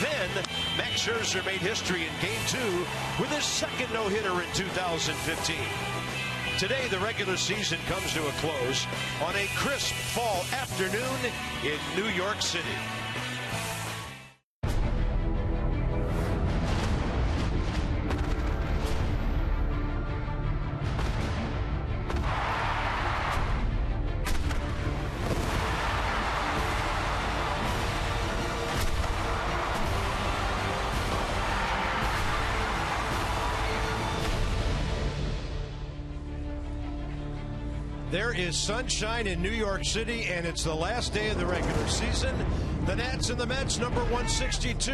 Then, Max Scherzer made history in Game 2 with his second no-hitter in 2015. Today, the regular season comes to a close on a crisp fall afternoon in New York City. There is sunshine in New York City, and it's the last day of the regular season. The Nats and the Mets, number 162.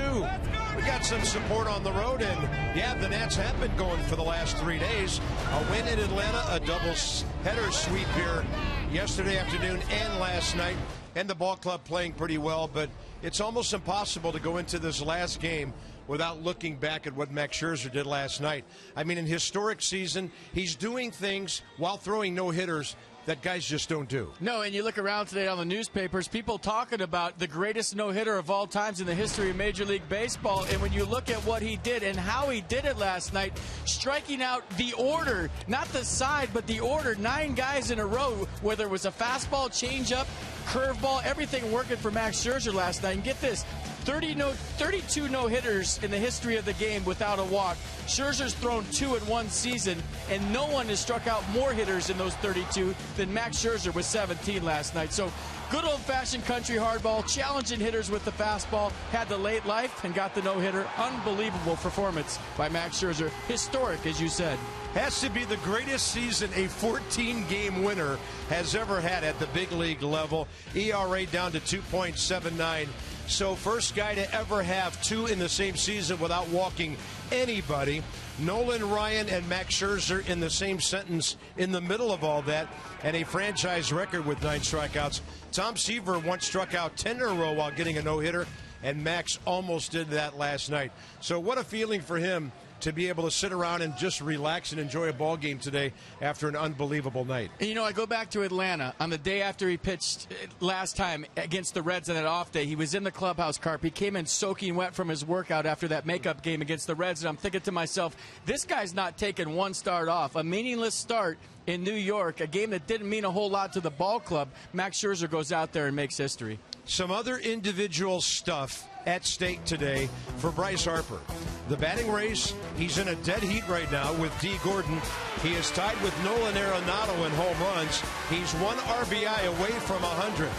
We got some support on the road, and yeah, the Nats have been going for the last 3 days. A win in Atlanta, a double-header sweep here yesterday afternoon and last night, and the ball club playing pretty well, but it's almost impossible to go into this last game without looking back at what Max Scherzer did last night. I mean, in historic season, he's doing things while throwing no-hitters that guys just don't do. No, and you look around today on the newspapers, people talking about the greatest no-hitter of all times in the history of Major League Baseball, and when you look at what he did and how he did it last night, striking out the order, not the side, but the order, 9 guys in a row, whether it was a fastball, changeup, curveball, everything working for Max Scherzer last night. And get this, 32 no-hitters in the history of the game without a walk. Scherzer's thrown 2 in one season, and no one has struck out more hitters in those 32 than Max Scherzer with 17 last night. So good old-fashioned country hardball, challenging hitters with the fastball, had the late life and got the no-hitter. Unbelievable performance by Max Scherzer. Historic, as you said. Has to be the greatest season a 14-game winner has ever had at the big league level. ERA down to 2.79. So first guy to ever have 2 in the same season without walking anybody. Nolan Ryan and Max Scherzer in the same sentence in the middle of all that, and a franchise record with 9 strikeouts. Tom Seaver once struck out 10 in a row while getting a no-hitter, and Max almost did that last night. So what a feeling for him to be able to sit around and just relax and enjoy a ball game today after an unbelievable night. And you know, I go back to Atlanta on the day after he pitched last time against the Reds on that off day. He was in the clubhouse, Carp. He came in soaking wet from his workout after that makeup game against the Reds, and I'm thinking to myself, this guy's not taking one start off. A meaningless start in New York, a game that didn't mean a whole lot to the ball club. Max Scherzer goes out there and makes history. Some other individual stuff at stake today for Bryce Harper. The batting race, he's in a dead heat right now with D. Gordon. He is tied with Nolan Arenado in home runs. He's 1 RBI away from 100.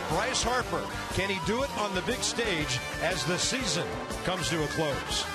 Bryce Harper, can he do it on the big stage as the season comes to a close?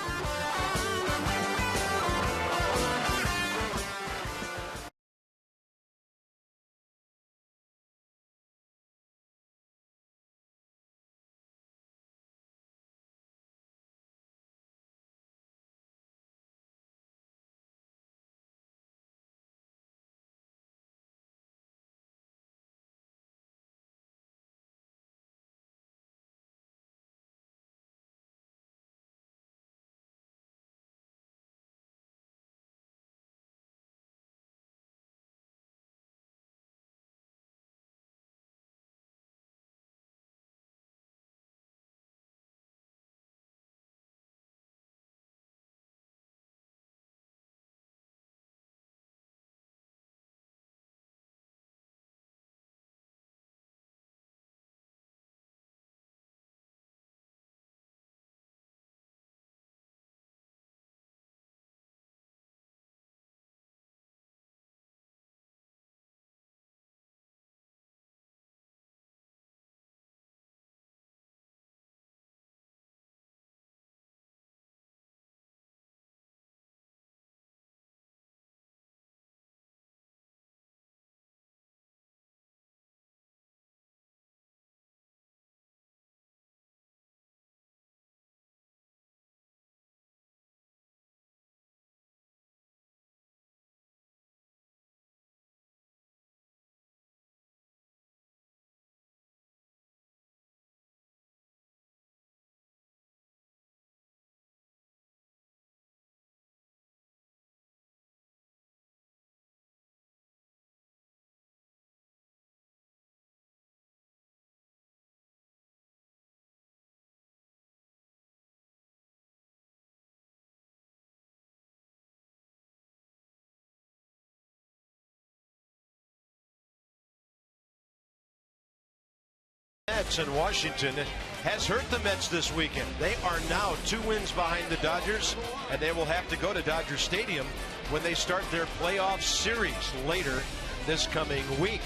Mets in Washington has hurt the Mets this weekend. They are now 2 wins behind the Dodgers, and they will have to go to Dodger Stadium when they start their playoff series later this coming week.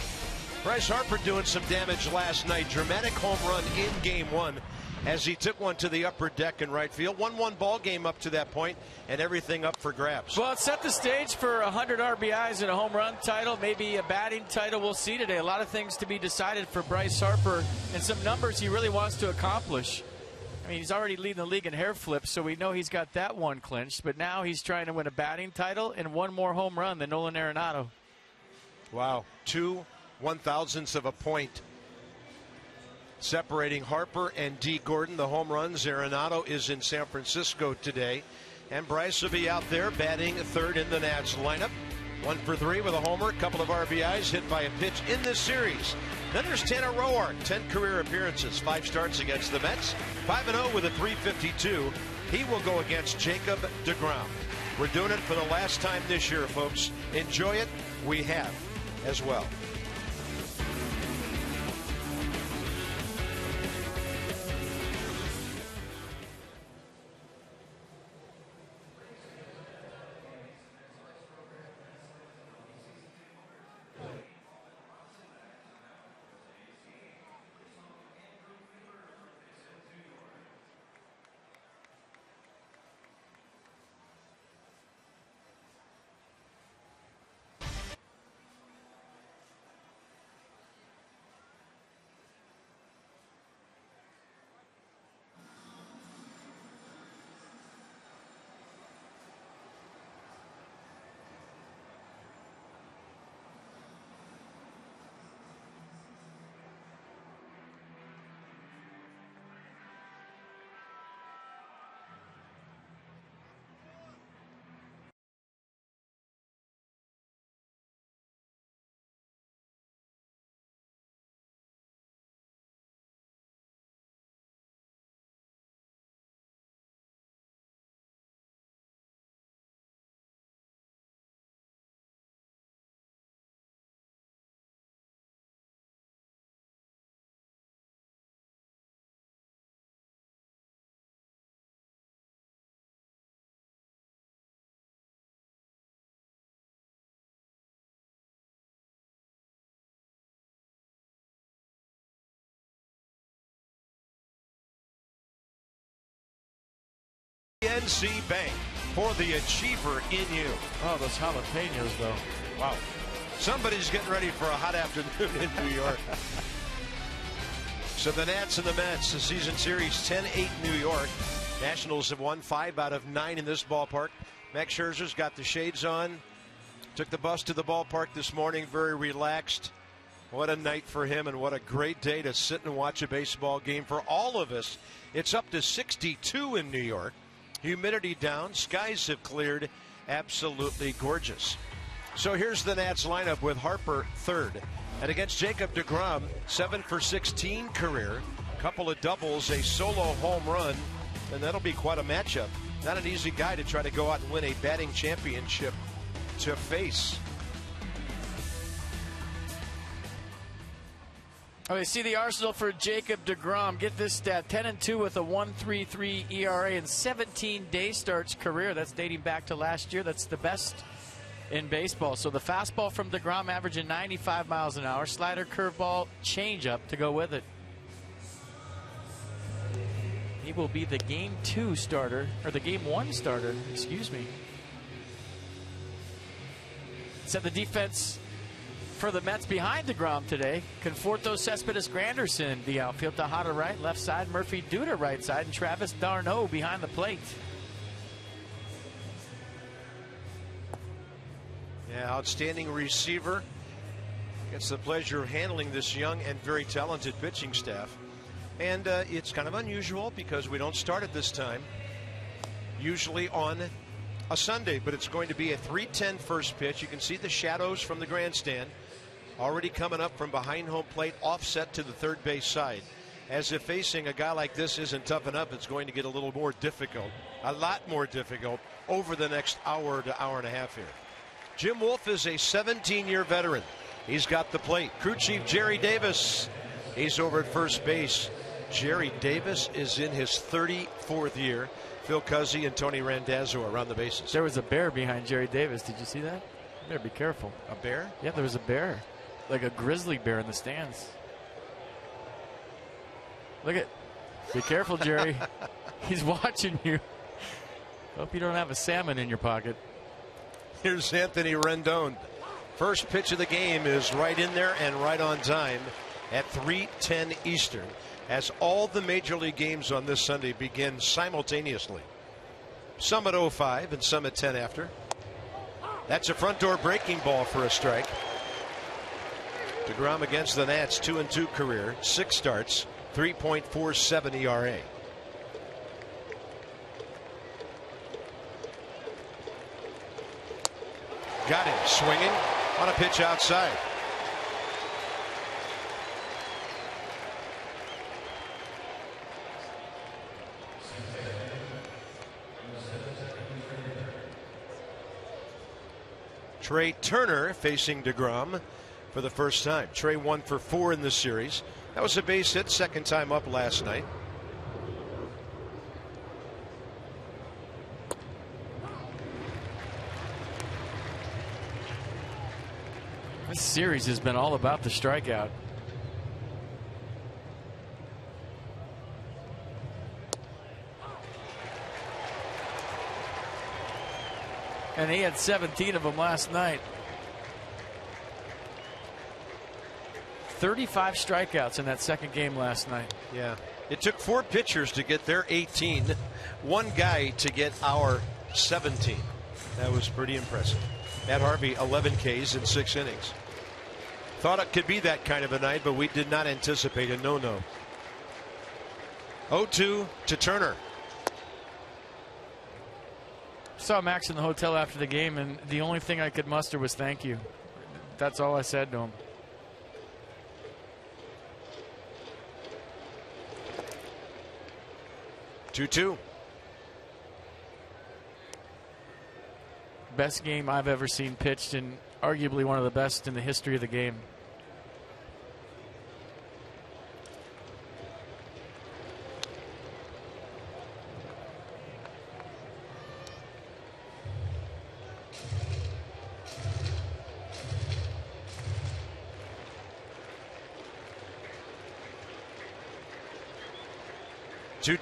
Bryce Harper doing some damage last night. Dramatic home run in Game 1 as he took one to the upper deck in right field. 1-1 ball game up to that point, and everything up for grabs. Well, it set the stage for 100 RBIs and a home run title, maybe a batting title. We'll see today. A lot of things to be decided for Bryce Harper and some numbers he really wants to accomplish. I mean, he's already leading the league in hair flips, so we know he's got that one clinched. But now he's trying to win a batting title and one more home run than Nolan Arenado. Wow, 2 1/1000ths of a point separating Harper and D. Gordon. The home runs. Arenado is in San Francisco today, and Bryce will be out there batting third in the Nats lineup. 1 for 3 with a homer, a couple of RBIs, hit by a pitch in this series. Then there's Tanner Roark, 10 career appearances, 5 starts against the Mets, 5-0 with a .352. He will go against Jacob deGrom. We're doing it for the last time this year, folks. Enjoy it. We have as well. PNC Bank for the achiever in you. Oh, those jalapenos, though. Wow. Somebody's getting ready for a hot afternoon in New York. So the Nats and the Mets, the season series 10-8 New York. Nationals have won 5 out of 9 in this ballpark. Max Scherzer's got the shades on. Took the bus to the ballpark this morning, very relaxed. What a night for him, and what a great day to sit and watch a baseball game for all of us. It's up to 62 in New York. Humidity down, skies have cleared, absolutely gorgeous. So here's the Nats lineup with Harper third. And against Jacob deGrom, 7 for 16 career, couple of doubles, a solo home run, and that'll be quite a matchup. Not an easy guy to try to go out and win a batting championship to face. Okay, see the arsenal for Jacob deGrom. Get this stat, 10-2 with a 1.33 ERA in 17 day starts career. That's dating back to last year. That's the best in baseball. So the fastball from deGrom averaging 95 miles an hour. Slider, curveball, changeup to go with it. He will be the Game 2 starter, or the Game 1 starter, excuse me. Set the defense for the Mets behind deGrom today. Conforto, Cespedes, Granderson, the outfield. Tejada right, left side. Murphy Duda right side, and Travis d'Arnaud behind the plate. Yeah, outstanding receiver. Gets the pleasure of handling this young and very talented pitching staff. And it's kind of unusual because we don't start at this time, usually on a Sunday, but it's going to be a 3:10 first pitch. You can see the shadows from the grandstand already coming up from behind home plate, offset to the third base side. As if facing a guy like this isn't tough enough, it's going to get a little more difficult, a lot more difficult over the next hour to hour and a half here. Jim Wolf is a 17-year veteran. He's got the plate. Crew chief Jerry Davis He's over at first base. Jerry Davis is in his 34th year. Phil Cuzzi and Tony Randazzo around the bases. There was a bear behind Jerry Davis. Did you see that? You better be careful. A bear? Yeah, there was a bear. Like a grizzly bear in the stands. Look at. Be careful, Jerry. He's watching you. Hope you don't have a salmon in your pocket. Here's Anthony Rendon. First pitch of the game is right in there and right on time at 3:10 Eastern, as all the major league games on this Sunday begin simultaneously. Some at 05 and some at 10 after. That's a front door breaking ball for a strike. DeGrom against the Nats, 2-2 career, 6 starts, 3.47 ERA. Got him swinging on a pitch outside. Trey Turner facing DeGrom for the first time. Trey 1 for 4 in this series. That was a base hit, second time up last night. This series has been all about the strikeout. And he had 17 of them last night. 35 strikeouts in that second game last night. Yeah. It took 4 pitchers to get their 18. One guy to get our 17. That was pretty impressive. Matt Harvey, 11 Ks in 6 innings. Thought it could be that kind of a night, but we did not anticipate a no-no. 0-2 to Turner. Saw Max in the hotel after the game, and the only thing I could muster was thank you. That's all I said to him. Two. Best game I've ever seen pitched, and arguably one of the best in the history of the game.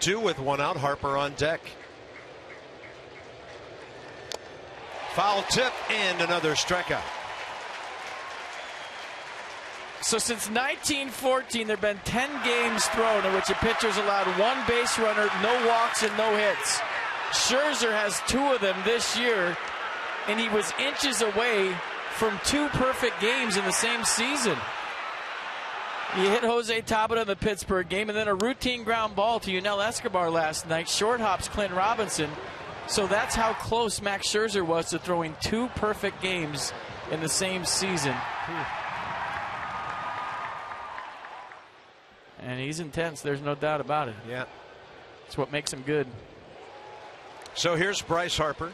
Two with 1 out. Harper on deck. Foul tip and another strikeout. So since 1914, there have been 10 games thrown in which a pitcher's allowed 1 base runner, no walks, and no hits. Scherzer has 2 of them this year, and he was inches away from 2 perfect games in the same season. He hit Jose Tabata in the Pittsburgh game, and then a routine ground ball to Yunel Escobar last night. Short hops Clint Robinson. So that's how close Max Scherzer was to throwing 2 perfect games in the same season. And he's intense. There's no doubt about it. Yeah. It's what makes him good. So here's Bryce Harper.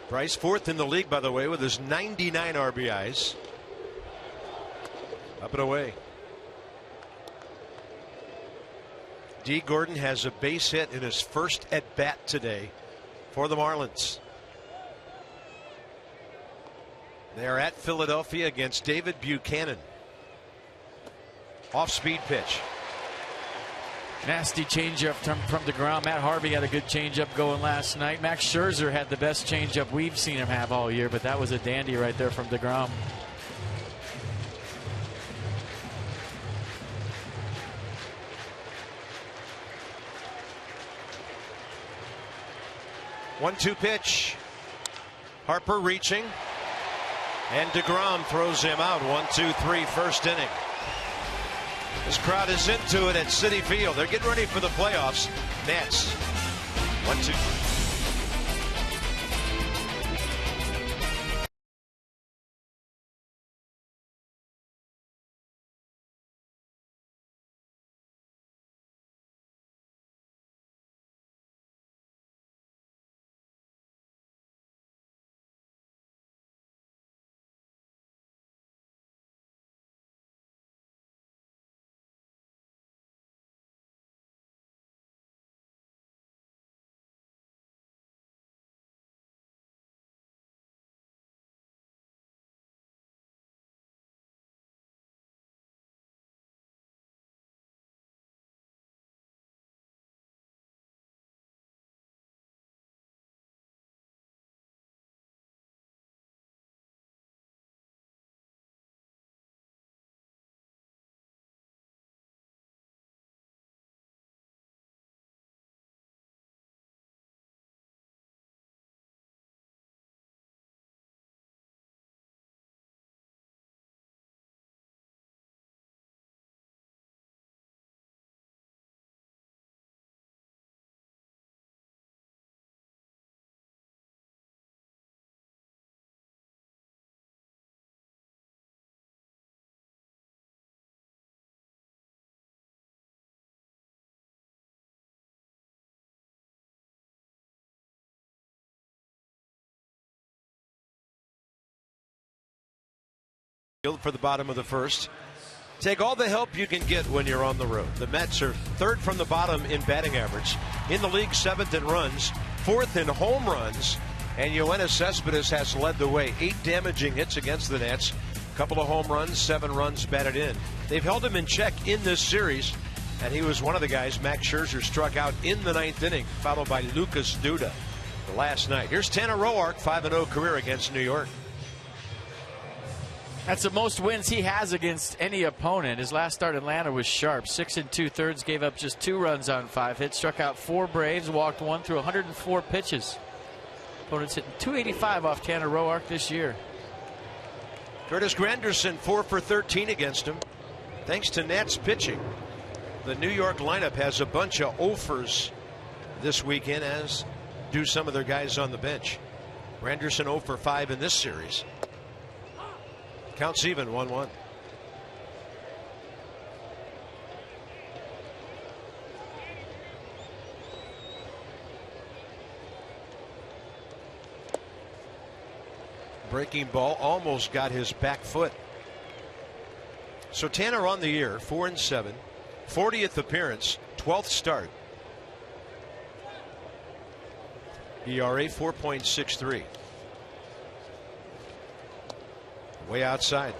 Bryce 4th in the league, by the way, with his 99 RBIs. Up and away. D. Gordon has a base hit in his first at bat today for the Marlins. They are at Philadelphia against David Buchanan. Off speed pitch. Nasty changeup from DeGrom. Matt Harvey had a good changeup going last night. Max Scherzer had the best changeup we've seen him have all year, but that was a dandy right there from DeGrom. One-two pitch. Harper reaching, and DeGrom throws him out. 1-2-3, first inning. This crowd is into it at Citi Field. They're getting ready for the playoffs. Nats. 1-2. for the bottom of the first. Take all the help you can get when you're on the road. The Mets are third from the bottom in batting average, in the league seventh in runs, fourth in home runs, and Yoenis Cespedes has led the way. 8 damaging hits against the Nats, a couple of home runs, 7 runs batted in. They've held him in check in this series, and he was one of the guys Max Scherzer struck out in the 9th inning, followed by Lucas Duda last night. Here's Tanner Roark, 5-0 career against New York. That's the most wins he has against any opponent. His last start in Atlanta was sharp. 6 2/3, gave up just 2 runs on 5 hits, struck out 4 Braves, walked 1 through 104 pitches. Opponents hitting .285 off Tanner Roark this year. Curtis Granderson 4 for 13 against him, thanks to Nats pitching. The New York lineup has a bunch of offers this weekend, as do some of their guys on the bench. Granderson 0 for 5 in this series. Counts even, 1-1. Breaking ball almost got his back foot. So Tanner on the year, 4-7, 40th appearance, 12th start. ERA 4.63. Way outside.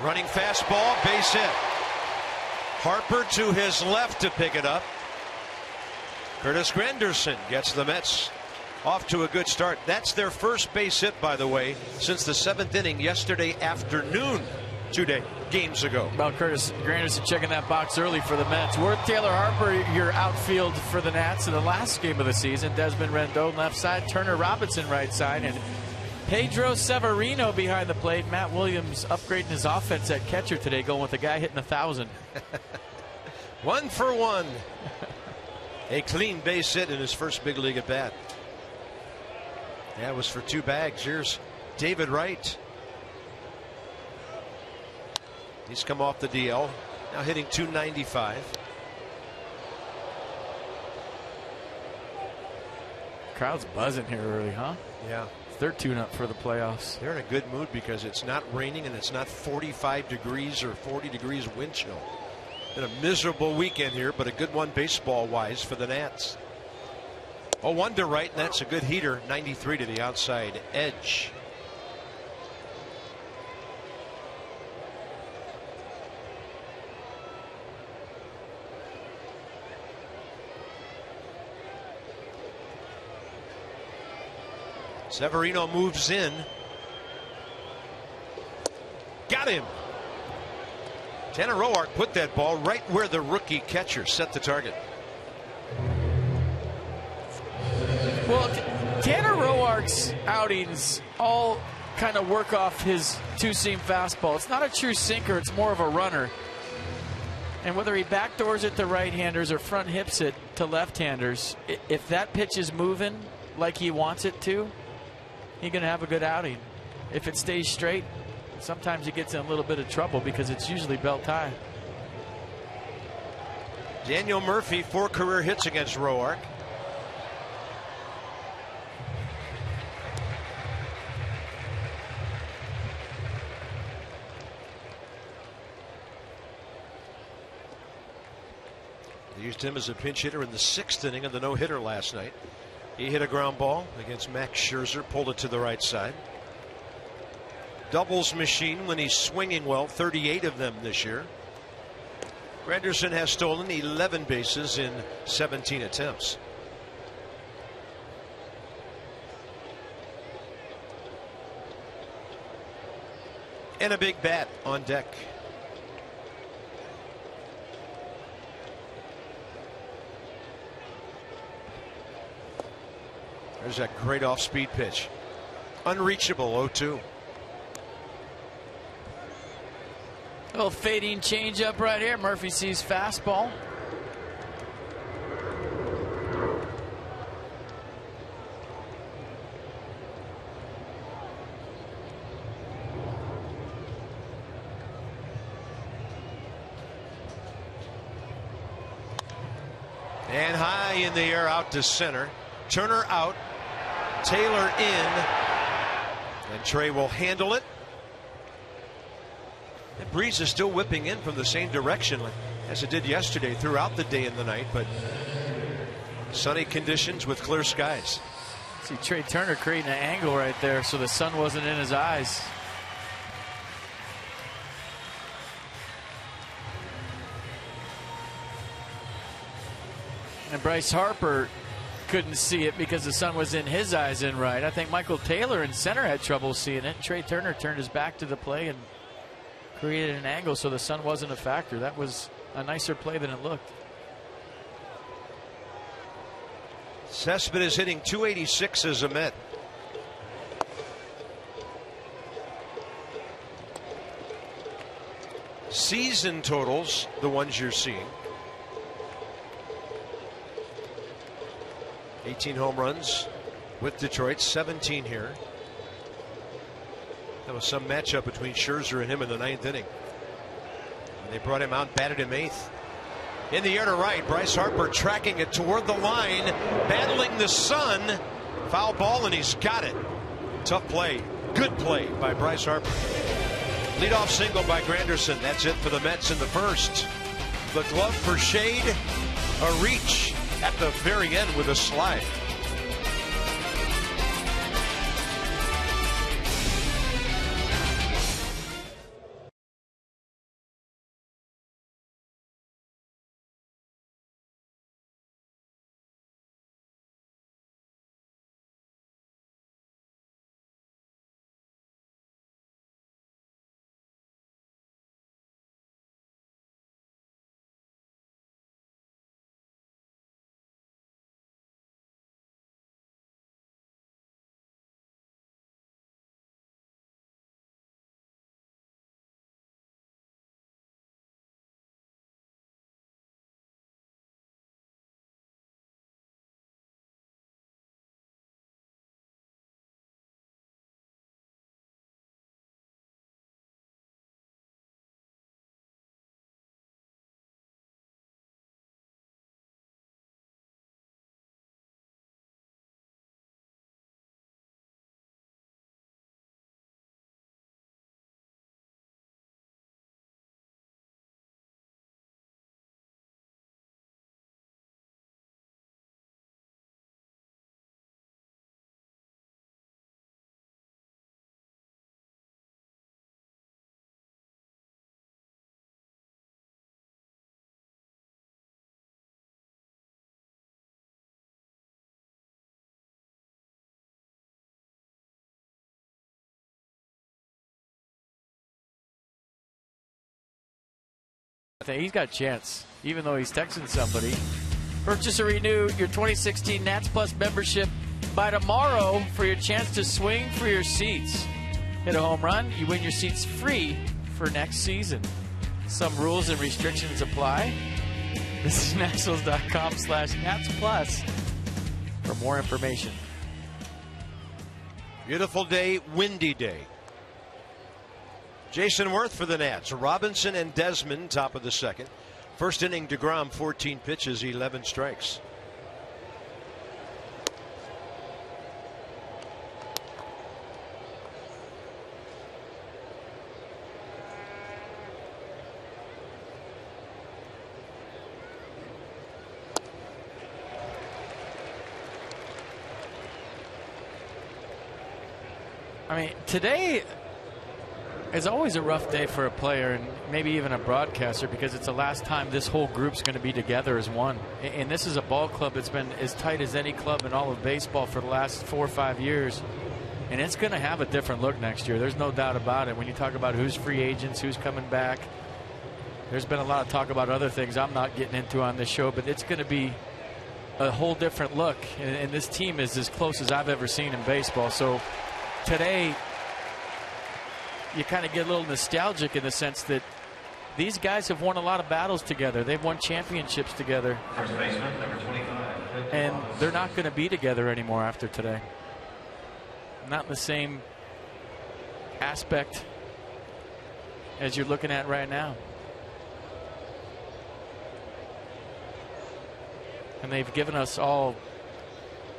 Running fastball, base hit. Harper to his left to pick it up. Curtis Granderson gets the Mets off to a good start. That's their first base hit, by the way, since the 7th inning yesterday afternoon, 2 games ago. Well, Curtis Granderson checking that box early for the Mets. Worth Taylor Harper, your outfield for the Nats in the last game of the season. Desmond Rendon left side, Turner Robinson right side, and Pedro Severino behind the plate. Matt Williams upgrading his offense at catcher today, going with a guy hitting 1,000. 1 for 1. A clean base hit in his first big league at bat. That was for 2 bags. Here's David Wright. He's come off the DL, now hitting .295. Crowd's buzzing here early, huh? Yeah. They're tuned up for the playoffs. They're in a good mood because it's not raining and it's not 45 degrees or 40 degrees wind chill. Been a miserable weekend here, but a good one baseball wise for the Nats. 0-1 to right, and that's a good heater. 93 to the outside edge. Severino moves in. Got him. Tanner Roark put that ball right where the rookie catcher set the target. Well, Tanner Roark's outings all kind of work off his two-seam fastball. It's not a true sinker. It's more of a runner. And whether he backdoors it to right-handers or front hips it to left-handers, if that pitch is moving like he wants it to, he's going to have a good outing. If it stays straight, sometimes he gets in a little bit of trouble because it's usually belt high. Daniel Murphy, 4 career hits against Roark. They used him as a pinch hitter in the 6th inning of the no-hitter last night. He hit a ground ball against Max Scherzer, pulled it to the right side. Doubles machine when he's swinging well, 38 of them this year. Granderson has stolen 11 bases in 17 attempts. And a big bat on deck. There's that great off-speed pitch. Unreachable, 0-2. Little fading changeup right here. Murphy sees fastball. And high in the air out to center. Turner out. Taylor in. And Trey will handle it. The breeze is still whipping in from the same direction as it did yesterday throughout the day and the night, but sunny conditions with clear skies. See Trey Turner creating an angle right there so the sun wasn't in his eyes. And Bryce Harper couldn't see it because the sun was in his eyes in right. I think Michael Taylor in center had trouble seeing it. Trey Turner turned his back to the play and created an angle so the sun wasn't a factor. That was a nicer play than it looked. Cespedes is hitting .286 as a Met. Season totals, the ones you're seeing. 18 home runs with Detroit, 17 here. That was some matchup between Scherzer and him in the 9th inning. And they brought him out, batted him 8th. In the air to right, Bryce Harper tracking it toward the line, battling the sun. Foul ball, and he's got it. Tough play. Good play by Bryce Harper. Leadoff single by Granderson. That's it for the Mets in the first. The glove for shade, a reach at the very end with a slide. I think he's got a chance, even though he's texting somebody. Purchase or renew your 2016 Nats Plus membership by tomorrow for your chance to swing for your seats. Hit a home run, you win your seats free for next season. Some rules and restrictions apply. This is Nationals.com/Nats Plus for more information. Beautiful day, windy day. Jason Worth for the Nats. Robinson and Desmond, top of the second. First inning, DeGrom, 14 pitches, 11 strikes. I mean, today is always a rough day for a player and maybe even a broadcaster because it's the last time this whole group's going to be together as one. And this is a ball club that's been as tight as any club in all of baseball for the last 4 or 5 years. And it's going to have a different look next year. There's no doubt about it. When you talk about who's free agents, who's coming back, there's been a lot of talk about other things I'm not getting into on this show, but it's going to be a whole different look. And this team is as close as I've ever seen in baseball. So today, you kind of get a little nostalgic in the sense that these guys have won a lot of battles together. They've won championships together. First baseman, number 25. And they're not going to be together anymore after today. Not in the same aspect as you're looking at right now. And they've given us all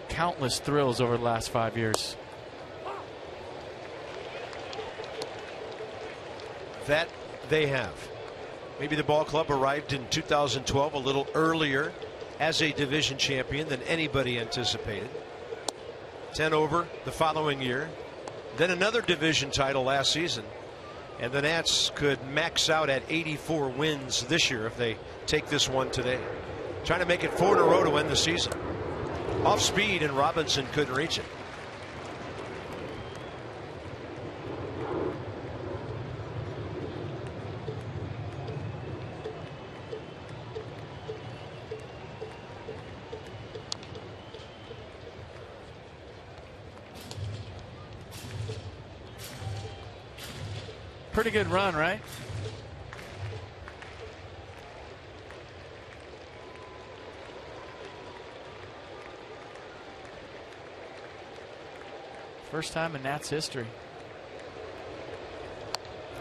countless thrills over the last 5 years. That they have. Maybe the ball club arrived in 2012 a little earlier as a division champion than anybody anticipated. 10 over the following year. Then another division title last season. And the Nats could max out at 84 wins this year if they take this one today. Trying to make it 4 in a row to end the season. Off speed, and Robinson couldn't reach it. Pretty good run, right? First time in Nats history.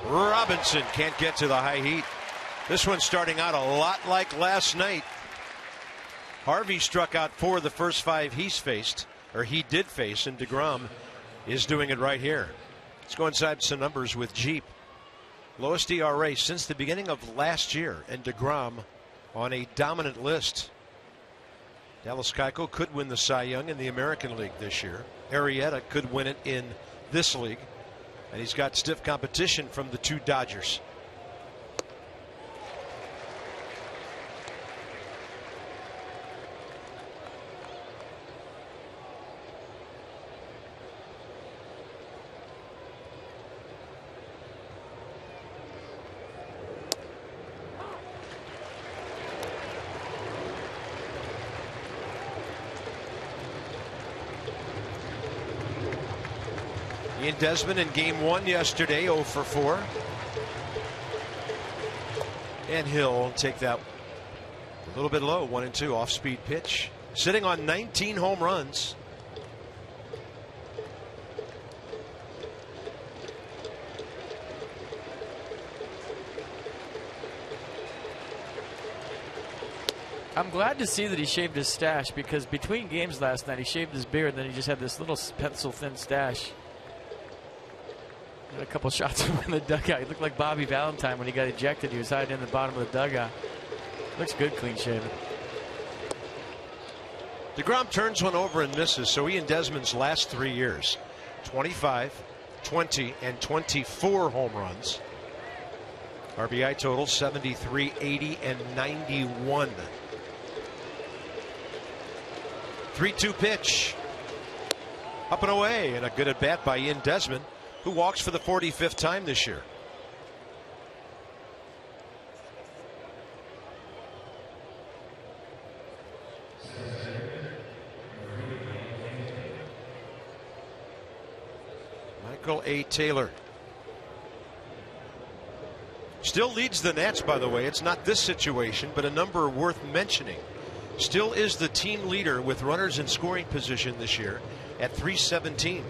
Robinson can't get to the high heat. This one's starting out a lot like last night. Harvey struck out 4 of the first 5 he's faced, or he did face, and DeGrom is doing it right here. Let's go inside some numbers with Jeep. Lowest ERA since the beginning of last year, and DeGrom on a dominant list. Dallas Keuchel could win the Cy Young in the American League this year. Arrieta could win it in this league. And he's got stiff competition from the 2 Dodgers. Ian Desmond in game 1 yesterday, 0 for 4. And he'll take that a little bit low, 1-2 off speed pitch. Sitting on 19 home runs. I'm glad to see that he shaved his stash, because between games last night he shaved his beard and then he just had this little pencil thin stash. Had a couple shots in the dugout. He looked like Bobby Valentine when he got ejected. He was hiding in the bottom of the dugout. Looks good, clean shaven. DeGrom turns one over and misses. So Ian Desmond's last 3 years, 25, 20, and 24 home runs. RBI total 73, 80, and 91. 3-2 pitch. Up and away, and a good at bat by Ian Desmond, who walks for the 45th time this year. Michael A. Taylor still leads the Nats, by the way. It's not this situation, but a number worth mentioning. Still is the team leader with runners in scoring position this year at 317.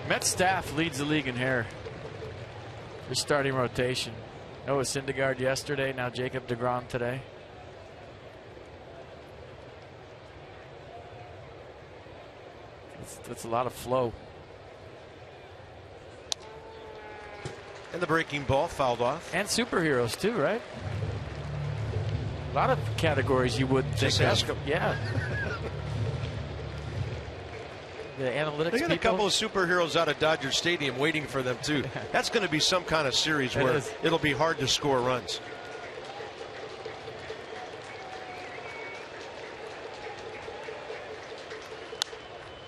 Mets staff leads the league in hair for starting rotation. Noah Syndergaard yesterday, now Jacob DeGrom today. That's a lot of flow. And the breaking ball fouled off. And superheroes too, right? A lot of categories you wouldn't think Just ask of. them. Yeah. The analytics They got people. a couple of superheroes out of Dodger Stadium waiting for them too. That's going to be some kind of series where it'll be hard to score runs.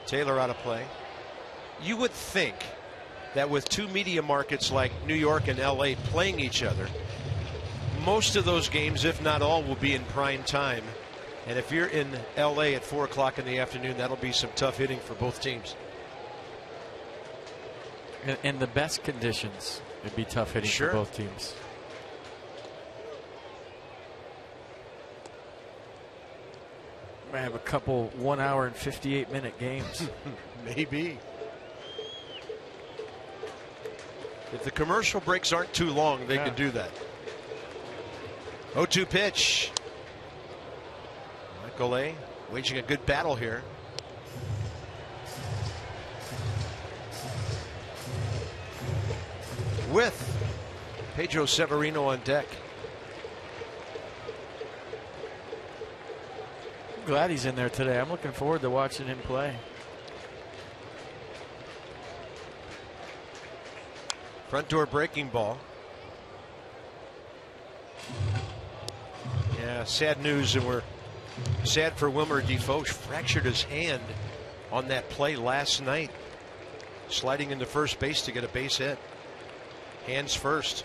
Taylor out of play. You would think that with 2 media markets like New York and LA playing each other, most of those games, if not all, will be in prime time. And if you're in LA at 4 o'clock in the afternoon, that'll be some tough hitting for both teams. in the best conditions, it'd be tough hitting for both teams. Might have a couple 1 hour and 58-minute games. Maybe. If the commercial breaks aren't too long, they could do that. 0-2 pitch. Michael A. waging a good battle here. With Pedro Severino on deck. Glad he's in there today. I'm looking forward to watching him play. Front door breaking ball. Yeah, sad news, and we're sad for Wilmer Defoe. Fractured his hand on that play last night, sliding into first base to get a base hit. Hands first.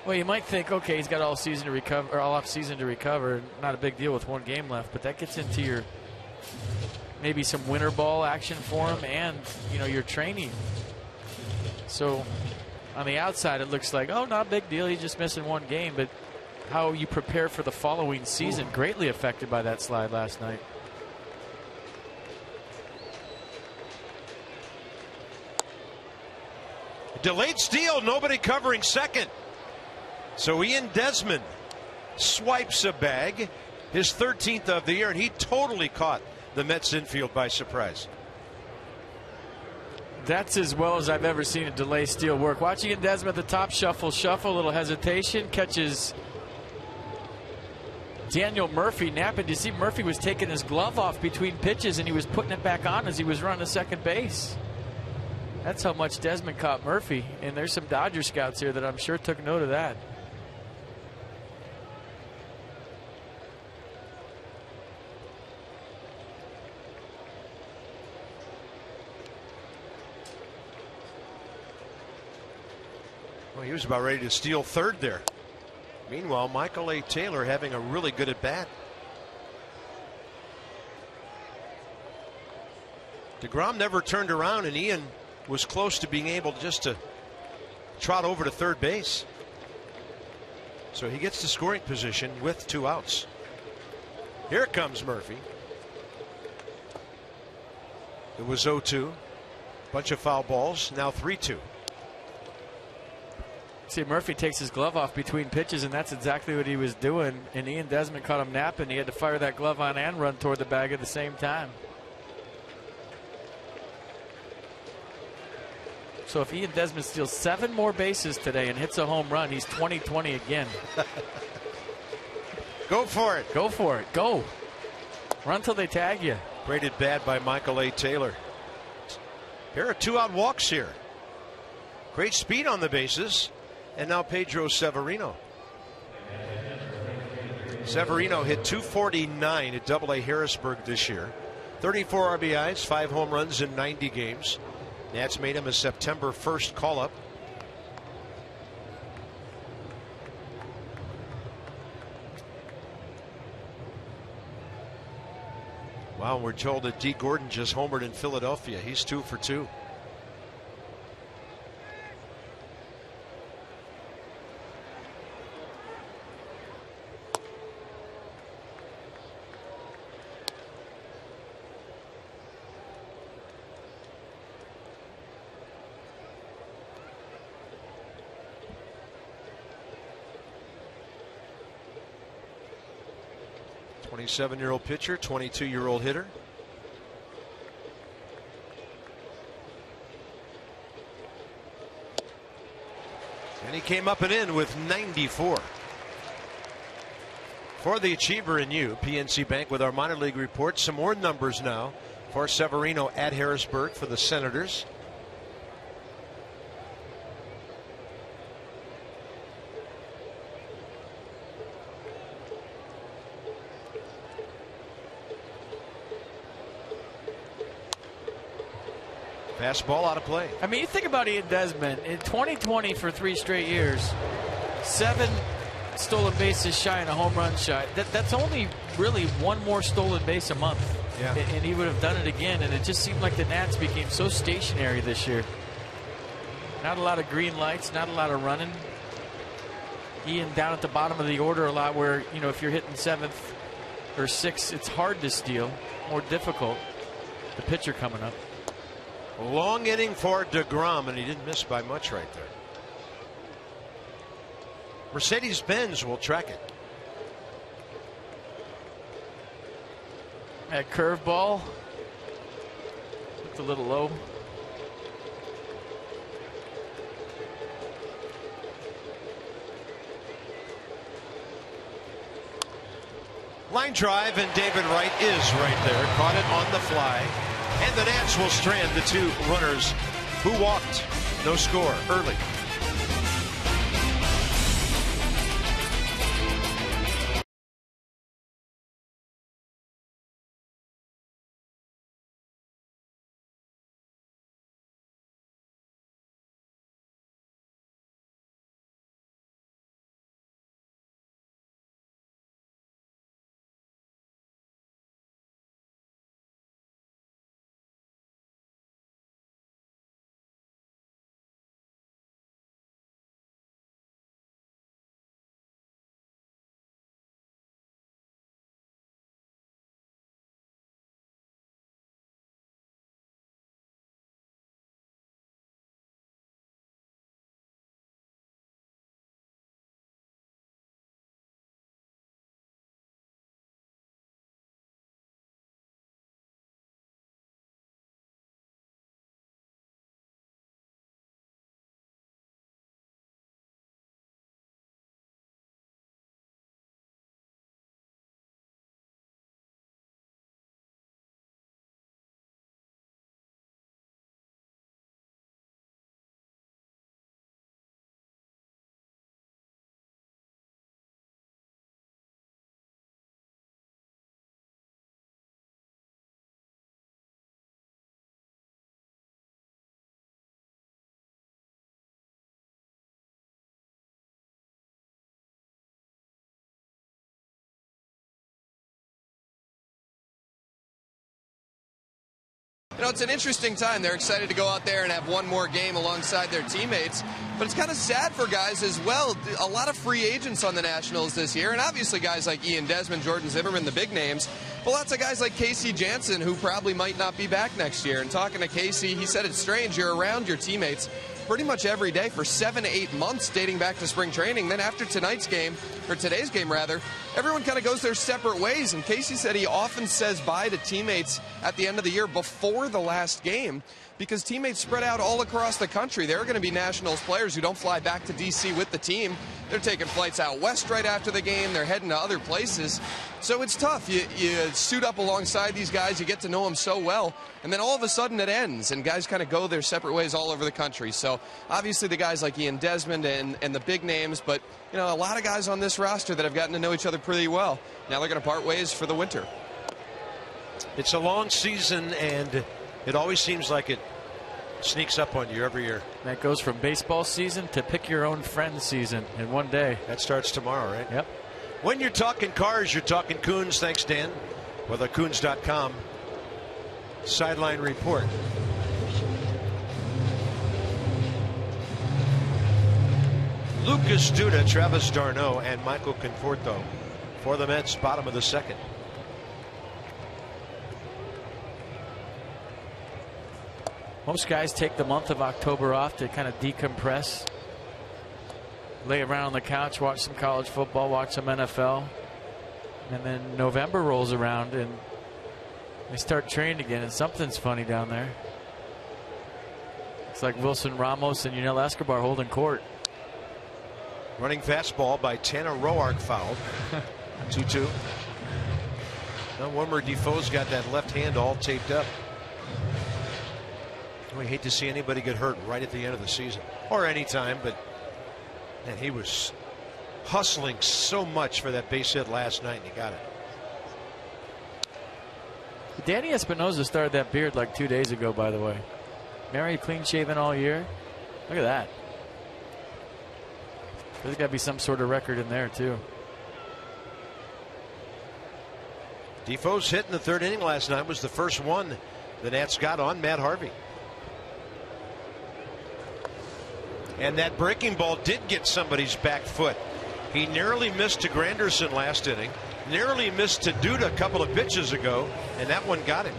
Well, you might think, okay, he's got all season to recover, or all off season to recover. Not a big deal with one game left, but that gets into your maybe some winter ball action for him, and your training. So on the outside, it looks like, oh, not a big deal. He's just missing one game, but how you prepare for the following season greatly affected by that slide last night. Delayed steal, nobody covering second. So Ian Desmond swipes a bag, his 13th of the year, and he totally caught the Mets infield by surprise. That's as well as I've ever seen a delay steal work. Watching Ian Desmond at the top, shuffle, a little hesitation, catches Daniel Murphy napping. You see Murphy was taking his glove off between pitches, and he was putting it back on as he was running to second base. That's how much Desmond caught Murphy, and there's some Dodger scouts here that I'm sure took note of that. Well, he was about ready to steal third there. Meanwhile, Michael A. Taylor having a really good at bat. DeGrom never turned around, and Ian was close to being able just to trot over to third base. So he gets to scoring position with 2 outs. Here comes Murphy. It was 0-2. Bunch of foul balls. Now 3-2. See, Murphy takes his glove off between pitches, and that's exactly what he was doing. And Ian Desmond caught him napping. He had to fire that glove on and run toward the bag at the same time. So if Ian Desmond steals 7 more bases today and hits a home run, he's 20-20 again. Go for it. Go for it. Go. Run till they tag you. Great at bat by Michael A. Taylor. Here are 2 out walks here. Great speed on the bases. And now Pedro Severino. Severino hit .249 at AA Harrisburg this year. 34 RBIs, 5 home runs in 90 games. Nats made him a September 1st call-up. Wow, we're told that D. Gordon just homered in Philadelphia. He's 2 for 2. Seven-year-old pitcher, 22-year-old hitter. And he came up and in with 94. For the Achiever and you, PNC Bank with our minor league report. Some more numbers now for Severino at Harrisburg for the Senators. Fastball out of play. I mean, you think about Ian Desmond in 2020 for 3 straight years, 7 stolen bases shy and a home run shy. That's only really one more stolen base a month. Yeah. And he would have done it again. And it just seemed like the Nats became so stationary this year. Not a lot of green lights, not a lot of running. Ian down at the bottom of the order a lot, where, you know, if you're hitting 7th or 6th, it's hard to steal, more difficult. The pitcher coming up. A long inning for DeGrom, and he didn't miss by much right there. Mercedes-Benz will track it. That curveball looked a little low. Line drive, and David Wright is right there. Caught it on the fly. And the Nats will strand the 2 runners who walked. No score early. You know, it's an interesting time. They're excited to go out there and have one more game alongside their teammates. But it's kind of sad for guys as well. A lot of free agents on the Nationals this year. And obviously guys like Ian Desmond, Jordan Zimmerman, the big names. But lots of guys like Casey Janssen who probably might not be back next year. And talking to Casey, he said it's strange. You're around your teammates pretty much every day for 7 to 8 months dating back to spring training. Then after tonight's game, or today's game rather, everyone kind of goes their separate ways. And Casey said he often says bye to teammates at the end of the year before the last game because teammates spread out all across the country. There are going to be Nationals players who don't fly back to D.C. with the team. They're taking flights out west right after the game. They're heading to other places. So it's tough. You suit up alongside these guys. You get to know them so well. And then all of a sudden it ends, and guys kind of go their separate ways all over the country. So obviously the guys like Ian Desmond and the big names, but you know, a lot of guys on this roster that have gotten to know each other pretty well. Now they're going to part ways for the winter. It's a long season, and it always seems like it sneaks up on you every year. That goes from baseball season to pick your own friend season in one day. That starts tomorrow, right? Yep. When you're talking cars, you're talking Coons. Thanks, Dan. With a Coons.com sideline report. Lucas Duda, Travis d'Arnaud, and Michael Conforto for the Mets, bottom of the second. Most guys take the month of October off to kind of decompress, lay around on the couch, watch some college football, watch some NFL, and then November rolls around and they start training again, and something's funny down there. It's like Wilson Ramos and Yunel Escobar holding court. Running fastball by Tanner Roark fouled. 2-2. Now Wilmer Defoe's got that left hand all taped up. We hate to see anybody get hurt right at the end of the season or any time, but man, he was hustling so much for that base hit last night, and he got it. Danny Espinosa started that beard like 2 days ago, by the way. Very clean shaven all year. Look at that. There's got to be some sort of record in there, too. Defoe's hit in the 3rd inning last night was the first one the Nats got on Matt Harvey. And that breaking ball did get somebody's back foot. He narrowly missed to Granderson last inning, narrowly missed to Duda a couple of pitches ago, and that one got him.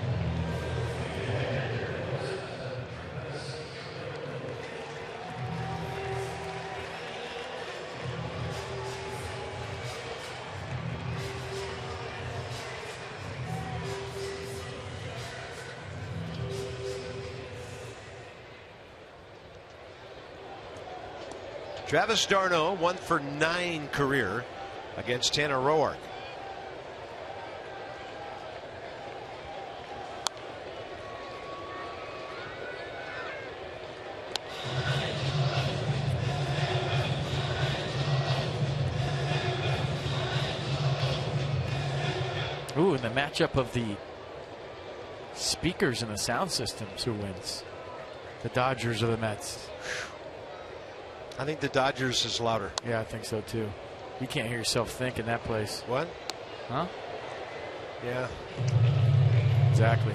Travis d'Arnaud 1 for 9 career against Tanner Roark. Ooh, and the matchup of the speakers and the sound systems, who wins? The Dodgers or the Mets? I think the Dodgers is louder. Yeah, I think so too. You can't hear yourself think in that place. What? Huh? Yeah. Exactly.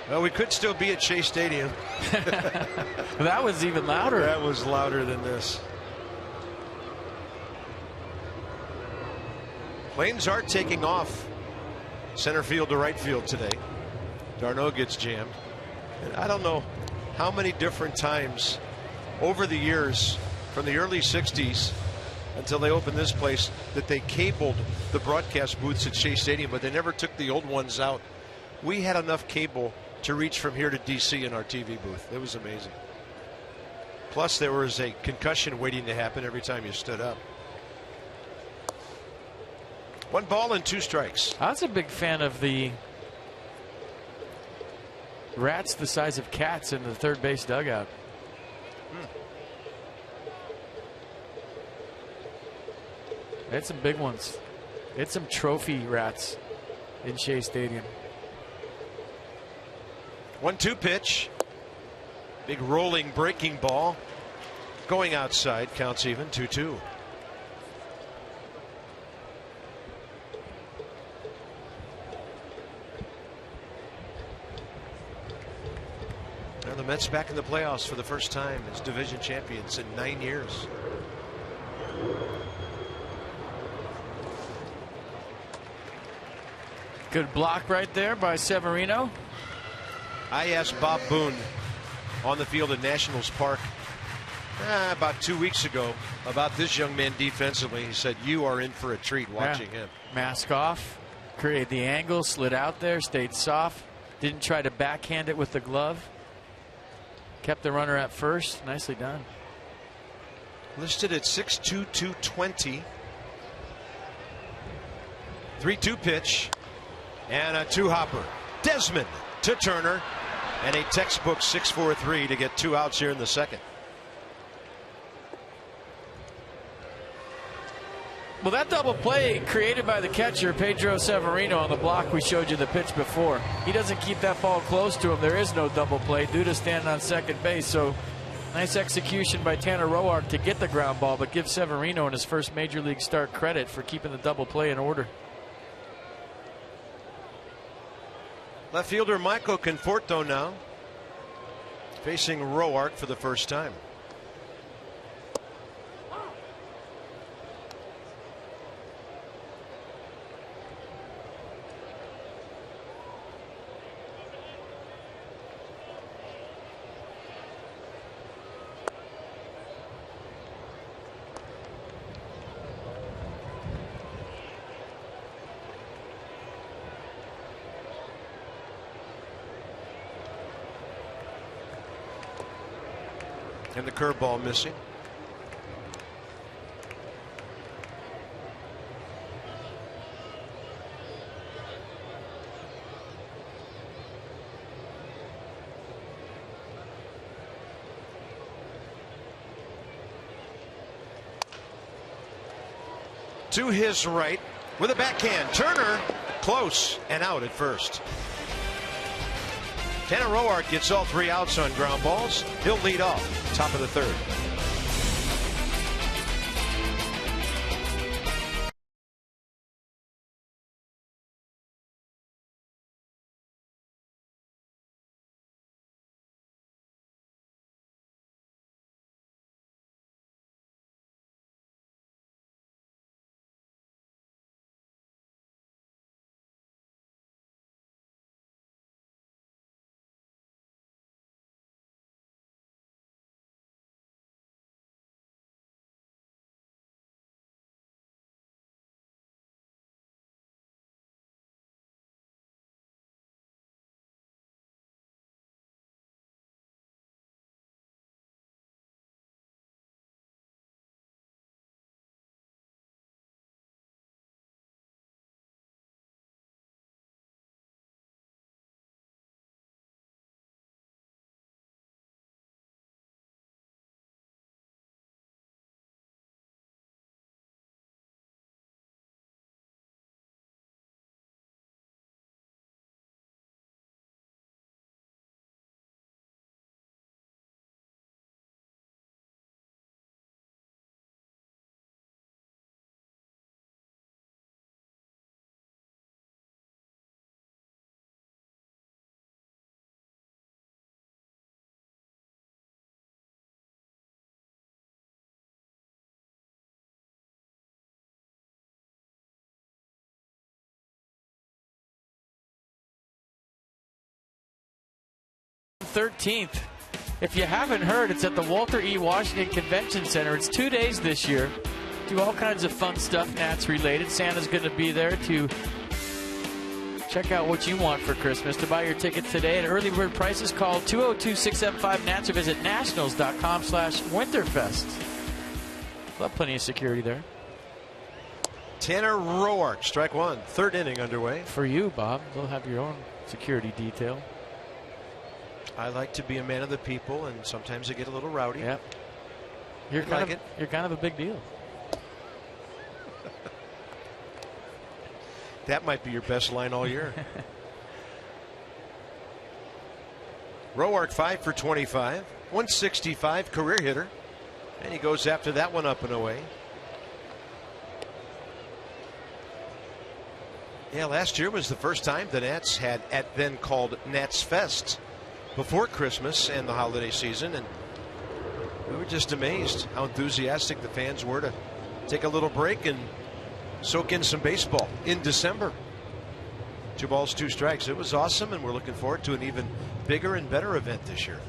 Well, we could still be at Shea Stadium. That was even louder. That was louder than this. Planes are taking off center field to right field today. d'Arnaud gets jammed. And I don't know how many different times over the years from the early 60s until they opened this place that they cabled the broadcast booths at Shea Stadium, but they never took the old ones out. We had enough cable to reach from here to DC in our TV booth. It was amazing. Plus there was a concussion waiting to happen every time you stood up. 1 ball and 2 strikes. I was a big fan of the rats the size of cats in the third base dugout. They had some big ones. They had some trophy rats in Shea Stadium. 1-2 pitch. Big rolling breaking ball. Going outside. Counts even. 2-2. Now the Mets back in the playoffs for the first time as division champions in 9 years. Good block right there by Severino. I asked Bob Boone on the field at Nationals Park about 2 weeks ago about this young man defensively. He said, you are in for a treat watching him. Mask off, created the angle, slid out there, stayed soft, didn't try to backhand it with the glove. Kept the runner at first. Nicely done. Listed at 6'2", 220. 3-2 pitch. And a 2-hopper. Desmond to Turner. And a textbook 6-4-3 to get 2 outs here in the second. Well, that double play created by the catcher, Pedro Severino, on the block we showed you the pitch before. He doesn't keep that ball close to him. There is no double play. Duda standing on second base. So nice execution by Tanner Roark to get the ground ball, but give Severino in his first major league start credit for keeping the double play in order. Left fielder Michael Conforto now facing Roark for the first time. And the curveball missing. To his right with a backhand. Turner close and out at first. Tanner Roark gets all 3 outs on ground balls. He'll lead off, top of the 3rd. '13th. If you haven't heard, it's at the Walter E. Washington Convention Center. It's 2 days this year. Do all kinds of fun stuff, Nats related. Santa's going to be there to check out what you want for Christmas. To buy your tickets today at early bird prices, call 202-675-NATS or visit nationals.com/winterfest. We'll have plenty of security there. Tanner Roark, strike 1, 3rd inning underway. For you, Bob, they'll have your own security detail. I like to be a man of the people, and sometimes I get a little rowdy. Yep. You're kind of a big deal. That might be your best line all year. Roark 5 for 25, 165 career hitter, and he goes after that one up and away. Yeah, last year was the first time the Nats had at then called Nats Fest before Christmas and the holiday season, and we were just amazed how enthusiastic the fans were to take a little break and soak in some baseball in December. 2 balls, 2 strikes. It was awesome, and we're looking forward to an even bigger and better event this year.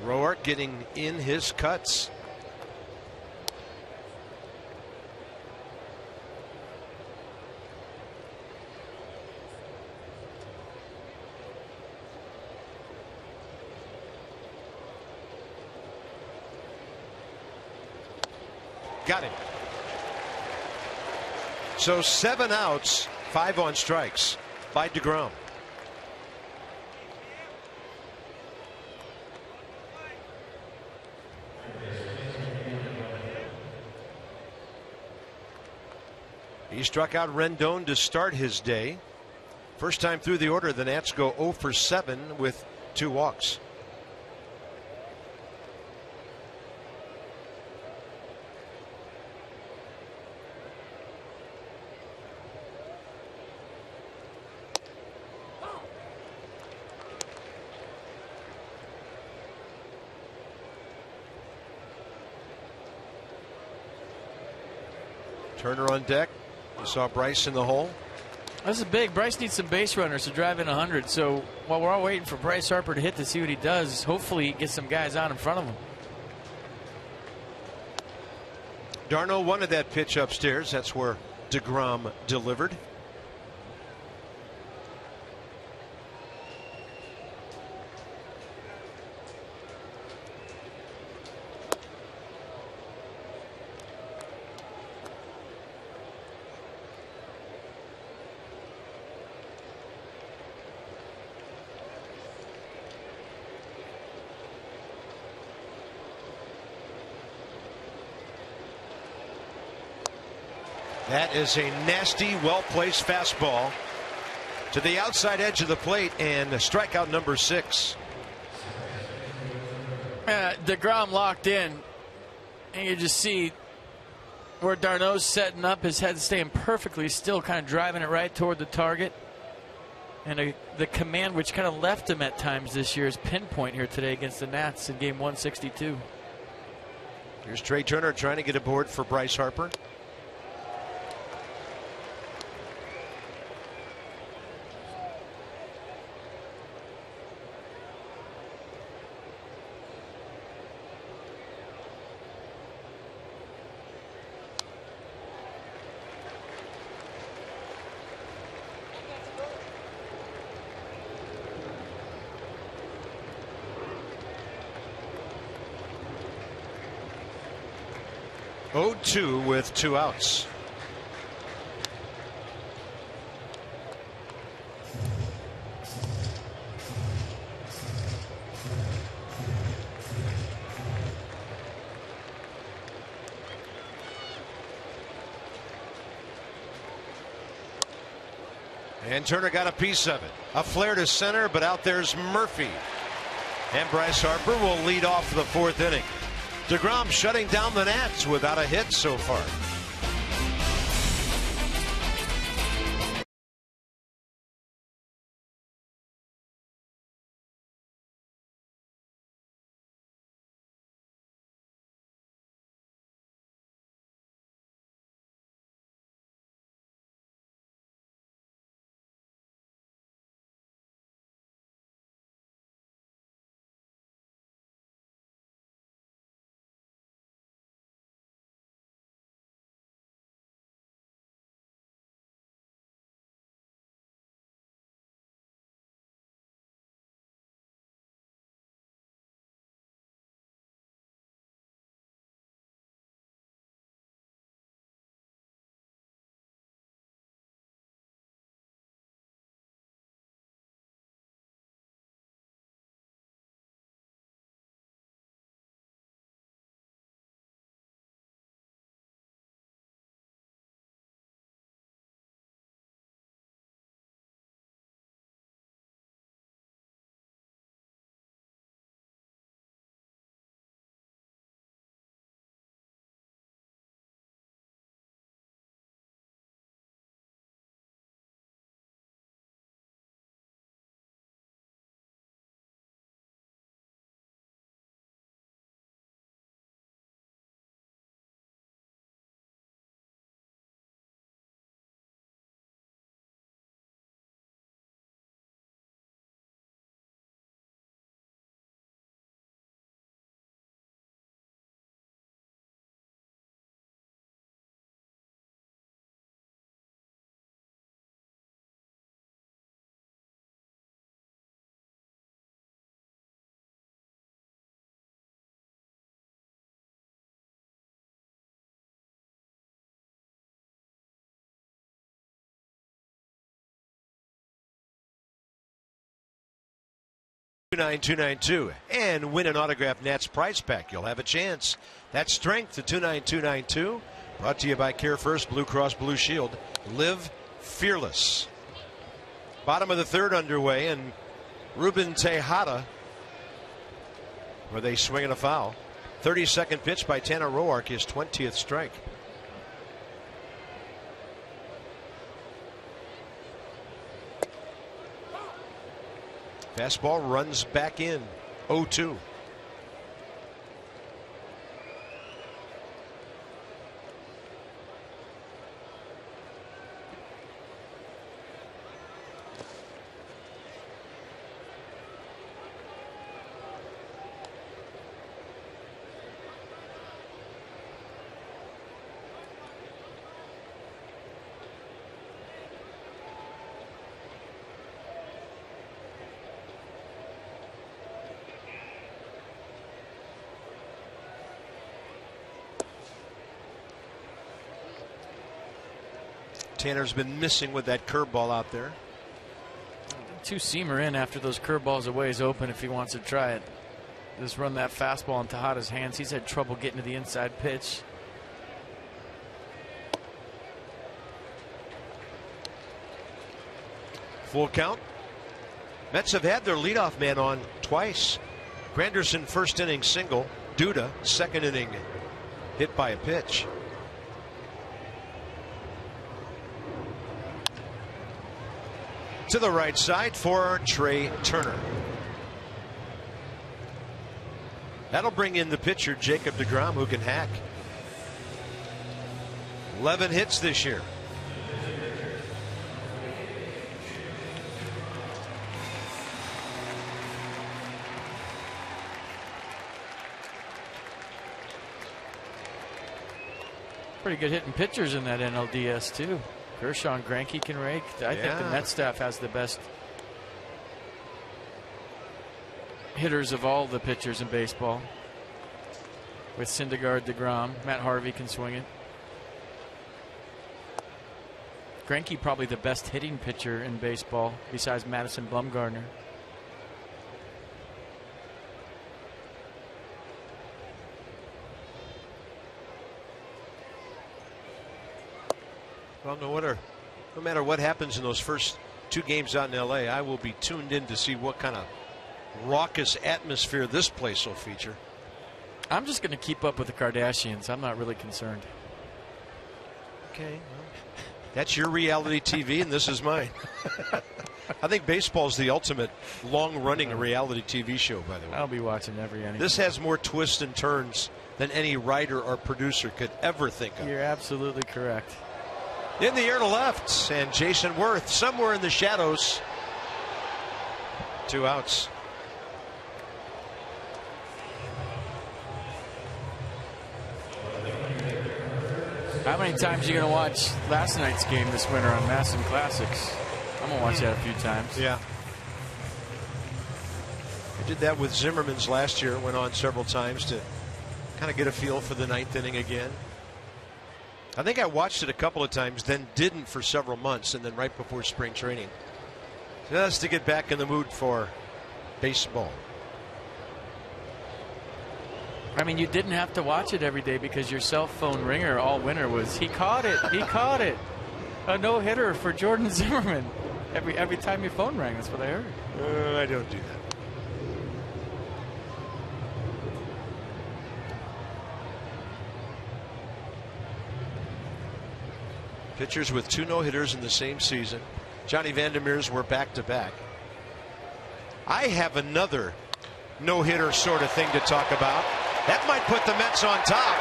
Roark getting in his cuts. Got him. So 7 outs, 5 on strikes by DeGrom. He struck out Rendon to start his day. First time through the order, the Nats go 0 for 7 with 2 walks. Turner on deck. You saw Bryce in the hole. This is big. Bryce needs some base runners to drive in 100. So while we're all waiting for Bryce Harper to hit to see what he does, hopefully he gets some guys out in front of him. Darno wanted that pitch upstairs. That's where DeGrom delivered. That is a nasty, well-placed fastball to the outside edge of the plate, and strikeout number 6. DeGrom locked in, and you just see where Darno's setting up, his head staying perfectly still, kind of driving it right toward the target. And the command, which kind of left him at times this year, is pinpoint here today against the Nats in game 162. Here's Trey Turner trying to get aboard for Bryce Harper. Two with 2 outs. And Turner got a piece of it. A flare to center, but out there's Murphy. And Bryce Harper will lead off the 4th inning. DeGrom shutting down the Nats without a hit so far. $29292 and win an autographed Nats prize pack. You'll have a chance. That's strength to 29292. Brought to you by Care First Blue Cross Blue Shield. Live fearless. Bottom of the 3rd underway, and Ruben Tejada, where they swing and a foul. 32nd pitch by Tanner Roark, his 20th strike. Fastball runs back in. 0-2. Tanner's been missing with that curveball out there. 2-seamer in after those curveballs away is open if he wants to try it. Just run that fastball in Tejada's hands. He's had trouble getting to the inside pitch. Full count. Mets have had their leadoff man on twice. Granderson first inning single. Duda second inning hit by a pitch. To the right side for Trey Turner. That'll bring in the pitcher Jacob deGrom, who can hack. 11 hits this year. Pretty good hitting pitchers in that NLDS too. Kershaw and Greinke can rake. I think the Mets staff has the best hitters of all the pitchers in baseball. With Syndergaard, deGrom, Matt Harvey can swing it. Greinke probably the best hitting pitcher in baseball besides Madison Bumgarner. Well, no matter what happens in those first 2 games out in LA, I will be tuned in to see what kind of raucous atmosphere this place will feature. I'm just going to keep up with the Kardashians. I'm not really concerned. Okay, well, that's your reality TV, and this is mine. I think baseball is the ultimate long-running reality TV show, by the way. I'll be watching every inning. This has more twists and turns than any writer or producer could ever think of. You're absolutely correct. In the air to left, and Jason Worth somewhere in the shadows. 2 outs. How many times are you going to watch last night's game this winter on Masson Classics? I'm going to watch that a few times. Yeah. I did that with Zimmerman's last year. Went on several times to kind of get a feel for the 9th inning again. I think I watched it a couple of times, then didn't for several months, and then right before spring training, just to get back in the mood for baseball. I mean, you didn't have to watch it every day because your cell phone ringer all winter was, he caught it, he caught it. A no-hitter for Jordan Zimmerman. Every time your phone rang, that's what I heard. I don't do that. Pitchers with 2 no-hitters in the same season. Johnny Vandermeer's were back-to-back. I have another no-hitter sort of thing to talk about. That might put the Mets on top.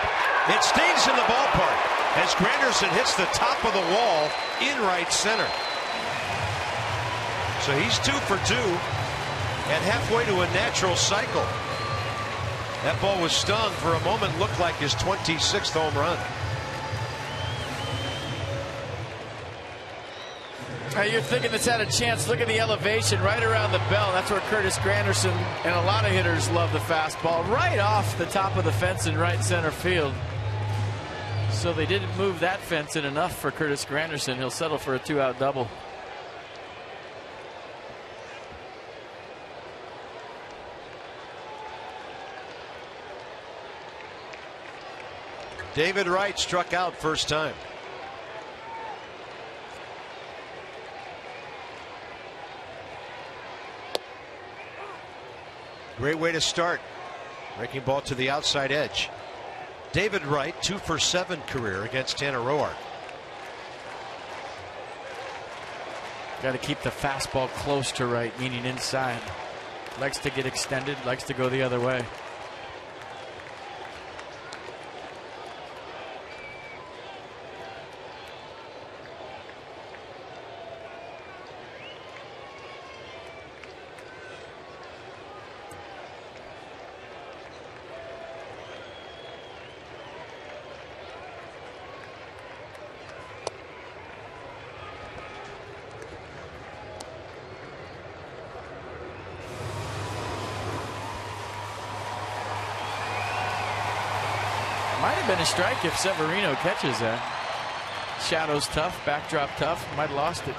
It stays in the ballpark as Granderson hits the top of the wall in right center. So he's 2 for 2 and halfway to a natural cycle. That ball was stung for a moment, looked like his 26th home run. You're thinking it's had a chance. Look at the elevation right around the bell. That's where Curtis Granderson and a lot of hitters love the fastball. Right off the top of the fence in right center field. So they didn't move that fence in enough for Curtis Granderson. He'll settle for a 2-out double. David Wright struck out first time. Great way to start. Breaking ball to the outside edge. David Wright, 2 for 7 career against Tanner Roark. Got to keep the fastball close to right, meaning inside. Likes to get extended, likes to go the other way. Might have been a strike if Severino catches that. Shadow's tough, backdrop tough. Might have lost it.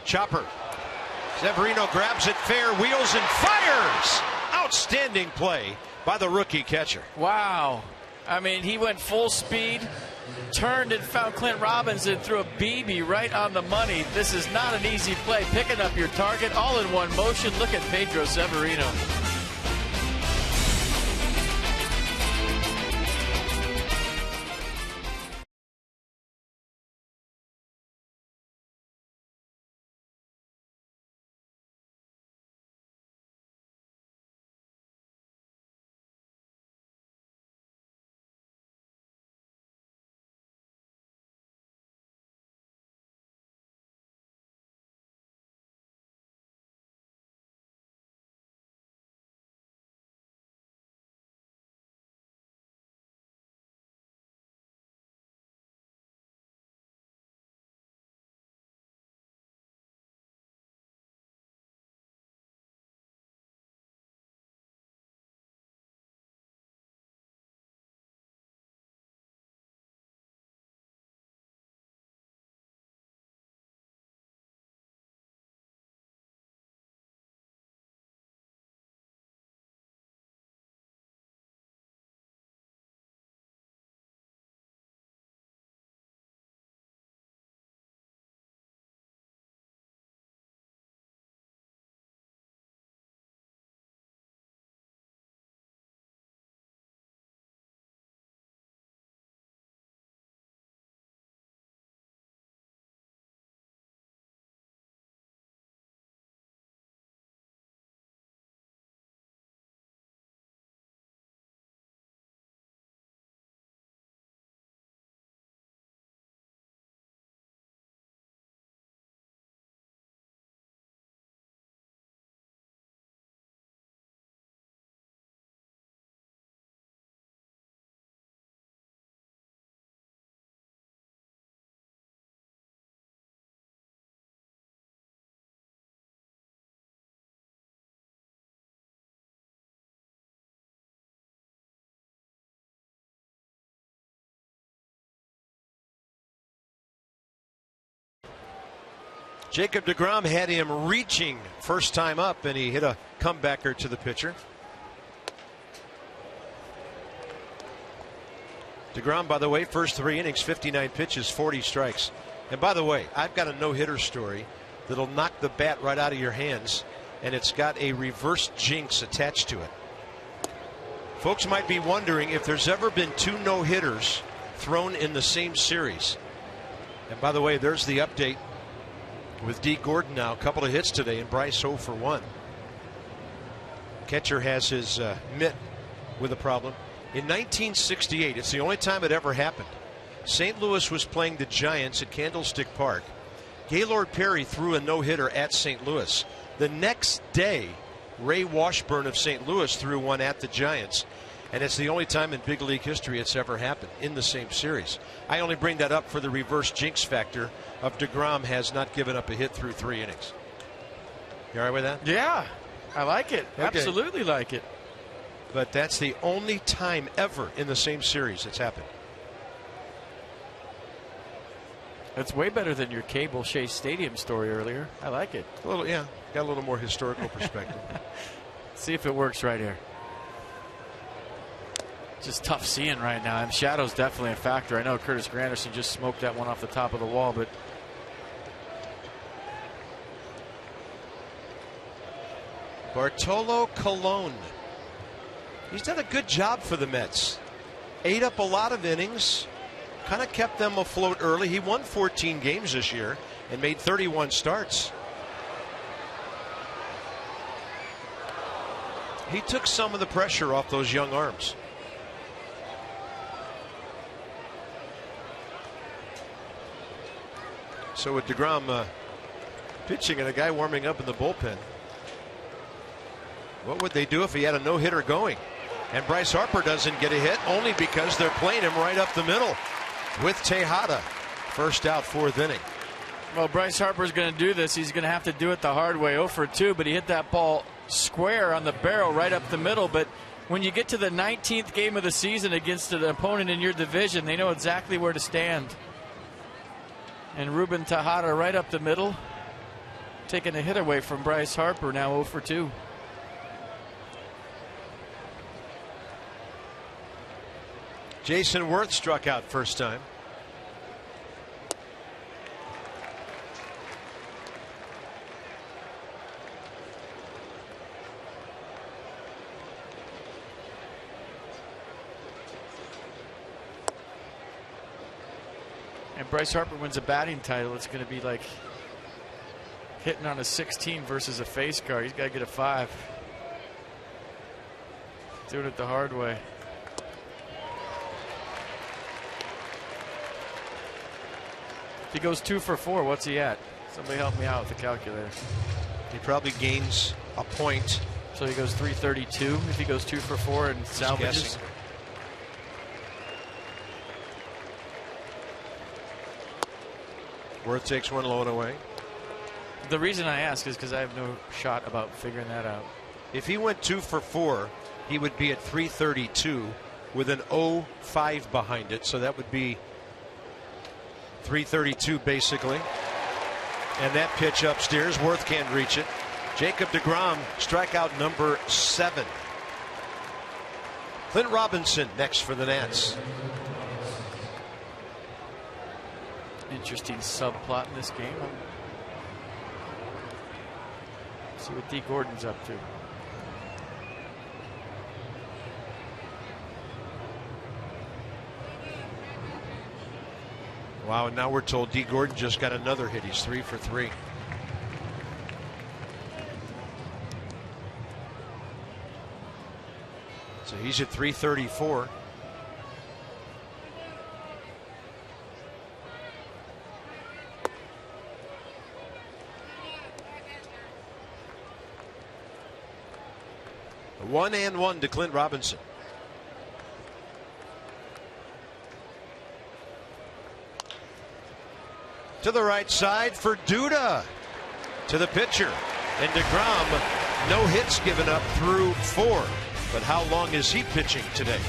Chopper. Severino grabs it fair, wheels and fires. Outstanding play by the rookie catcher. Wow. I mean, he went full speed, turned and found Clint Robinson, threw a BB right on the money. This is not an easy play. Picking up your target all in one motion. Look at Pedro Severino. Jacob deGrom had him reaching first time up, and he hit a comebacker to the pitcher. deGrom, by the way, first 3 innings, 59 pitches, 40 strikes. And by the way, I've got a no-hitter story that'll knock the bat right out of your hands, and it's got a reverse jinx attached to it. Folks might be wondering if there's ever been 2 no-hitters thrown in the same series. And by the way, there's the update with D. Gordon now, a couple of hits today, and Bryce 0 for 1. Catcher has his mitt with a problem. In 1968, it's the only time it ever happened. St. Louis was playing the Giants at Candlestick Park. Gaylord Perry threw a no-hitter at St. Louis. The next day, Ray Washburn of St. Louis threw one at the Giants. And it's the only time in big league history it's ever happened in the same series. I only bring that up for the reverse jinx factor of deGrom has not given up a hit through 3 innings. You all right with that? Yeah, I like it. Okay. Absolutely like it. But that's the only time ever in the same series it's happened. That's way better than your Cable Shea Stadium story earlier. I like it. A little, yeah, got a little more historical perspective. See if it works right here. Just tough seeing right now. And shadow's definitely a factor. I know Curtis Granderson just smoked that one off the top of the wall, but Bartolo Colon. He's done a good job for the Mets. Ate up a lot of innings. Kind of kept them afloat early. He won 14 games this year and made 31 starts. He took some of the pressure off those young arms. So with deGrom pitching and a guy warming up in the bullpen, what would they do if he had a no-hitter going? And Bryce Harper doesn't get a hit only because they're playing him right up the middle with Tejada. First out, 4th inning. well, Bryce Harper's going to do this. He's going to have to do it the hard way. 0 for 2, but he hit that ball square on the barrel right up the middle. But when you get to the 19th game of the season against an opponent in your division, they know exactly where to stand. And Ruben Tejada right up the middle. Taking a hit away from Bryce Harper, now 0 for 2. Jason Worth struck out first time. And Bryce Harper wins a batting title. It's going to be like hitting on a 16 versus a face guard. He's got to get a 5. Doing it the hard way. If he goes 2 for 4, what's he at? Somebody help me out with the calculator. He probably gains a point. So he goes 332 if he goes 2 for 4 and salvages. Worth takes one low and away. The reason I ask is because I have no shot about figuring that out. If he went 2 for 4, he would be at 332 with an 0.5 behind it. So that would be 332 basically. And that pitch upstairs, Worth can't reach it. Jacob deGrom, strikeout number 7. Clint Robinson next for the Nats. Interesting subplot in this game. See what D. Gordon's up to. Wow, and now we're told D. Gordon just got another hit. He's 3 for 3. So he's at 334. A 1-1 to Clint Robinson. To the right side for Duda. To the pitcher. And deGrom, no hits given up through 4. But how long is he pitching today?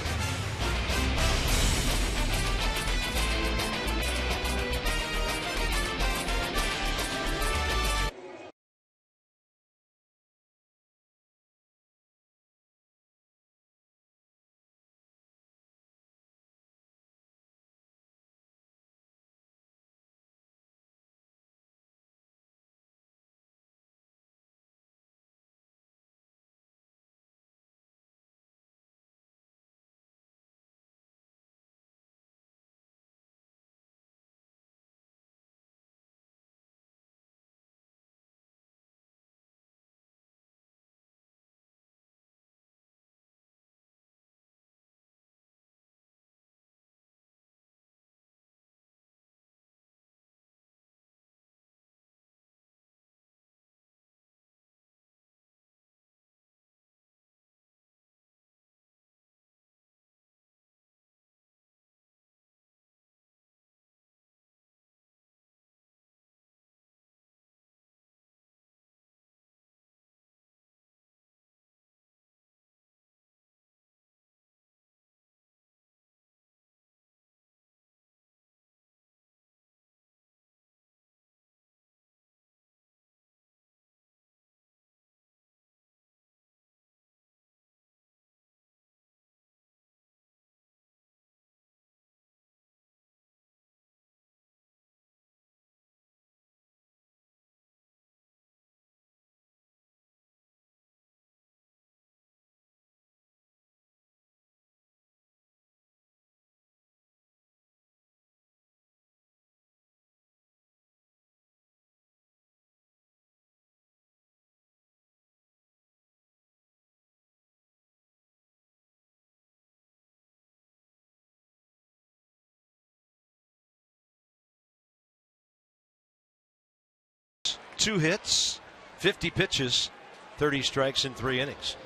Two hits, 50 pitches, 30 strikes in 3 innings.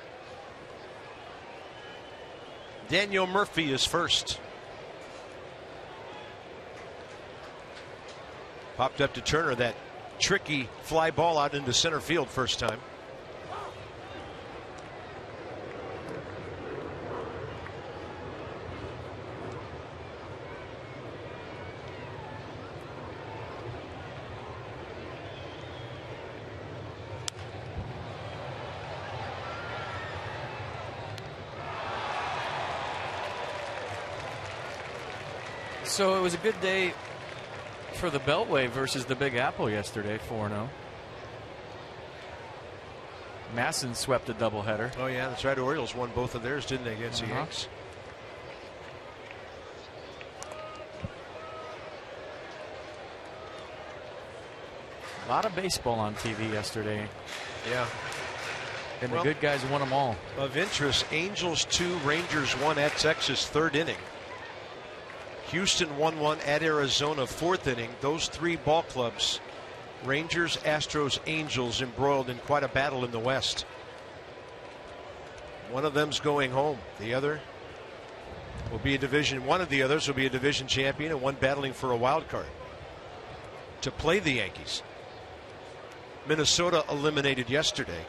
Daniel Murphy is first. Popped up to Turner, that tricky fly ball out into center field first time. So it was a good day for the Beltway versus the Big Apple yesterday, 4-0. Masson swept a doubleheader. Oh, yeah, that's right. Orioles won both of theirs, didn't they, against the Yankees? A lot of baseball on TV yesterday. Yeah. And the good guys won them all. Of interest, Angels 2, Rangers 1 at Texas, 3rd inning. Houston 1-1 at Arizona, 4th inning. Those three ball clubs, Rangers, Astros, Angels, embroiled in quite a battle in the West. One of them's going home. The other will be a division. One of the others will be a division champion, and one battling for a wild card to play the Yankees. Minnesota eliminated yesterday.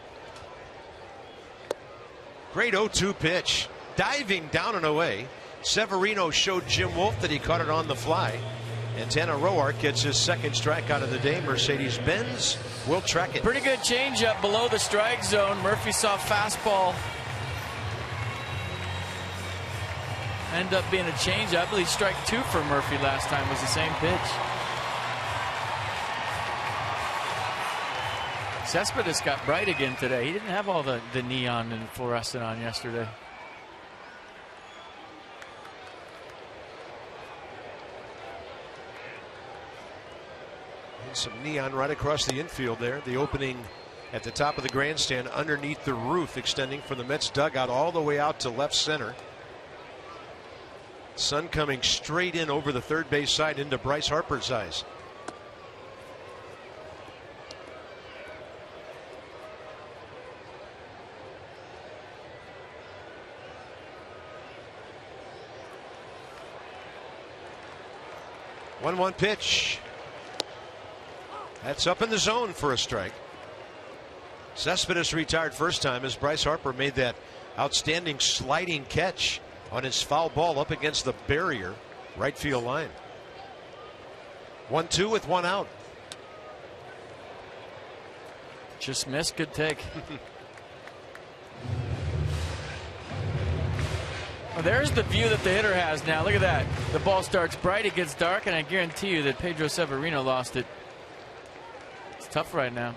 Great 0-2 pitch. Diving down and away. Severino showed Jim Wolf that he caught it on the fly. And Roark gets his second strikeout of the day. Mercedes-Benz will track it. Pretty good changeup below the strike zone. Murphy saw fastball. End up being a changeup. I believe strike 2 for Murphy last time was the same pitch. Cespedes got bright again today. He didn't have all the neon and fluorescent on yesterday. And some neon right across the infield there. The opening at the top of the grandstand underneath the roof, extending from the Mets dugout all the way out to left center. Sun coming straight in over the third base side into Bryce Harper's eyes. One pitch. That's up in the zone for a strike. Cespedes retired first time as Bryce Harper made that outstanding sliding catch on his foul ball up against the barrier right field line. 1-2 with one out. Just missed. Good take. Well, there's the view that the hitter has now. Look at that. The ball starts bright, it gets dark, and I guarantee you that Pedro Severino lost it. It's tough right now.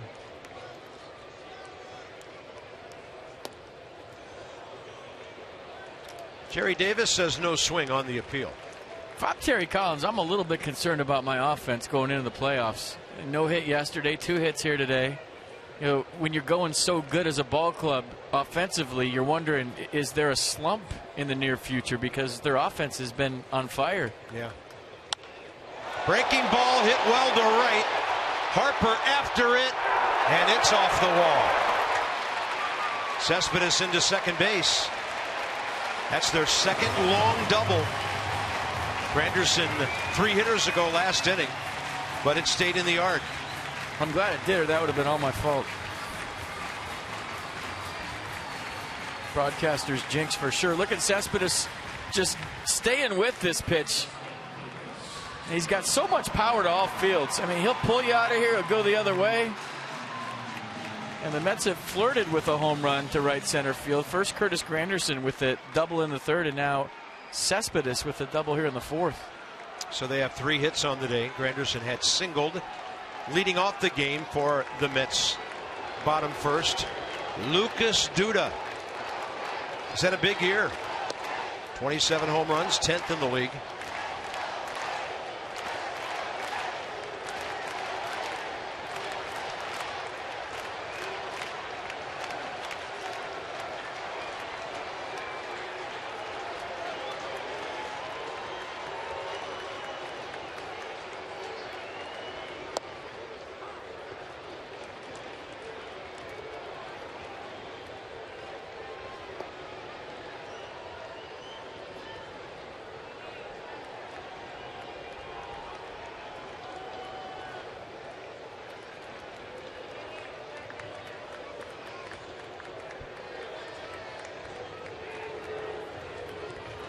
Jerry Davis says no swing on the appeal. If I'm Terry Collins, I'm a little bit concerned about my offense going into the playoffs. No hit yesterday, 2 hits here today. You know, when you're going so good as a ball club offensively, you're wondering, is there a slump in the near future, because their offense has been on fire. Yeah. Breaking ball hit well to right. Harper after it, and it's off the wall. Cespedes into second base. That's their second long double. Granderson 3 hitters ago last inning, but it stayed in the yard. I'm glad it did, or that would have been all my fault. Broadcaster's jinx for sure. Look at Cespedes just staying with this pitch. He's got so much power to all fields. I mean, he'll pull you out of here, he'll go the other way. And the Mets have flirted with a home run to right center field. First Curtis Granderson with a double in the third, and now Cespedes with a double here in the fourth. So they have 3 hits on the day. Granderson had singled, leading off the game for the Mets. Bottom first, Lucas Duda. He's had a big year. 27 home runs, 10th in the league.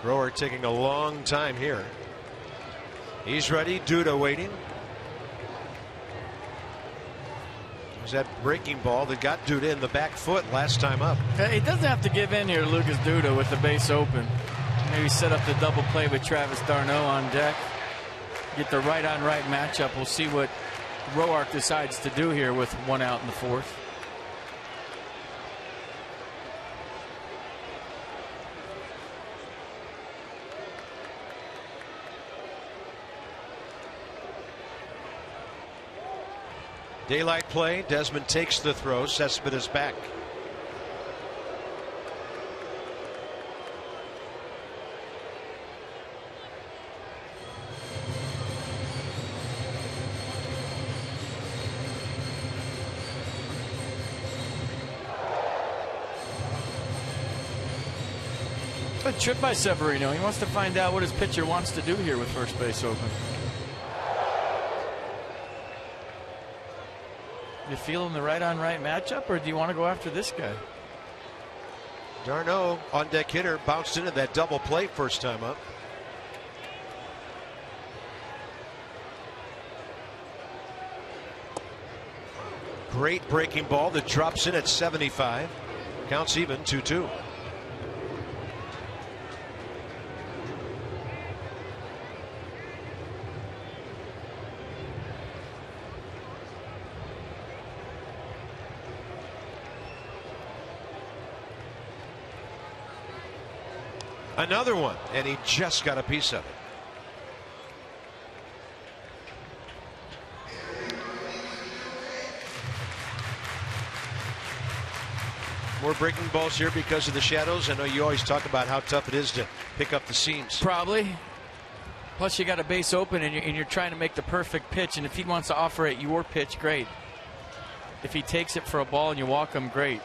Roark taking a long time here. He's ready. Duda waiting. There's that breaking ball that got Duda in the back foot last time up. He doesn't have to give in here, Lucas Duda, with the base open. Maybe set up the double play with Travis d'Arnaud on deck. get the right-on-right matchup. We'll see what Roark decides to do here with 1 out in the 4th. Daylight play. Desmond takes the throw. Cespedes back. A trip by Severino. He wants to find out what his pitcher wants to do here with first base open. You feeling the right-on-right matchup, or do you want to go after this guy? Darno, on-deck hitter, bounced into that double play first time up. Great breaking ball that drops in at 75. Counts even, 2-2. Another one, and he just got a piece of it. More breaking balls here because of the shadows. I know you always talk about how tough it is to pick up the seams. Probably. Plus, you got a base open, and you're trying to make the perfect pitch. And if he wants to offer it your pitch, great. If he takes it for a ball and you walk him, great.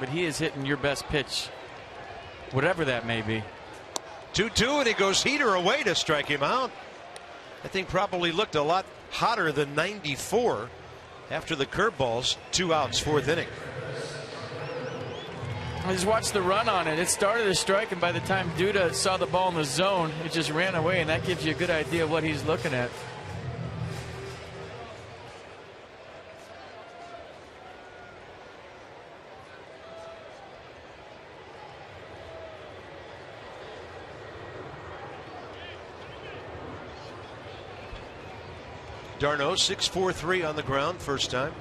But he is hitting your best pitch, whatever that may be. 2-2, and he goes heater away to strike him out. I think probably looked a lot hotter than 94 after the curveballs. 2 outs, 4th inning. I just watched the run on it. It started a strike, and by the time Duda saw the ball in the zone, it just ran away, and that gives you a good idea of what he's looking at. Darno 6-4-3 on the ground first time.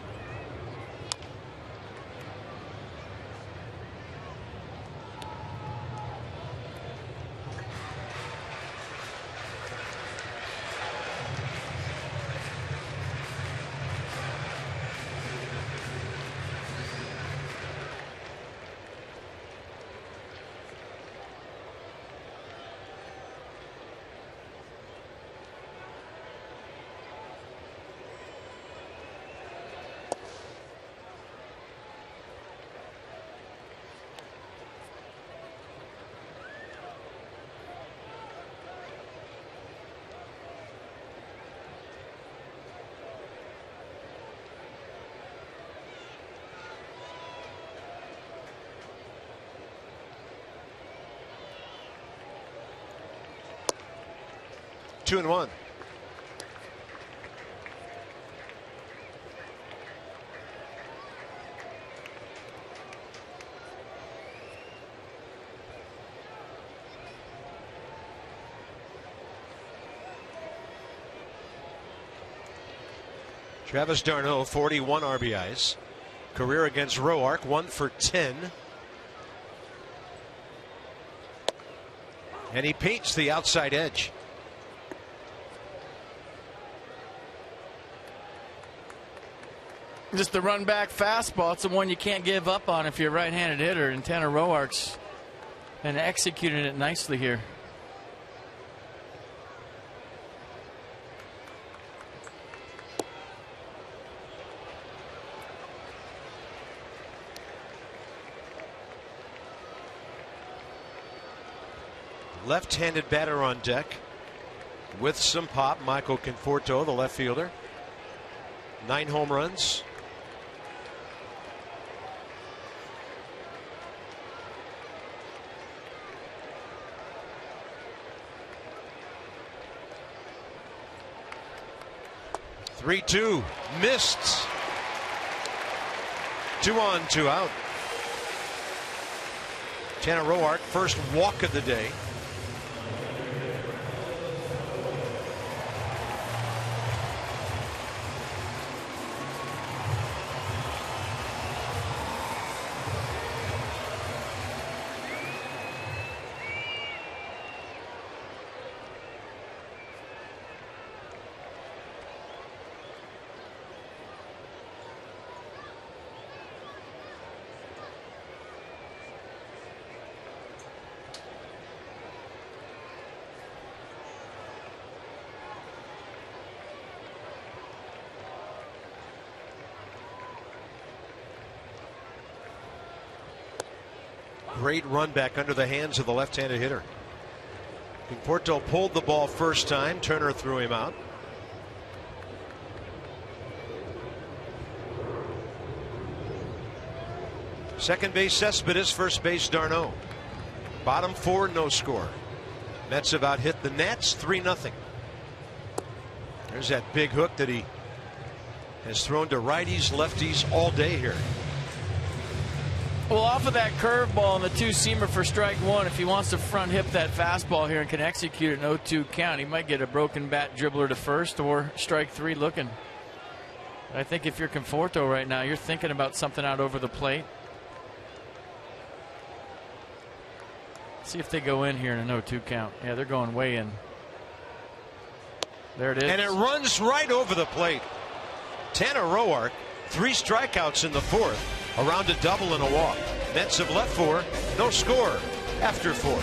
Two and one. Travis d'Arnaud, 41 RBIs. Career against Roark, 1 for 10. And he paints the outside edge. Just the run back fastball. It's the one you can't give up on if you're a right-handed hitter. And Tanner Roark's and executing it nicely here. Left-handed batter on deck with some pop. Michael Conforto, the left fielder. 9 home runs. Three-two, missed. 2 on, 2 out. Tanner Roark, first walk of the day. Great run back under the hands of the left-handed hitter. Porto pulled the ball first time. Turner threw him out. Second base Cespedes, first base d'Arnaud. Bottom four, no score. Mets have out hit the Nats 3-0. There's that big hook that he has thrown to righties, lefties all day here. Well, off of that curveball and the two-seamer for strike one, if he wants to front hip that fastball here and can execute an 0-2 count, he might get a broken bat dribbler to first or strike three looking. I think if you're Conforto right now, you're thinking about something out over the plate. See if they go in here in an 0-2 count. Yeah, they're going way in. There it is. And it runs right over the plate. Tanner Roark, 3 strikeouts in the fourth. Around a double and a walk. Mets have left 4, no score after 4.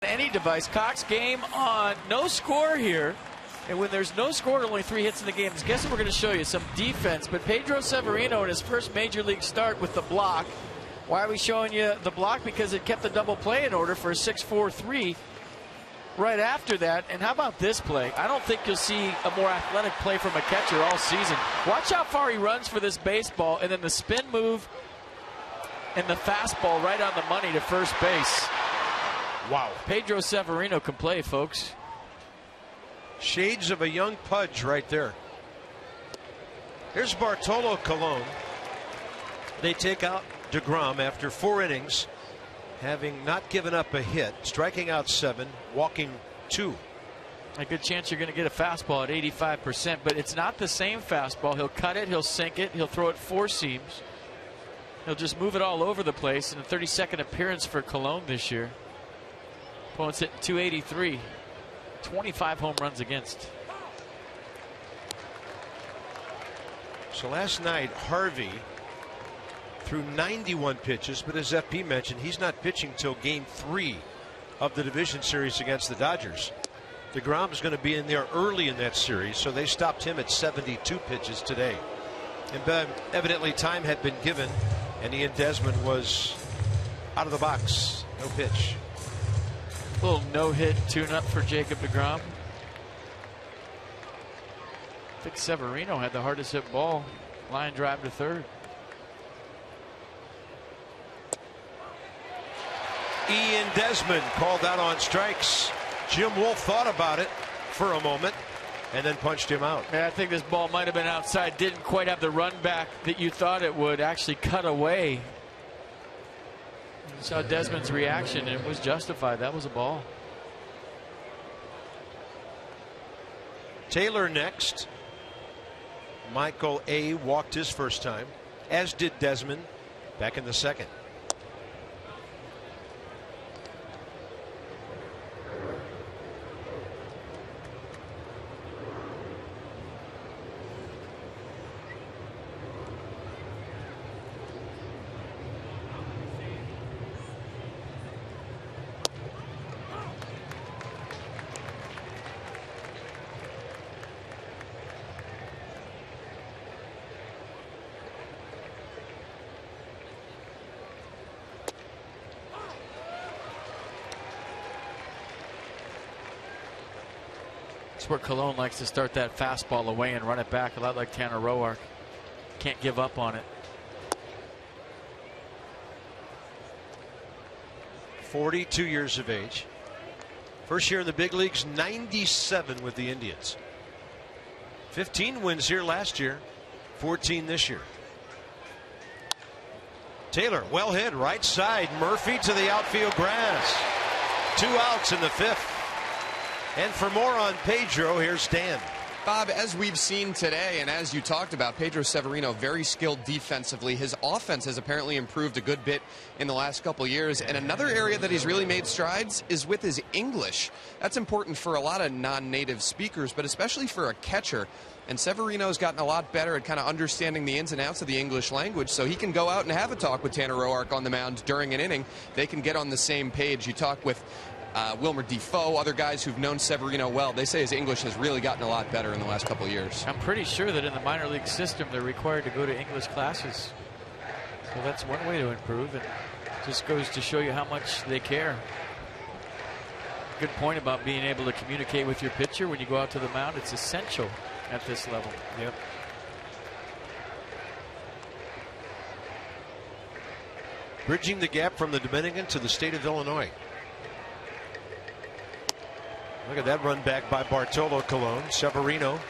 Any device. Cox game on. No score here. And when there's no score and only 3 hits in the game, guess what we're going to show you? Some defense. But Pedro Severino in his first major league start with the block. Why are we showing you the block? Because it kept the double play in order for a 6-4-3 right after that. And how about this play? I don't think you'll see a more athletic play from a catcher all season. Watch how far he runs for this baseball, and then the spin move and the fastball right on the money to first base. Wow. Pedro Severino can play, folks. Shades of a young Pudge right there. Here's Bartolo Colon. They take out DeGrom after 4 innings, having not given up a hit, striking out 7, walking 2. A good chance you're going to get a fastball at 85%, but it's not the same fastball. He'll cut it, he'll sink it, he'll throw it 4 seams. He'll just move it all over the place in the 32nd appearance for Colon this year. Opponent's hitting 283. 25 home runs against. So last night, Harvey threw 91 pitches, but as FP mentioned, he's not pitching till game 3 of the division series against the Dodgers. DeGrom is going to be in there early in that series, so they stopped him at 72 pitches today. And evidently time had been given, and Ian Desmond was out of the box. No pitch. A little no-hit tune-up for Jacob DeGrom. I think Severino had the hardest hit ball. Line drive to third. Ian Desmond called out on strikes. Jim Wolf thought about it for a moment. and then punched him out. Yeah, I think this ball might have been outside. Didn't quite have the run back that you thought it would. Actually cut away. You saw Desmond's reaction, and it was justified. That was a ball. Taylor next. Michael A. walked his first time, as did Desmond back in the second. That's where Cologne likes to start that fastball away and run it back, a lot like Tanner Roark. Can't give up on it. 42 years of age. First year in the big leagues, 97 with the Indians. 15 wins here last year, 14 this year. Taylor, well hit, right side. Murphy to the outfield grass. 2 outs in the 5th. And for more on Pedro, here's Dan. Bob, as we've seen today, and as you talked about, Pedro Severino, very skilled defensively. His offense has apparently improved a good bit in the last couple years. And another area that he's really made strides is with his English. That's important for a lot of non-native speakers, but especially for a catcher. And Severino's gotten a lot better at kind of understanding the ins and outs of the English language, so he can go out and have a talk with Tanner Roark on the mound during an inning. They can get on the same page. You talk with Wilmer Defoe, other guys who've known Severino well. They say his English has really gotten a lot better in the last couple of years. I'm pretty sure that in the minor league system they're required to go to English classes. So that's one way to improve, and just goes to show you how much they care. Good point about being able to communicate with your pitcher when you go out to the mound. It's essential at this level. Yep. Bridging the gap from the Dominican to the state of Illinois. Look at that run back by Bartolo Colon. Severino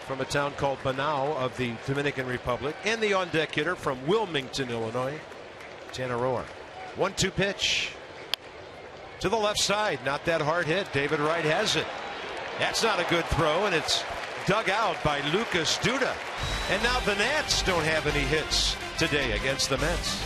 from a town called Banao of the Dominican Republic. And the on-deck hitter from Wilmington, Illinois, Tanner Roark. 1-2 pitch to the left side. Not that hard hit. David Wright has it. That's not a good throw, and it's dug out by Lucas Duda. And now the Nats don't have any hits today against the Mets.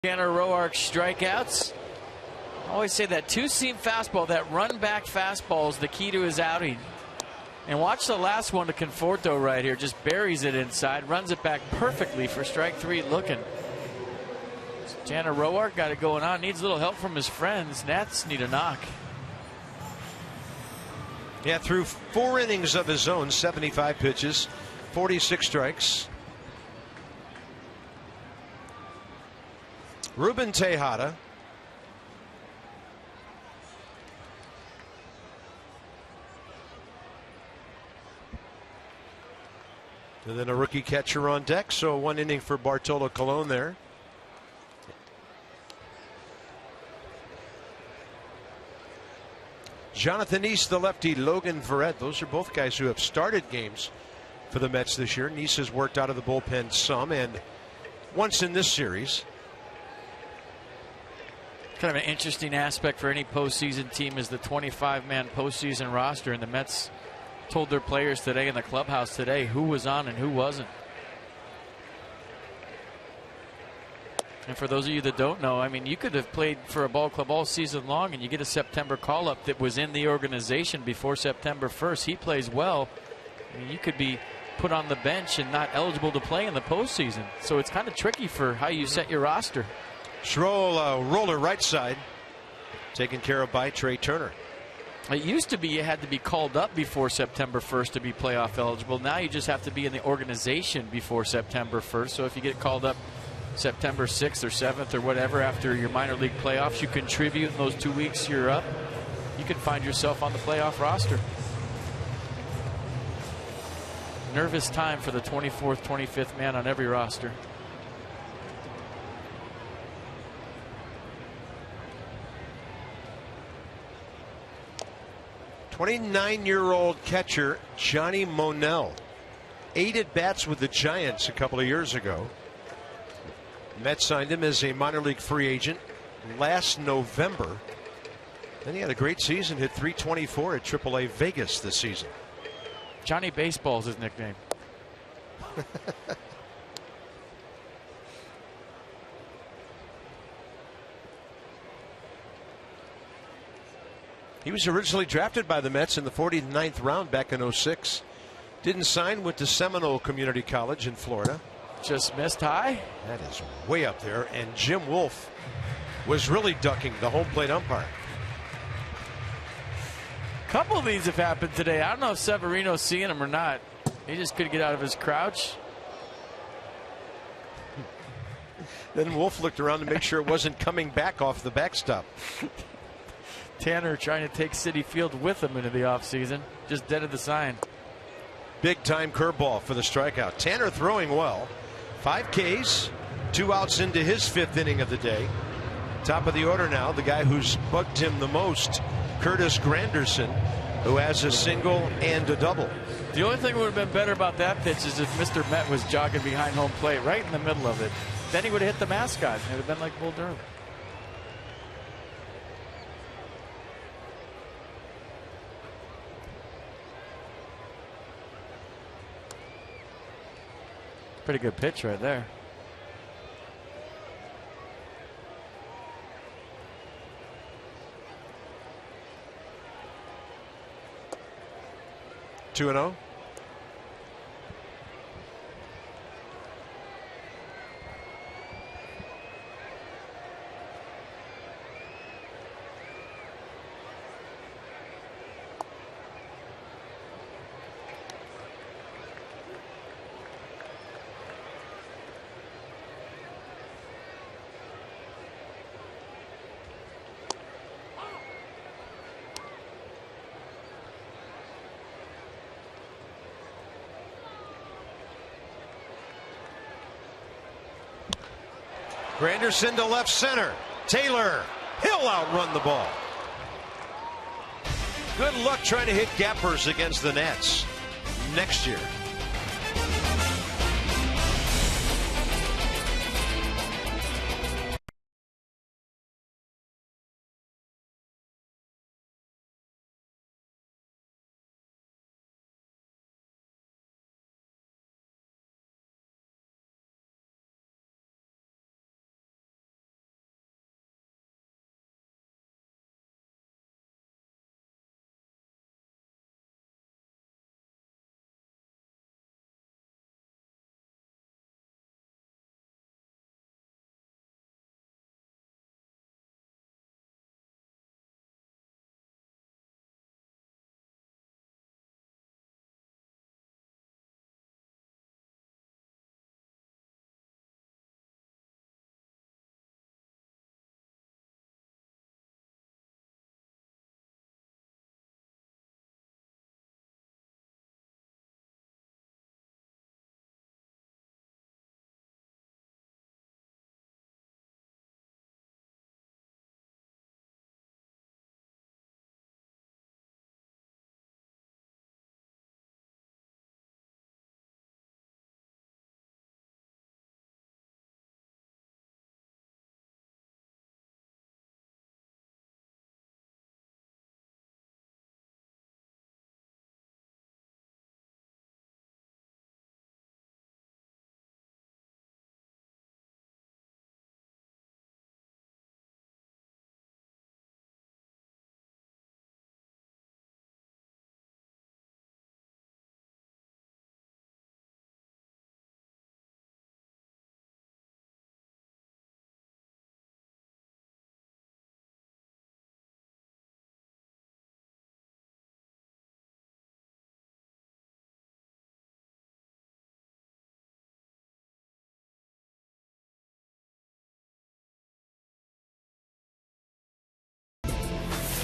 Tanner Roark strikeouts. I always say that two-seam fastball, that run-back fastball is the key to his outing. And watch the last one to Conforto right here. Just buries it inside, runs it back perfectly for strike 3 looking. Tanner Roark got it going on. Needs a little help from his friends. Nats need a knock. Yeah, through 4 innings of his own, 75 pitches, 46 strikes. Ruben Tejada. And then a rookie catcher on deck, so 1 inning for Bartolo Colon there. Jonathan East, the lefty, Logan Verrett. Those are both guys who have started games for the Mets this year. East has worked out of the bullpen some, and once in this series. Kind of an interesting aspect for any postseason team is the 25-man postseason roster, and the Mets told their players today in the clubhouse today who was on and who wasn't. And for those of you that don't know, I mean, you could have played for a ball club all season long and you get a September call-up that was in the organization before September 1st. He plays well. I mean, you could be put on the bench and not eligible to play in the postseason. So it's kind of tricky for how you set your roster. Schroll, roller right side, taken care of by Trey Turner. It used to be you had to be called up before September 1st to be playoff eligible. Now you just have to be in the organization before September 1st. So if you get called up September 6th or 7th or whatever after your minor league playoffs, you contribute in those 2 weeks you're up, you can find yourself on the playoff roster. Nervous time for the 24th, 25th man on every roster. '29-year-old catcher Johnny Monell, 8 at-bats with the Giants a couple of years ago. Mets signed him as a minor league free agent last November. Then he had a great season, hit .324 at AAA Vegas this season. Johnny Baseball is his nickname. He was originally drafted by the Mets in the 49th round back in '06. Didn't sign, went to Seminole Community College in Florida. Just missed high. That is way up there. And Jim Wolf was really ducking the home plate umpire. A couple of these have happened today. I don't know if Severino's seeing them or not. He just couldn't get out of his crouch. Then Wolf looked around to make sure it wasn't coming back off the backstop. Tanner trying to take Citi Field with him into the offseason. Just dead of the sign. Big time curveball for the strikeout. Tanner throwing well. 5 Ks, 2 outs into his 5th inning of the day. Top of the order now, the guy who's bugged him the most, Curtis Granderson, who has a single and a double. The only thing that would have been better about that pitch is if Mr. Met was jogging behind home plate right in the middle of it. Then he would have hit the mascot. It would have been like Bull Durham. Pretty good pitch right there. Two and 0. Granderson to left center. Taylor, he'll outrun the ball. Good luck trying to hit gappers against the Nats next year.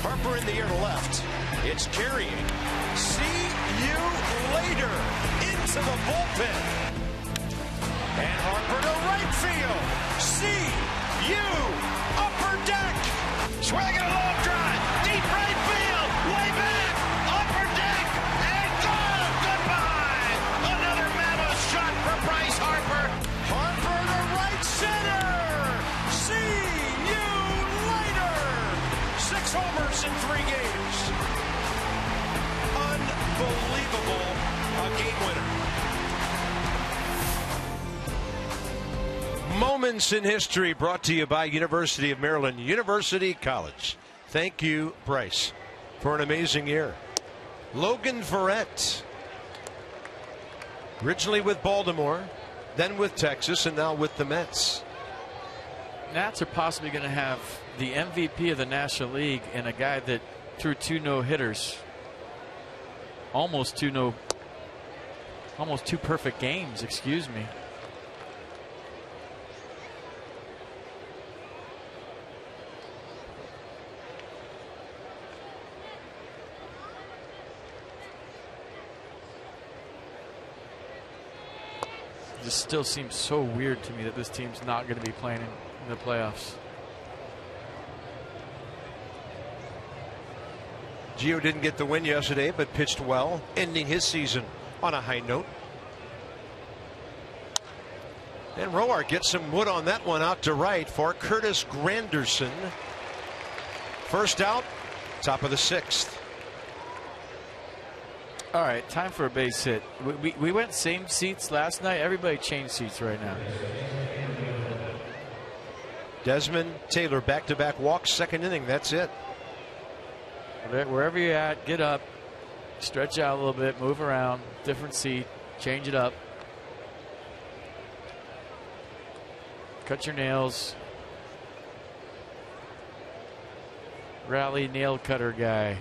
Harper in the air to left. It's carrying. See you later into the bullpen. And Harper to right field. See you upper deck. Swinging a long drive. Deep right field. Way back. Upper deck. And gone. Goodbye. Another mammoth shot for Bryce Harper. Harper to right center. See you later. 6 homers in 3 games. Unbelievable. A game winner. Moments in history brought to you by University of Maryland University College. Thank you, Bryce, for an amazing year. Logan Verrett, originally with Baltimore, then with Texas, and now with the Mets. Nats are possibly going to have the MVP of the National League and a guy that threw 2 no-hitters. Almost 2 perfect games, excuse me. This still seems so weird to me that this team's not going to be playing in the playoffs. Gio didn't get the win yesterday, but pitched well, ending his season on a high note. And Roark gets some wood on that one out to right for Curtis Granderson. First out, top of the 6th. All right, time for a base hit. We went same seats last night. Everybody changed seats right now. Desmond Taylor back-to-back walks, 2nd inning. That's it. Wherever you're at, get up, stretch out a little bit, move around, different seat, change it up. Cut your nails. Rally nail cutter guy.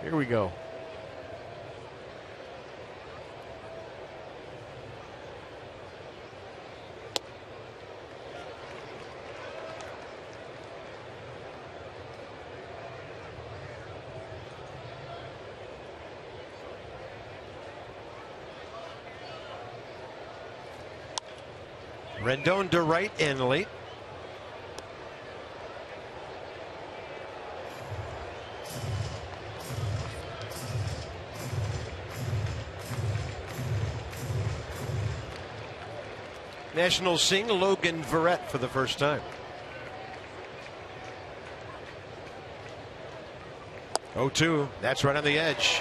Here we go. Rendon to right and late. Nationals sing Logan Verrett for the first time. 0-2. That's right on the edge.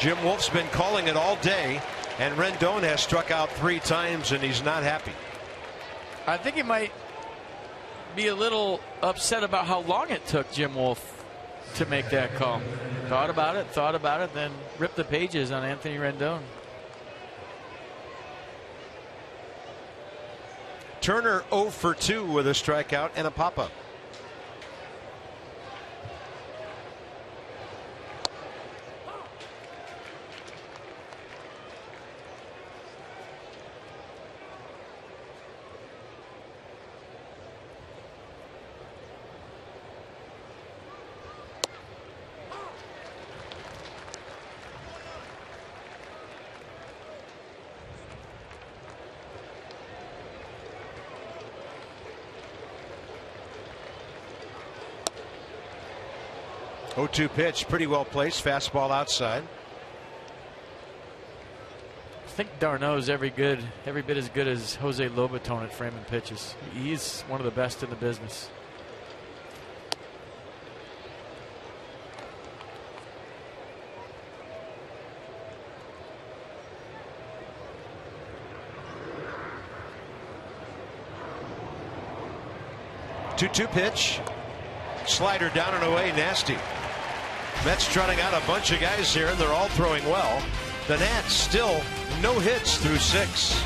Jim Wolf's been calling it all day, and Rendon has struck out 3 times, and he's not happy. I think he might be a little upset about how long it took Jim Wolf to make that call. Thought about it, then ripped the pages on Anthony Rendon. Turner 0 for 2 with a strikeout and a pop-up. Oh-2 pitch, pretty well placed, fastball outside. I think d'Arnaud's every bit as good as Jose Lobaton at framing pitches. He's one of the best in the business. Two-two pitch, slider down and away, nasty. Mets trotting out a bunch of guys here, and they're all throwing well. The Nats still no hits through 6.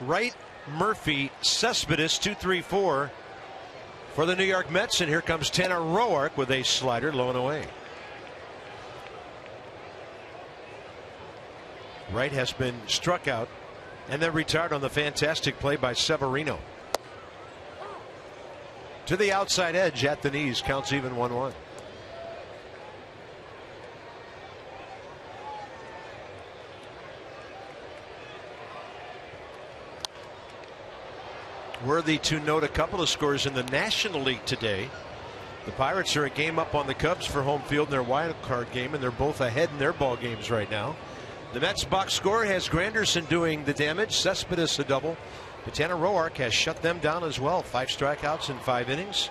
Wright, Murphy, Cespedes, 2-3-4 for the New York Mets. And here comes Tanner Roark with a slider low and away. Wright has been struck out and then retired on the fantastic play by Severino. To the outside edge at the knees, counts even 1-1. Worthy to note a couple of scores in the National League today. The Pirates are a game up on the Cubs for home field in their wild card game, and they're both ahead in their ball games right now. The Mets box score has Granderson doing the damage, Cespedes a double. But Tanner Roark has shut them down as well. 5 strikeouts in 5 innings.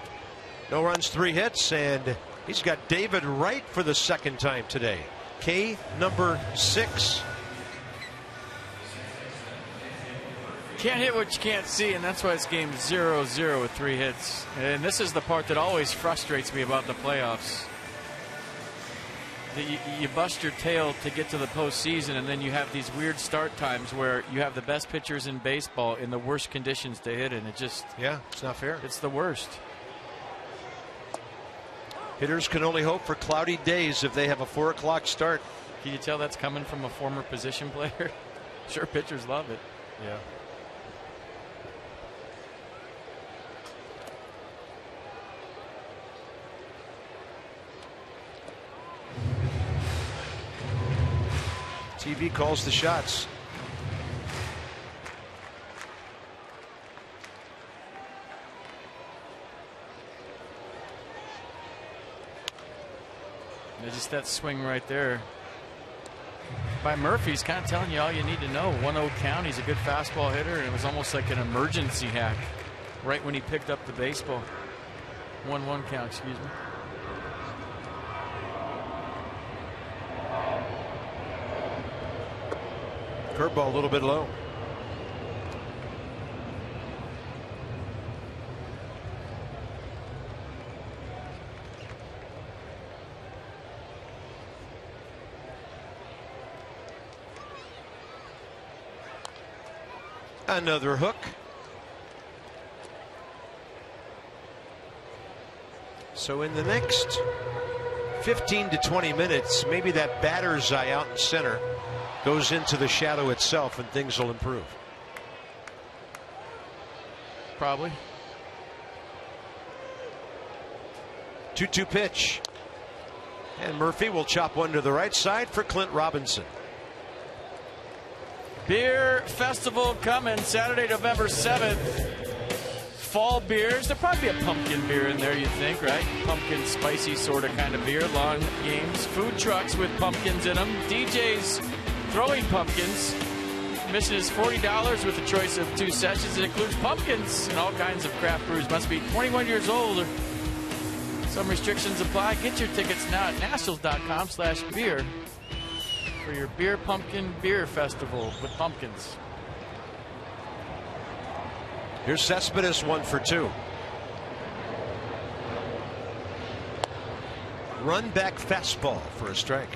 No runs, 3 hits, and he's got David Wright for the second time today. K number 6. Can't hit what you can't see, and that's why it's game 0-0 with 3 hits. And this is the part that always frustrates me about the playoffs. You bust your tail to get to the postseason, and then you have these weird start times where you have the best pitchers in baseball in the worst conditions to hit, and it just... Yeah, it's not fair. It's the worst. Hitters can only hope for cloudy days if they have a 4 o'clock start. Can you tell that's coming from a former position player? Sure, pitchers love it. Yeah. TV calls the shots. Just that swing right there by Murphy's kind of telling you all you need to know. 1-0 count. He's a good fastball hitter, and it was almost like an emergency hack right when he picked up the baseball. 1-1 count, excuse me. Curveball a little bit low. Another hook. So in the next 15 to 20 minutes, maybe that batter's eye out in center goes into the shadow itself, and things will improve. Probably. 2-2 pitch. And Murphy will chop one to the right side for Clint Robinson. Beer festival coming Saturday, November 7th. Fall beers. There'll probably be a pumpkin beer in there, you think, right? Pumpkin, spicy sort of kind of beer. Long games. Food trucks with pumpkins in them. DJs throwing pumpkins. Admission is $40 with a choice of 2 sessions. It includes pumpkins and all kinds of craft brews. Must be 21 years old. Some restrictions apply. Get your tickets now at nationals.com/beer for your beer pumpkin beer festival with pumpkins. Here's Cespedes, 1 for 2. Run back fastball for a strike.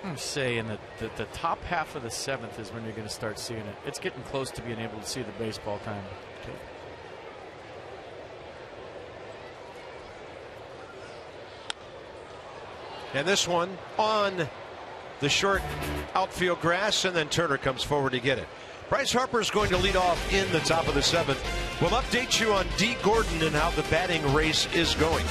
I'm saying that the top half of the 7th is when you're going to start seeing it. It's getting close to being able to see the baseball time. Okay. And this one on the short outfield grass, and then Turner comes forward to get it. Bryce Harper is going to lead off in the top of the 7th. We'll update you on D. Gordon and how the batting race is going.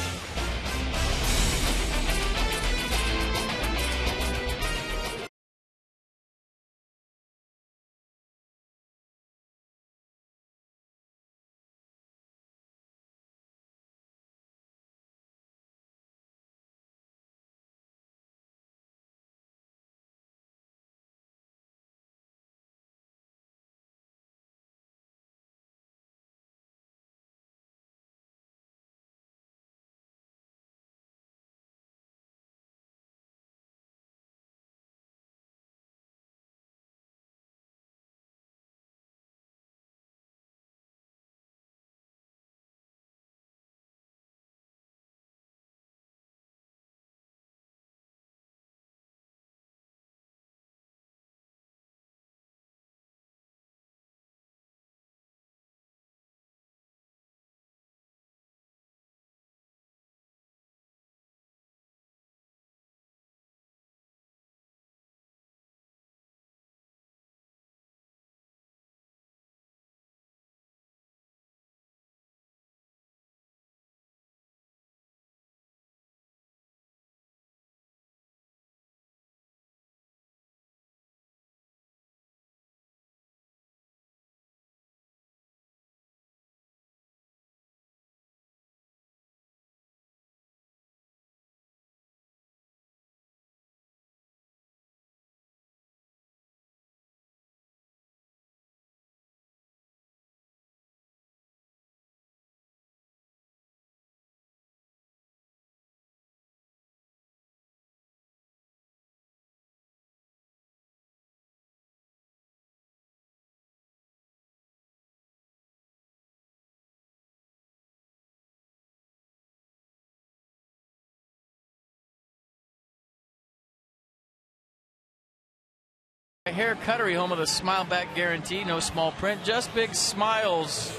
Hair Cuttery, home of the Smile Back Guarantee. No small print, just big smiles.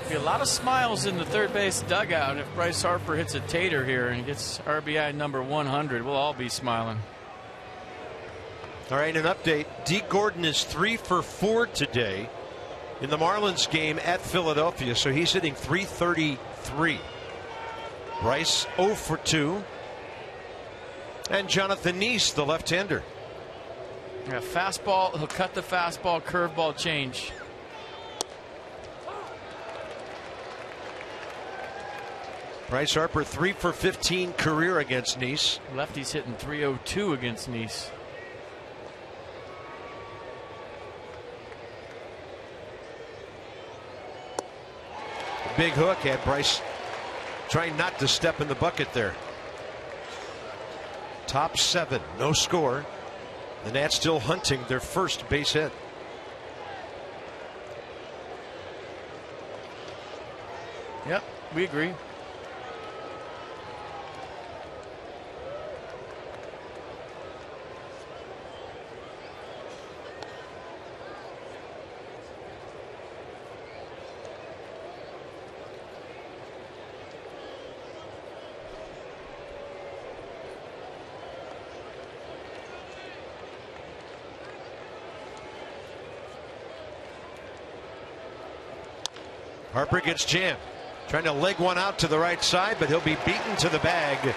Be a lot of smiles in the third base dugout if Bryce Harper hits a tater here and gets RBI number 100. We'll all be smiling. All right, an update. D. Gordon is 3 for 4 today in the Marlins game at Philadelphia, so he's hitting .333. Bryce 0 for 2. And Jonathan Neese, the left-hander. Yeah, fastball, he'll cut the fastball, curveball change. Bryce Harper 3 for 15 career against Neese. Lefty's hitting .302 against Neese. Big hook had Bryce trying not to step in the bucket there. Top 7, no score. The Nats still hunting their first base hit. Yep, we agree. Harper gets jammed, trying to leg one out to the right side, but he'll be beaten to the bag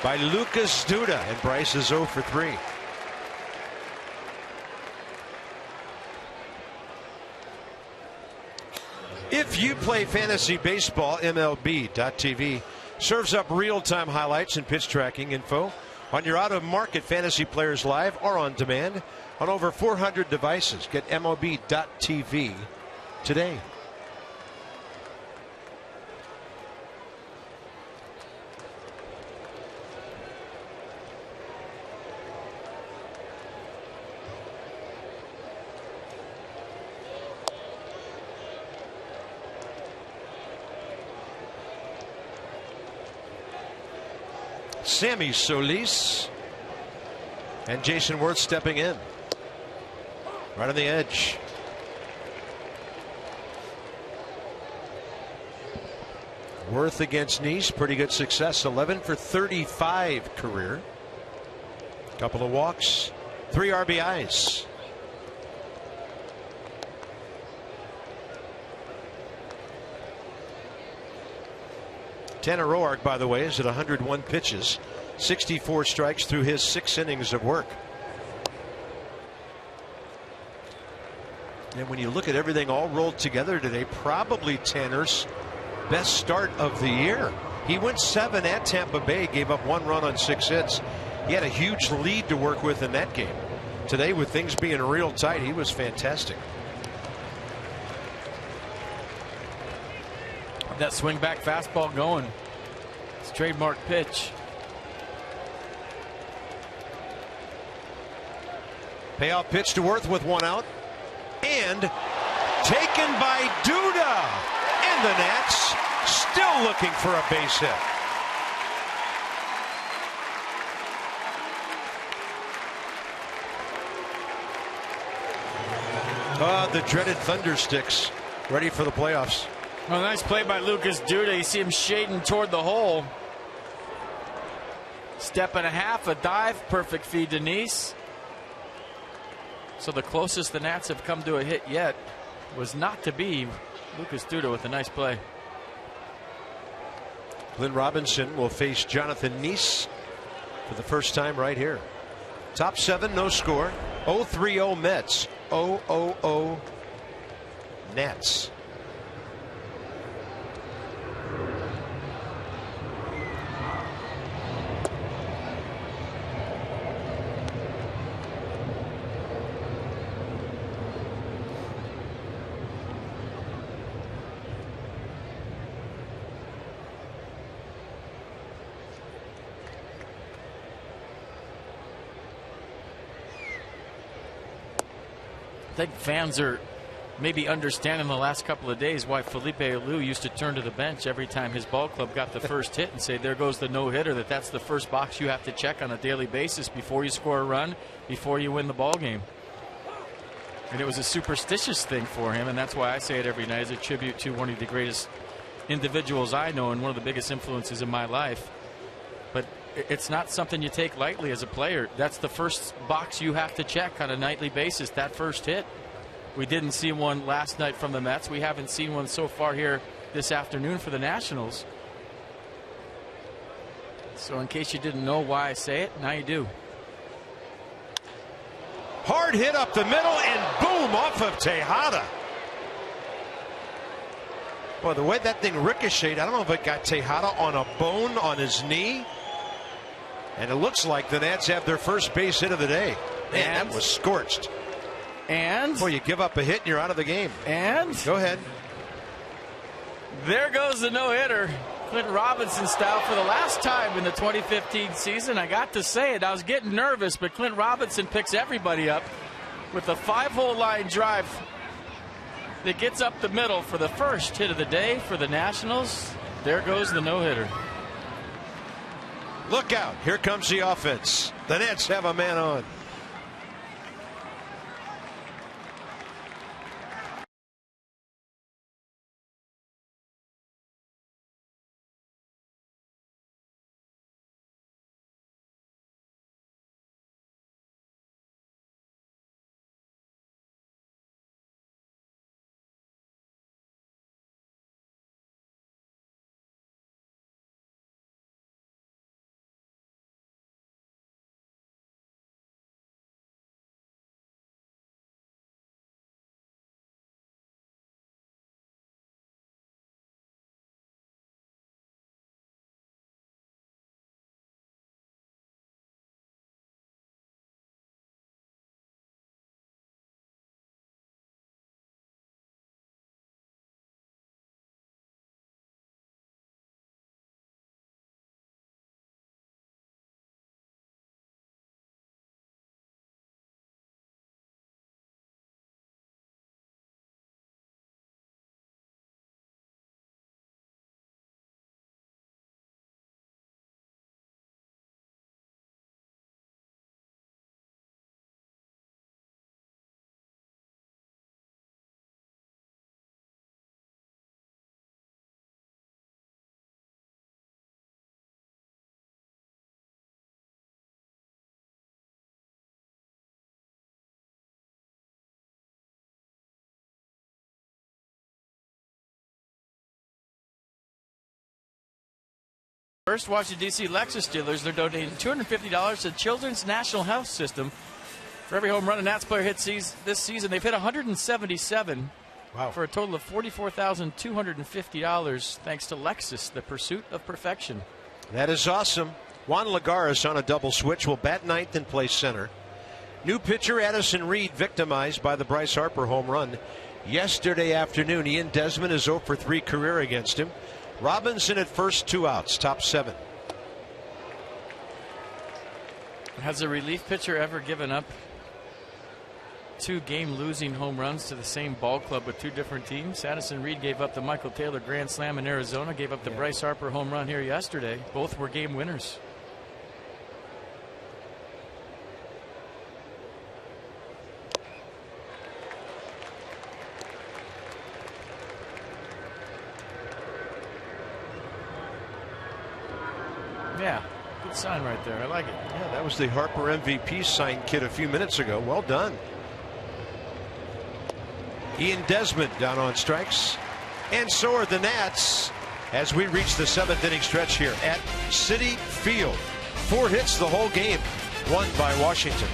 by Lucas Duda, and Bryce is 0 for 3. If you play fantasy baseball, MLB.tv serves up real-time highlights and pitch tracking info on your out-of-market fantasy players live or on demand on over 400 devices. Get MLB.tv today. Sammy Solis and Jason Worth stepping in right on the edge. Worth against Neese, pretty good success. 11 for 35 career. Couple of walks, 3 RBIs. Tanner Roark, by the way, is at 101 pitches, 64 strikes through his 6 innings of work. And when you look at everything all rolled together today, probably Tanner's best start of the year. He went 7 at Tampa Bay, gave up 1 run on 6 hits. He had a huge lead to work with in that game. Today, with things being real tight, he was fantastic. That swing back fastball going. It's trademark pitch. Payoff pitch to Worth with 1 out. And taken by Duda. And the Nats still looking for a base hit. The dreaded Thundersticks ready for the playoffs. Well, nice play by Lucas Duda. You see him shading toward the hole. Step and a half, a dive, perfect feed to Neese. So the closest the Nats have come to a hit yet was not to be. Lucas Duda with a nice play. Glenn Robinson will face Jonathan Neese for the first time right here. Top 7, no score. 0-3-0 Mets. 0-0-0 Nats. I think fans are maybe understanding the last couple of days why Felipe Alou used to turn to the bench every time his ball club got the first hit and say, there goes the no-hitter, that's the first box you have to check on a daily basis before you score a run, before you win the ball game. And it was a superstitious thing for him, and that's why I say it every night as a tribute to one of the greatest individuals I know and one of the biggest influences in my life. But it's not something you take lightly as a player. That's the first box you have to check on a nightly basis, that first hit. We didn't see one last night from the Mets. We haven't seen one so far here this afternoon for the Nationals. So in case you didn't know why I say it, now you do. Hard hit up the middle and boom off of Tejada. Well, the way that thing ricocheted, I don't know if it got Tejada on a bone on his knee. And it looks like the Nats have their first base hit of the day. Man, that was scorched. And? Boy, you give up a hit and you're out of the game. And? Go ahead. There goes the no-hitter. Clint Robinson style for the last time in the 2015 season. I got to say it. I was getting nervous, but Clint Robinson picks everybody up with a 5-hole line drive that gets up the middle for the first hit of the day for the Nationals. There goes the no-hitter. Look out. Here comes the offense. The Nats have a man on. First, Washington, D.C. Lexus dealers, they're donating $250 to Children's National Health System. For every home run a Nats player hits this season, they've hit 177. Wow. For a total of $44,250, thanks to Lexus, the pursuit of perfection. That is awesome. Juan Lagares on a double switch will bat ninth and play center. New pitcher Addison Reed victimized by the Bryce Harper home run yesterday afternoon. Ian Desmond is 0 for 3 career against him. Robinson at first, 2 outs, top 7. Has a relief pitcher ever given up 2 game-losing home runs to the same ball club with 2 different teams? Addison Reed gave up the Michael Taylor grand slam in Arizona, gave up the Bryce Harper home run here yesterday. Both were game winners. Yeah, good sign right there. I like it. Yeah, that was the Harper MVP sign kit a few minutes ago. Well done. Ian Desmond down on strikes. And so are the Nats as we reach the 7th inning stretch here at Citi Field. 4 hits the whole game, 1 by Washington.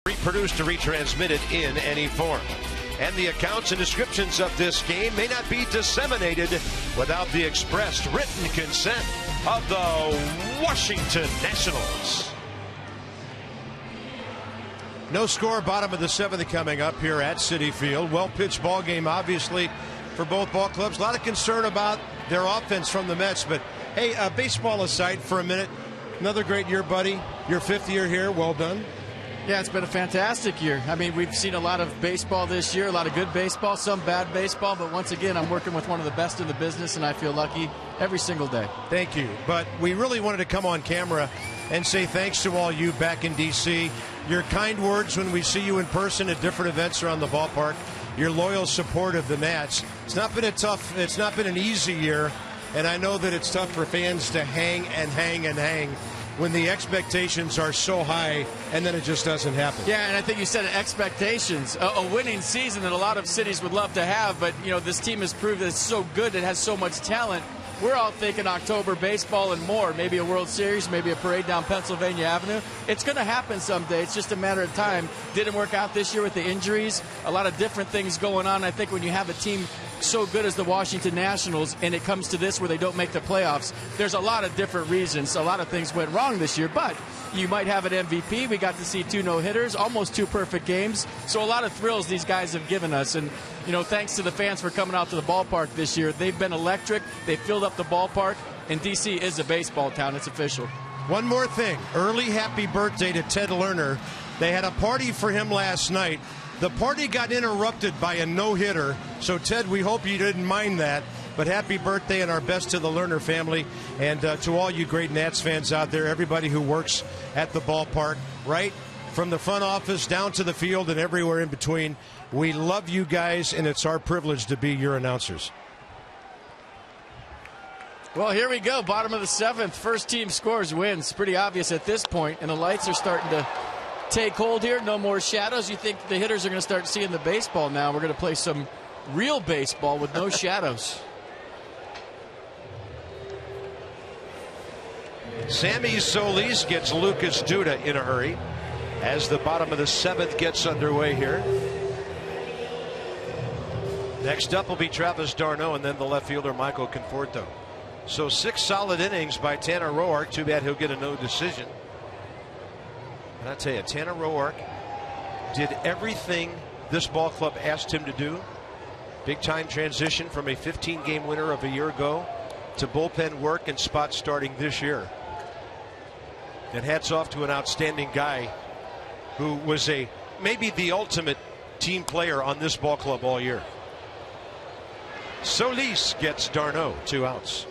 Reproduced or retransmitted in any form. And the accounts and descriptions of this game may not be disseminated without the expressed written consent of the Washington Nationals. No score, bottom of the seventh coming up here at Citi Field. Well-pitched ball game, obviously, for both ball clubs. A lot of concern about their offense from the Mets. But, hey, baseball aside for a minute, another great year, buddy. Your fifth year here. Well done. Yeah, it's been a fantastic year. I mean, we've seen a lot of baseball this year, a lot of good baseball, some bad baseball. But once again, I'm working with one of the best in the business, and I feel lucky every single day. Thank you. But we really wanted to come on camera and say thanks to all you back in D.C. Your kind words when we see you in person at different events around the ballpark. Your loyal support of the Nats. It's not been an easy year, and I know that it's tough for fans to hang when the expectations are so high and then it just doesn't happen. Yeah, and I think you said expectations. A winning season that a lot of cities would love to have, but you know, this team has proved that it's so good, it has so much talent. We're all thinking October baseball and more, maybe a World Series, maybe a parade down Pennsylvania Avenue. It's going to happen someday. It's just a matter of time. Didn't work out this year with the injuries. A lot of different things going on. I think when you have a team so good as the Washington Nationals and it comes to this where they don't make the playoffs, there's a lot of different reasons. A lot of things went wrong this year, but you might have an MVP. We got to see 2 no-hitters, almost 2 perfect games. So a lot of thrills these guys have given us. And, you know, thanks to the fans for coming out to the ballpark this year. They've been electric. They filled up the ballpark. And D.C. is a baseball town. It's official. One more thing. Early happy birthday to Ted Lerner. They had a party for him last night. The party got interrupted by a no-hitter. So, Ted, we hope you didn't mind that. But happy birthday and our best to the Lerner family and to all you great Nats fans out there, everybody who works at the ballpark, right from the front office down to the field and everywhere in between. We love you guys, and it's our privilege to be your announcers. Well, here we go. Bottom of the 7th. First team scores, wins. Pretty obvious at this point, and the lights are starting to take hold here. No more shadows. You think the hitters are going to start seeing the baseball now. We're going to play some real baseball with no shadows. Sammy Solis gets Lucas Duda in a hurry as the bottom of the 7th gets underway here. Next up will be Travis d'Arnaud and then the left fielder Michael Conforto. So 6 solid innings by Tanner Roark. Too bad he'll get a no decision. And I tell you, Tanner Roark did everything this ball club asked him to do. Big time transition from a 15-game winner of a year ago to bullpen work and spot starting this year. And hats off to an outstanding guy who was maybe the ultimate team player on this ball club all year. Solis gets d'Arnaud 2 outs.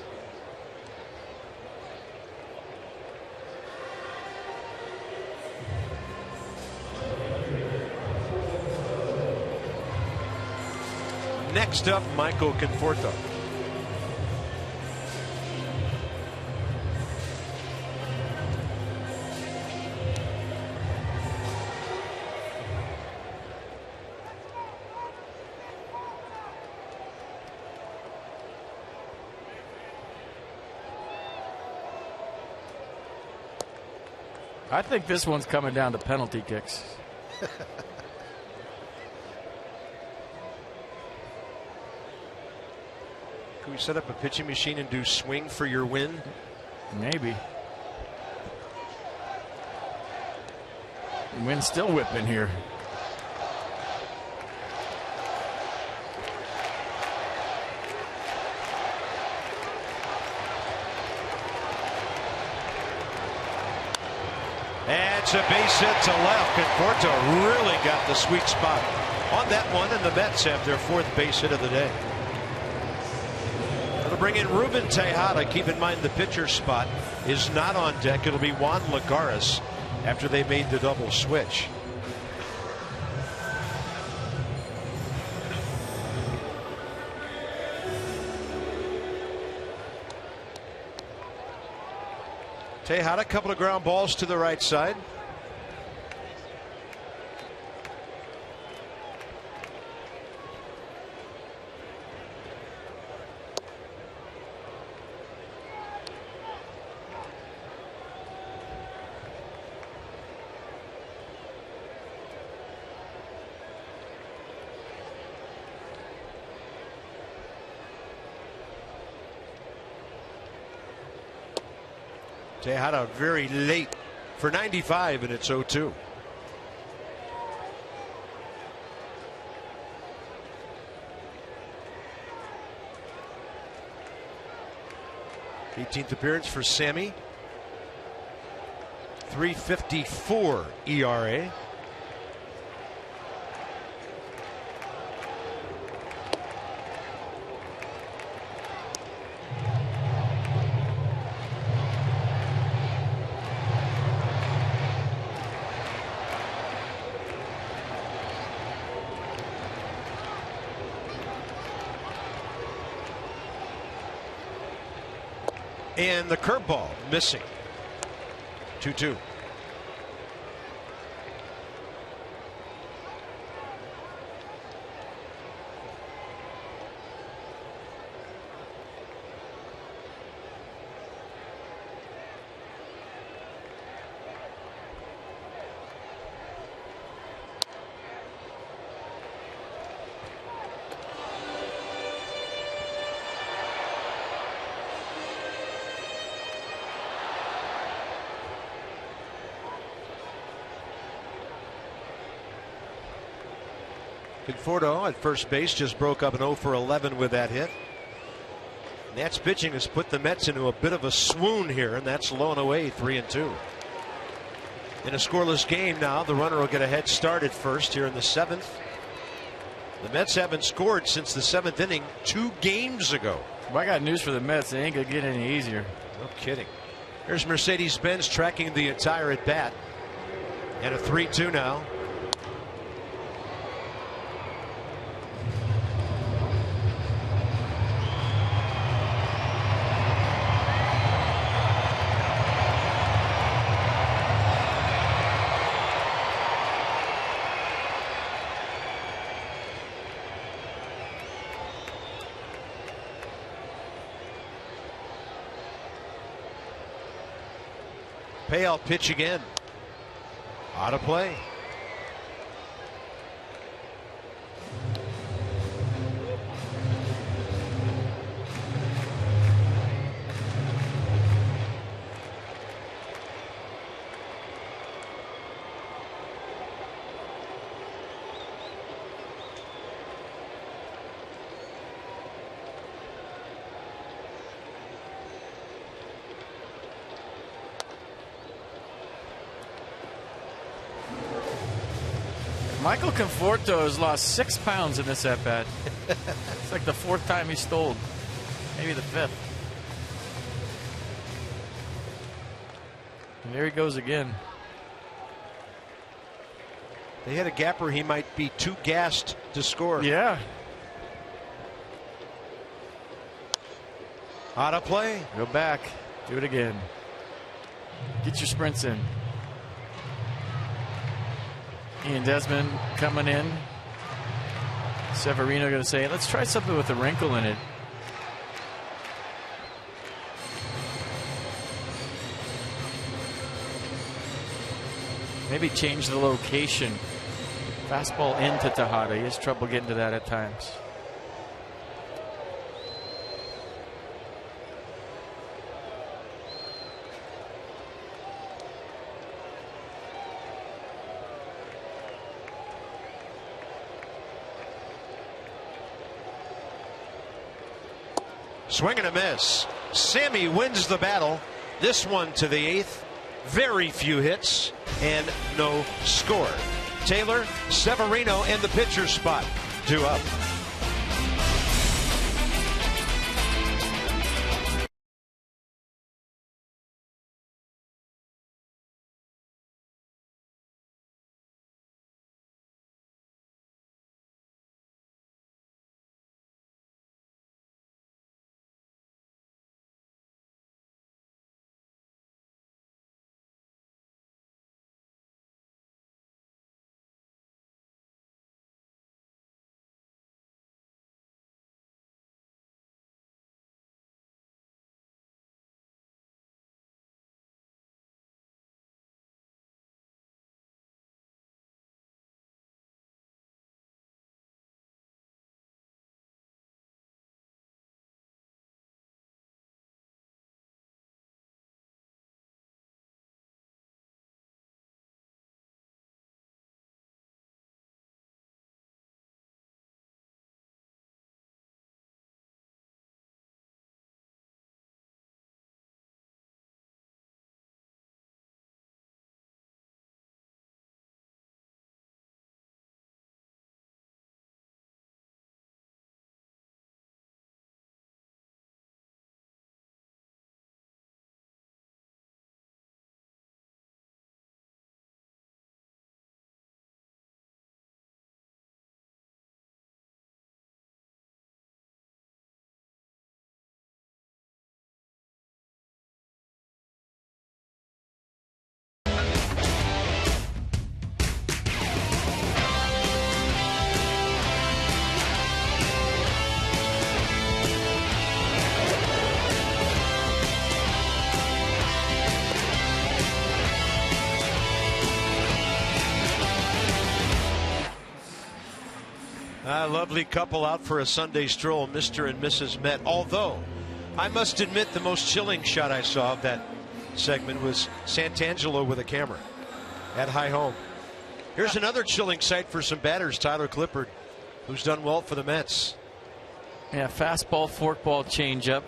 Next up, Michael Conforto. I think this one's coming down to penalty kicks. Can we set up a pitching machine and do swing for your win? Maybe. Wind's still whipping here. And it's a base hit to left. Conforto really got the sweet spot on that one, and the Mets have their 4th base hit of the day. They'll bring in Ruben Tejada. Keep in mind the pitcher spot is not on deck. It'll be Juan Lagares after they made the double switch. Tejada, a couple of ground balls to the right side. Tejada very late for 95, and it's 0-2. th appearance for Sammy. 3.54 ERA. And the curveball missing. 2-2. Conforto at first base just broke up an 0 for 11 with that hit. Nats pitching has put the Mets into a bit of a swoon here, and that's low and away 3-2. In a scoreless game now, the runner will get a head start at first here in the 7th. The Mets haven't scored since the 7th inning 2 games ago. Well, I got news for the Mets. They ain't going to get any easier. No kidding. Here's Mercedes-Benz tracking the entire at bat. And a 3-2 now. Payout pitch again. Out of play. Michael Conforto has lost 6 pounds in this at-bat. It's like the 4th time he stole. Maybe the 5th. And there he goes again. They hit a gapper. He might be too gassed to score. Yeah. Out of play. Go back. Do it again. Get your sprints in. Ian Desmond coming in. Severino going to say, let's try something with a wrinkle in it. Maybe change the location. Fastball into Tejada. He has trouble getting to that at times. Swing and a miss. Sammy wins the battle. This one to the 8th. Very few hits and no score. Taylor, Severino in the pitcher spot. 2 up. A lovely couple out for a Sunday stroll, Mr. and Mrs. Met. Although, I must admit the most chilling shot I saw of that segment was Santangelo with a camera at high home. Here's another chilling sight for some batters. Tyler Clippard, who's done well for the Mets. Yeah, fastball, forkball, changeup.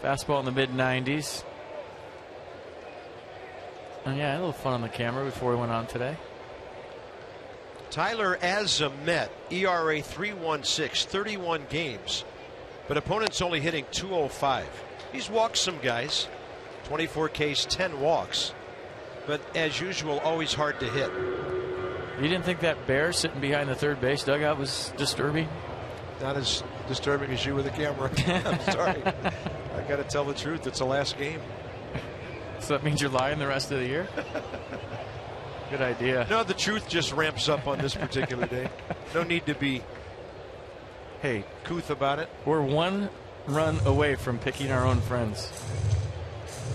Fastball in the mid-90s. And yeah, a little fun on the camera before we went on today. Tyler as a Met, ERA 3.16, 31 games, but opponents only hitting .205. He's walked some guys, 24 Ks, 10 walks, but as usual, always hard to hit. You didn't think that bear sitting behind the third base dugout was disturbing? Not as disturbing as you with a camera. I'm sorry. I got to tell the truth. It's the last game. So that means you're lying the rest of the year? Good idea. No, the truth just ramps up on this particular day. No need to be, hey, couth about it. We're one run away from picking our own friends.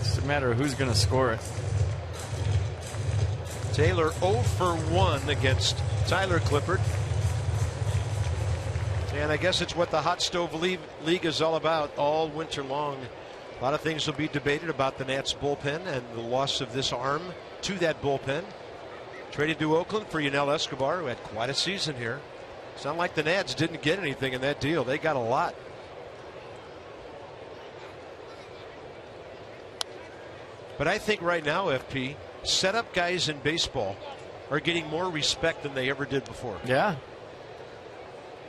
It's a matter of who's going to score it. Taylor 0 for 1 against Tyler Clippard. And I guess it's what the Hot Stove League is all about all winter long. A lot of things will be debated about the Nats bullpen and the loss of this arm to that bullpen. Traded to Oakland for Yunel Escobar, who had quite a season here. It's not like the Nats didn't get anything in that deal. They got a lot. But I think right now, FP, setup guys in baseball are getting more respect than they ever did before. Yeah.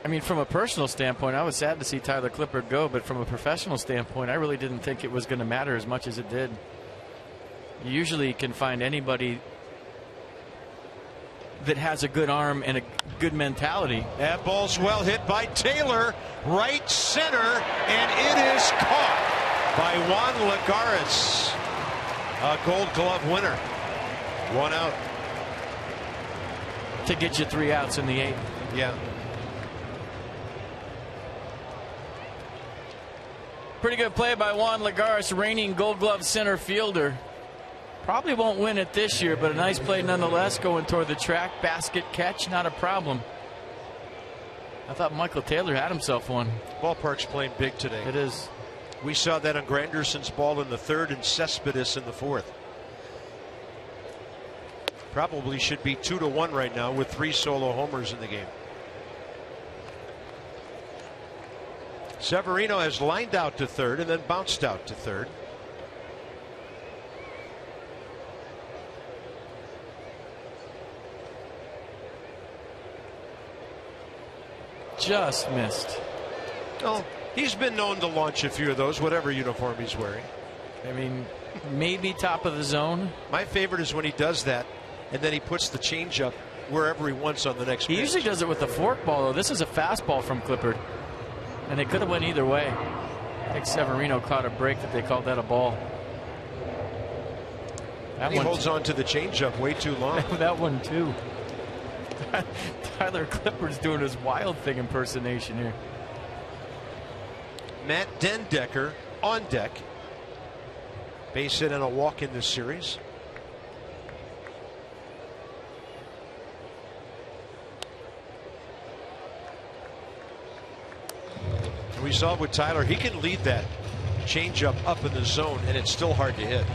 I mean, from a personal standpoint, I was sad to see Tyler Clippard go, but from a professional standpoint, I really didn't think it was going to matter as much as it did. You usually can find anybody that has a good arm and a good mentality. That ball's well hit by Taylor, right center, and it is caught by Juan Lagares, a Gold Glove winner. 1 out. To get you 3 outs in the 8th. Yeah. Pretty good play by Juan Lagares, reigning Gold Glove center fielder. Probably won't win it this year, but a nice play nonetheless, going toward the track. Basket catch, not a problem. I thought Michael Taylor had himself one. Ballpark's playing big today. It is. We saw that on Granderson's ball in the 3rd and Cespedes in the 4th. Probably should be 2-1 right now with 3 solo homers in the game. Severino has lined out to 3rd and then bounced out to 3rd. Just missed. Oh, he's been known to launch a few of those, whatever uniform he's wearing. I mean, maybe top of the zone. My favorite is when he does that, and then he puts the changeup wherever he wants on the next pitch. He usually does it with the forkball, though. This is a fastball from Clippard, and it could have went either way. I think Severino caught a break that they called that a ball. That he holds on to the changeup way too long. That one, too. Tyler Clippard's doing his wild thing impersonation here. Matt Dendecker on deck. Base hit and a walk in this series. And we saw with Tyler, he can lead that changeup up in the zone, and it's still hard to hit.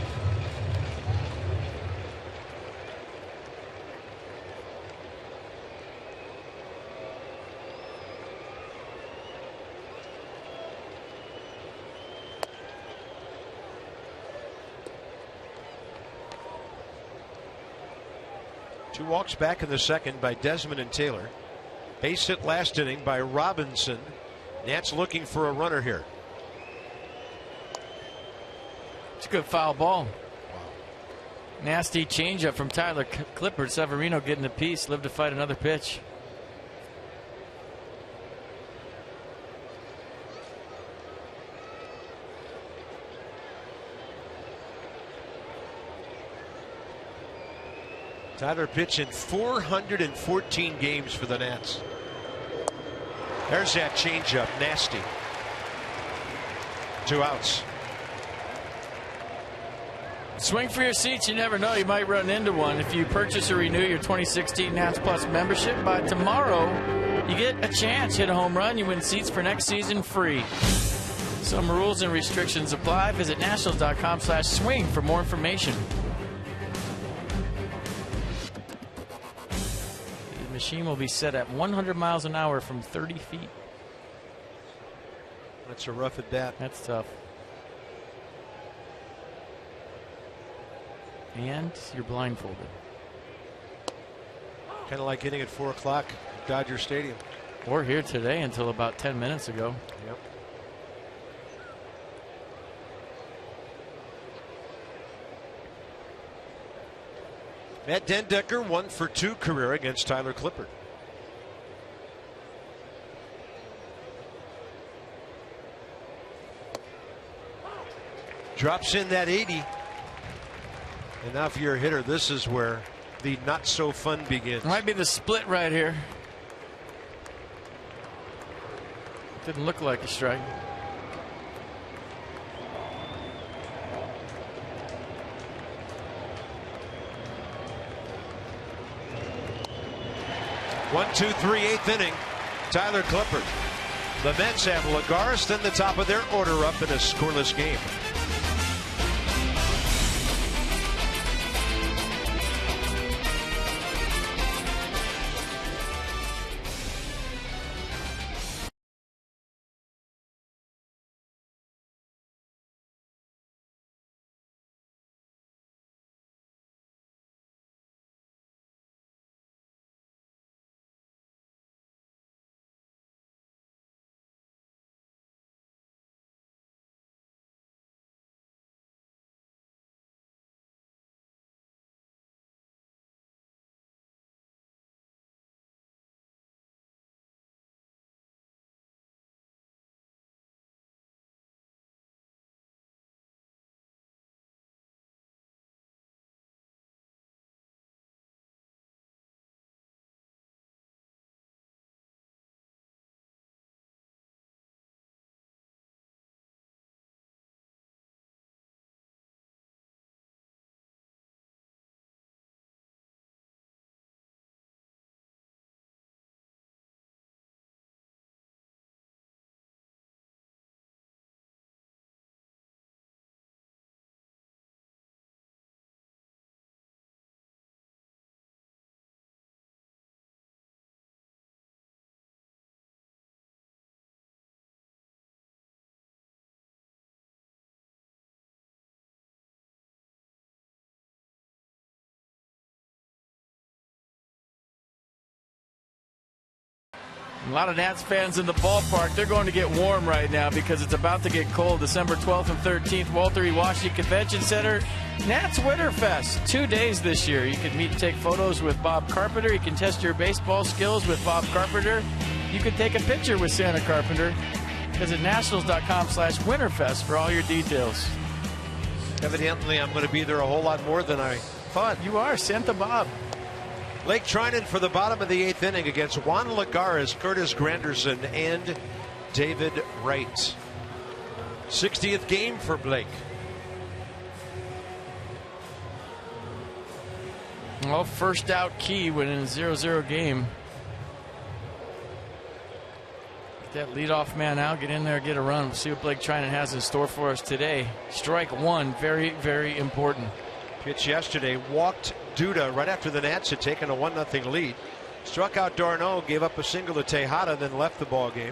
Two walks back in the 2nd by Desmond and Taylor. Base hit last inning by Robinson. Nats looking for a runner here. It's a good foul ball. Wow. Nasty changeup from Tyler Clippard. Severino getting a piece. Lived to fight another pitch. Tyler pitched in 414 games for the Nats. There's that changeup, nasty. 2 outs. Swing for your seats. You never know. You might run into one. If you purchase or renew your 2016 Nats Plus membership by tomorrow, You get a chance, hit a home run, you win seats for next season free. Some rules and restrictions apply. Visit nationals.com/swing for more information. The machine will be set at 100 miles an hour from 30 feet. That's a rough at bat. That's tough. And you're blindfolded. Kind of like hitting at 4 o'clock at Dodger Stadium. Or here today until about 10 minutes ago. Yep. Matt Dendecker 1 for 2 career against Tyler Clippard. Drops in that 80. And now if you're a hitter, this is where the not so fun begins. Might be the split right here. Didn't look like a strike. One, two, three, eighth inning. Tyler Clippard. The Mets have Lagares in the top of their order up in a scoreless game. A lot of Nats fans in the ballpark. They're going to get warm right now because it's about to get cold. December 12th and 13th, Walter E. Washington Convention Center. Nats Winterfest, 2 days this year. You can meet and take photos with Bob Carpenter. You can test your baseball skills with Bob Carpenter. You can take a picture with Santa Carpenter. Visit nationals.com/winterfest for all your details. Evidently, I'm going to be there a whole lot more than I thought. You are Santa Bob. Blake Trinan for the bottom of the eighth inning against Juan Lagares, Curtis Granderson, and David Wright. 60th game for Blake. Well, first out key when in a 0-0 game. Get that leadoff man out, get in there, get a run. We'll see what Blake Trinan has in store for us today. Strike one, very, very important. Pitch yesterday, walked Duda right after the Nats had taken a 1-0 lead. Struck out d'Arnaud, gave up a single to Tejada, then left the ball game.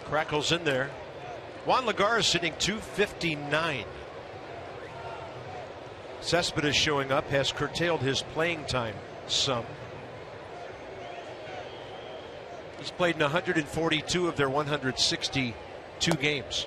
Crackles in there. Juan Lagares sitting 259. Cespedes showing up has curtailed his playing time some. He's played in 142 of their 162 games.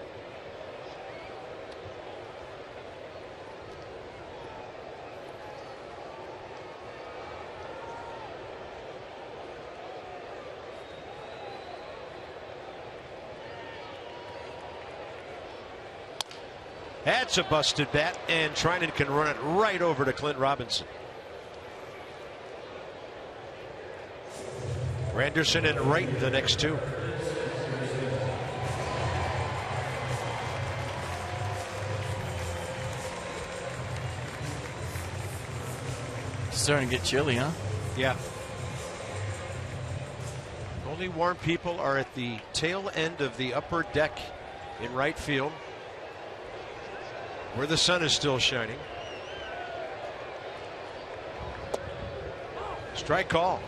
That's a busted bat, and Trinan can run it right over to Clint Robinson. Granderson and Wright the next two. starting to get chilly, huh? Yeah. Only warm people are at the tail end of the upper deck in right field, where the sun is still shining. Strike call.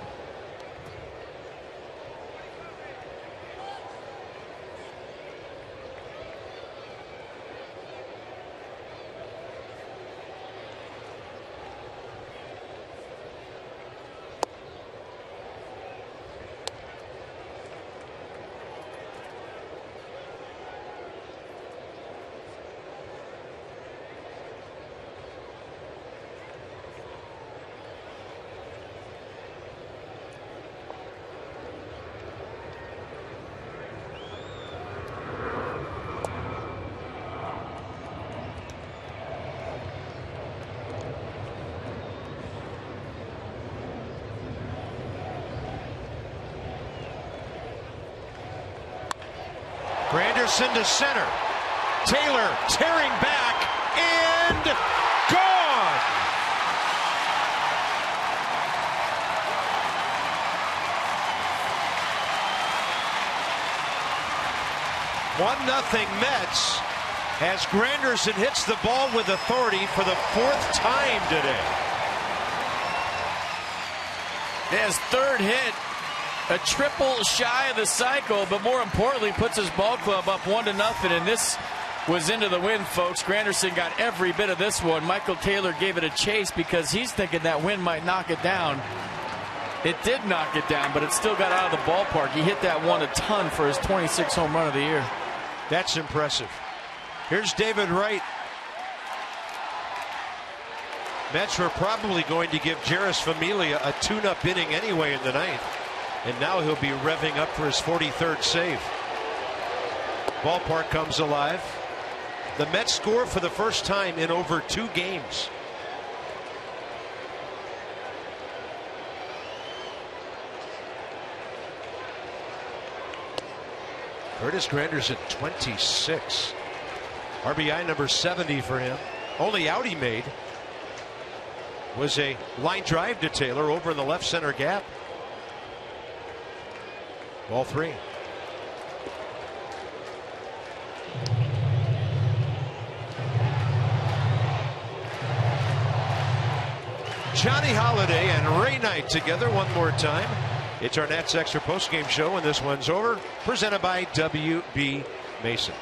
Granderson to center. Taylor tearing back and gone. One nothing Mets as Granderson hits the ball with authority for the 4th time today. His 3rd hit. A triple shy of the cycle, but more importantly, puts his ball club up 1-0, and this was into the wind, folks. Granderson got every bit of this one. Michael Taylor gave it a chase because he's thinking that wind might knock it down. It did knock it down, but it still got out of the ballpark. He hit that one a ton for his 26th home run of the year. That's impressive. Here's David Wright. Mets were probably going to give Jeurys Familia a tune-up inning anyway in the 9th. And now he'll be revving up for his 43rd save. Ballpark comes alive. The Mets score for the first time in over 2 games. Curtis Granderson, 26. RBI number 70 for him. Only out he made was a line drive to Taylor over in the left center gap. Ball 3. Johnny Holiday and Ray Knight together one more time. It's our Nats Extra postgame show, and this one's over. Presented by W.B. Mason.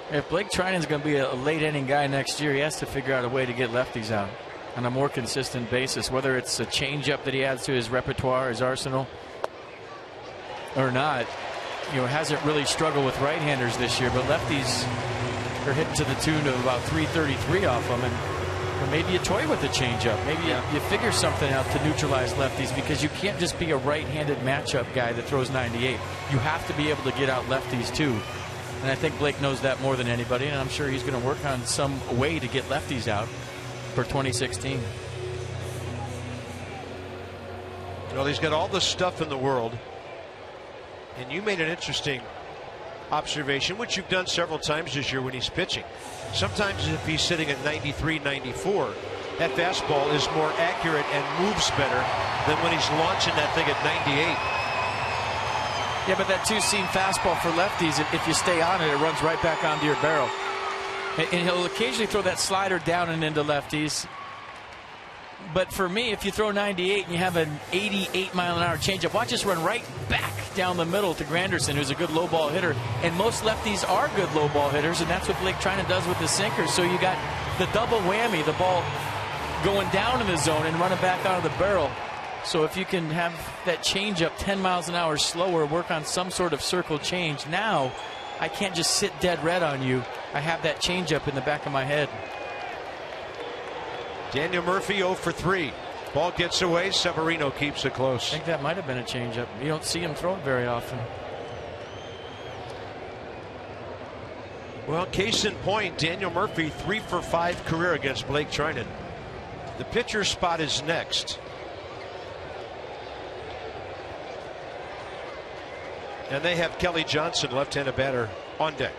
If Blake Trinan's going to be a late inning guy next year, he has to figure out a way to get lefties out on a more consistent basis, whether it's a changeup that he adds to his repertoire, his arsenal, or not. You know, hasn't really struggled with right-handers this year, but lefties are hitting to the tune of about 333 off them, and maybe you toy with the changeup. Maybe you figure something out to neutralize lefties, because you can't just be a right-handed matchup guy that throws 98. You have to be able to get out lefties too, and I think Blake knows that more than anybody, and I'm sure he's going to work on some way to get lefties out for 2016. Well, he's got all the stuff in the world. And you made an interesting observation, which you've done several times this year when he's pitching. Sometimes if he's sitting at 93, 94, that fastball is more accurate and moves better than when he's launching that thing at 98. Yeah, but that two-seam fastball for lefties, if you stay on it, it runs right back onto your barrel. And he'll occasionally throw that slider down and into lefties. But for me, if you throw 98 and you have an 88-mile-an-hour changeup, watch us run right back down the middle to Granderson, who's a good low ball hitter. And most lefties are good low ball hitters, and that's what Blake Trinan does with the sinker. So you got the double whammy, the ball going down in the zone and running back out of the barrel. So if you can have that changeup 10 miles an hour slower, work on some sort of circle change, now I can't just sit dead red on you. I have that changeup in the back of my head. Daniel Murphy 0 for 3. Ball gets away. Severino keeps it close. I think that might have been a changeup. You don't see him throw it very often. Well, case in point, Daniel Murphy 3 for 5 career against Blake Trinan. The pitcher spot is next. And they have Kelly Johnson, left-handed batter, on deck.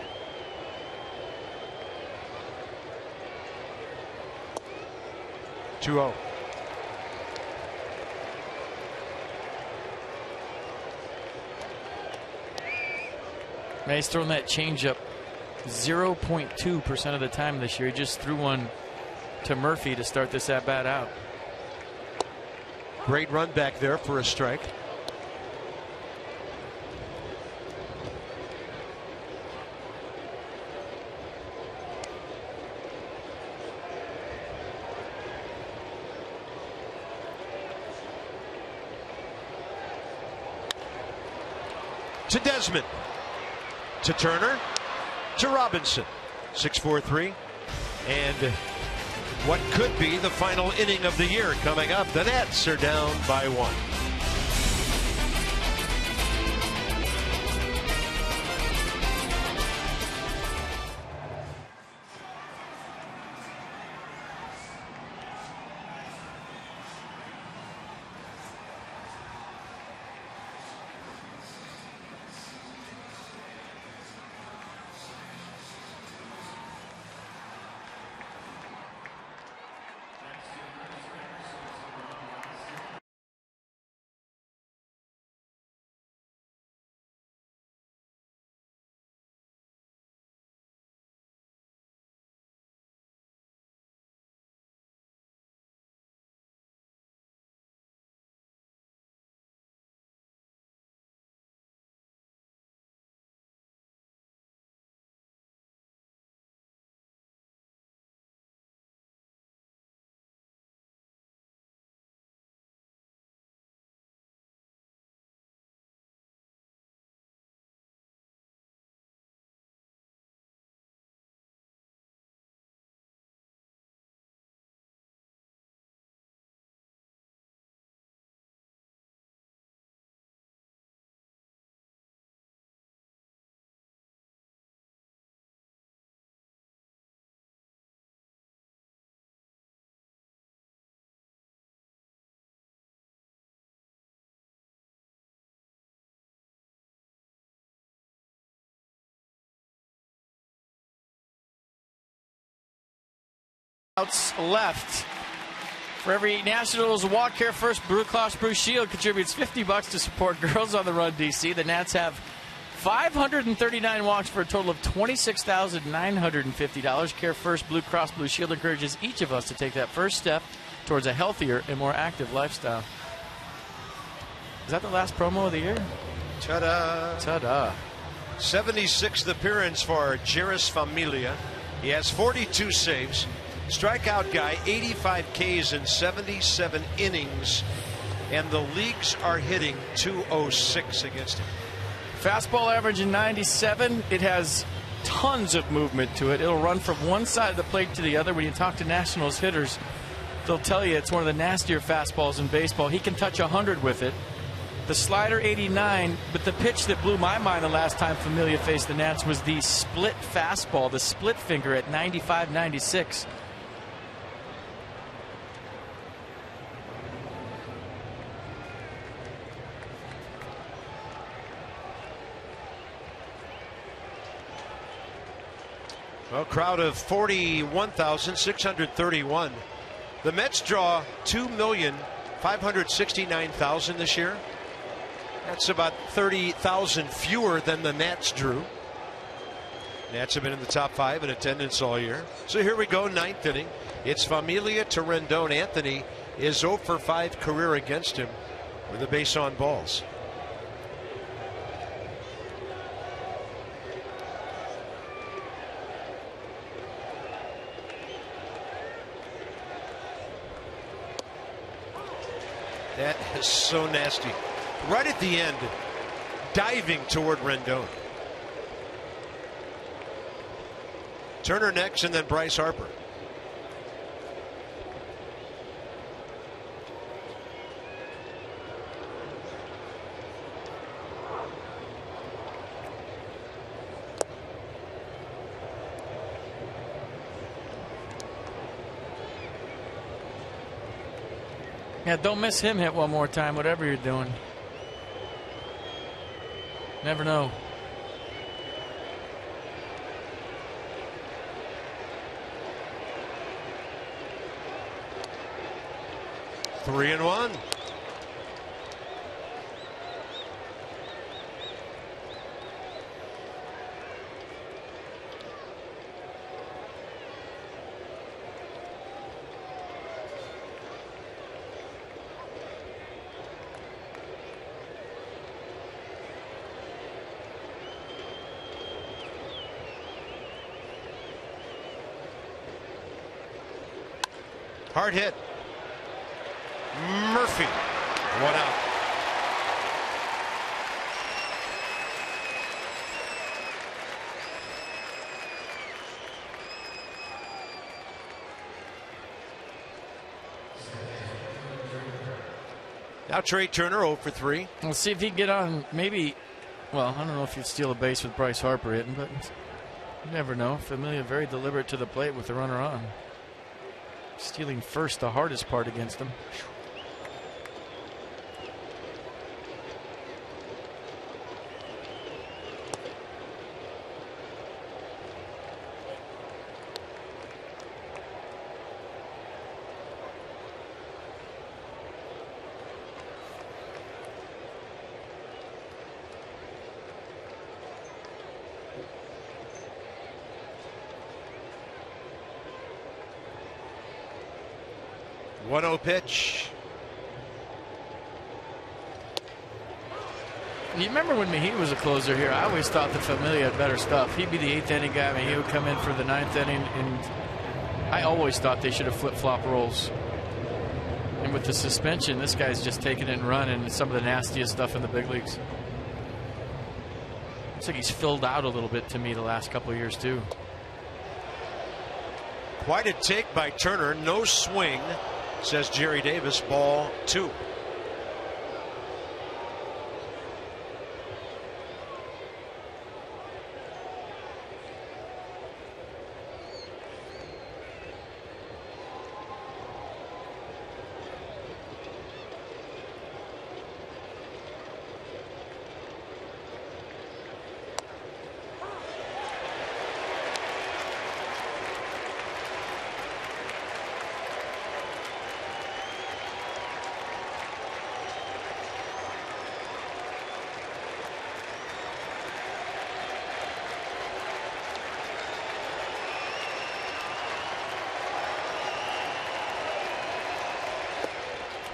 2-0. Now he's thrown that changeup 0.2% of the time this year. He just threw one to Murphy to start this at bat out. Great run back there for a strike. To Desmond, to Turner, to Robinson. 6-4-3. And what could be the final inning of the year coming up. The Nats are down by 1. Outs left. For every Nationals walk here first, Blue Cross Blue Shield contributes $50 to support Girls on the Run DC. The Nats have 539 walks for a total of $26,950. Care First Blue Cross Blue Shield encourages each of us to take that first step towards a healthier and more active lifestyle. Is that the last promo of the year? Ta-da. Ta-da. 76th appearance for Jeurys Familia. He has 42 saves. Strikeout guy, 85 Ks in 77 innings. And the leagues are hitting .206 against him. Fastball average in 97. It has tons of movement to it. It'll run from one side of the plate to the other. When you talk to Nationals hitters, they'll tell you it's one of the nastier fastballs in baseball. He can touch 100 with it. The slider 89, but the pitch that blew my mind the last time Familia faced the Nats was the split fastball, the split finger at 95, 96. Well, crowd of 41,631. The Mets draw 2,569,000 this year. That's about 30,000 fewer than the Nats drew. Nats have been in the top 5 in attendance all year. So here we go, 9th inning. It's Familia to Rendon. Anthony is 0 for 5 career against him with a base on balls. That is so nasty. Right at the end, diving toward Rendon. Turner next, and then Bryce Harper. Yeah, don't miss him hit one more time, whatever you're doing. Never know. 3-1. Hard hit. Murphy. 1 out. Now Trey Turner 0 for 3. We'll see if he can get on. Maybe, well, I don't know if he'd steal a base with Bryce Harper hitting, but you never know. Familia very deliberate to the plate with the runner on. Stealing first, the hardest part against him. Pitch. You remember when Mejia was a closer here? I always thought that Familia had better stuff. He'd be the 8th inning guy. Mejia would come in for the 9th inning, and I always thought they should have flip-flop roles. And with the suspension, this guy's just taking it and running some of the nastiest stuff in the big leagues. Looks like he's filled out a little bit to me the last couple of years, too. Quite a take by Turner. No swing, says Jerry Davis. Ball 2.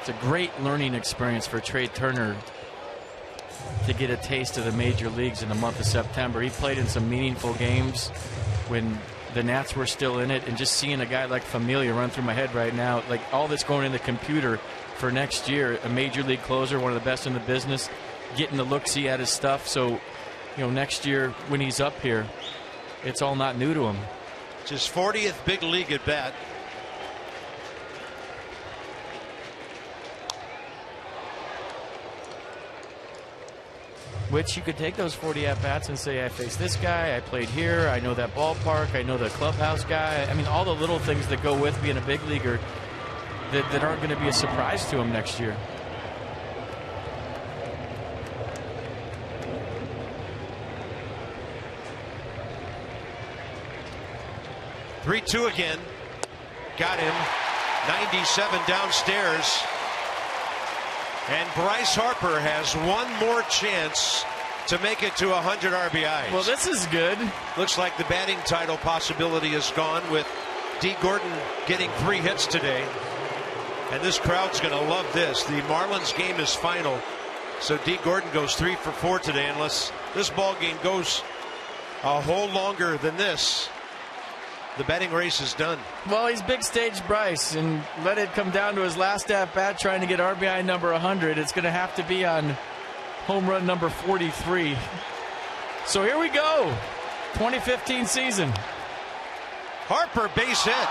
It's a great learning experience for Trey Turner to get a taste of the major leagues in the month of September. He played in some meaningful games when the Nats were still in it, and just seeing a guy like Familia run through my head right now, like all this going in the computer for next year, a major league closer, one of the best in the business, getting the look-see at his stuff. So, you know, next year when he's up here, it's all not new to him. It's his 40th big league at bat. Which you could take those 40 at-bats and say, I faced this guy, I played here, I know that ballpark, I know the clubhouse guy. I mean, all the little things that go with being a big leaguer that aren't going to be a surprise to him next year. Three-two again. Got him. 97 downstairs. And Bryce Harper has one more chance to make it to 100 RBIs. Well, this is good. Looks like the batting title possibility is gone with D. Gordon getting 3 hits today. And this crowd's going to love this. The Marlins game is final. So D. Gordon goes 3 for 4 today. Unless this ball game goes a whole longer than this, the betting race is done. Well, he's big stage Bryce, and let it come down to his last at-bat trying to get RBI number 100. It's going to have to be on home run number 43. So here we go. 2015 season. Harper base hit.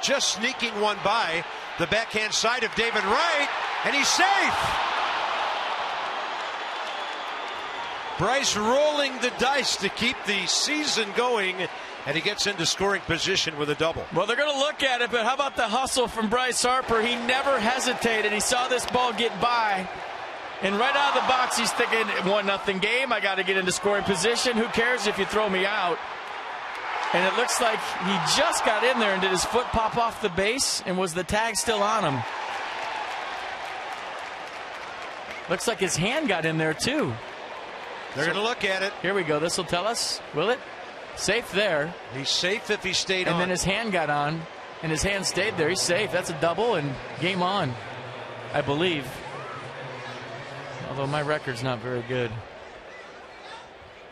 Just sneaking one by the backhand side of David Wright, and he's safe. Bryce rolling the dice to keep the season going, and he gets into scoring position with a double. Well, they're going to look at it, but how about the hustle from Bryce Harper? He never hesitated. He saw this ball get by, and right out of the box, he's thinking, 1-0 game. I got to get into scoring position. Who cares if you throw me out? And it looks like he just got in there and did his foot pop off the base, and was the tag still on him? Looks like his hand got in there too. They're going to look at it. Here we go. This will tell us, will it? Safe there. He's safe if he stayed on. And then his hand got on, and his hand stayed there. He's safe. That's a double, and game on, I believe. Although my record's not very good.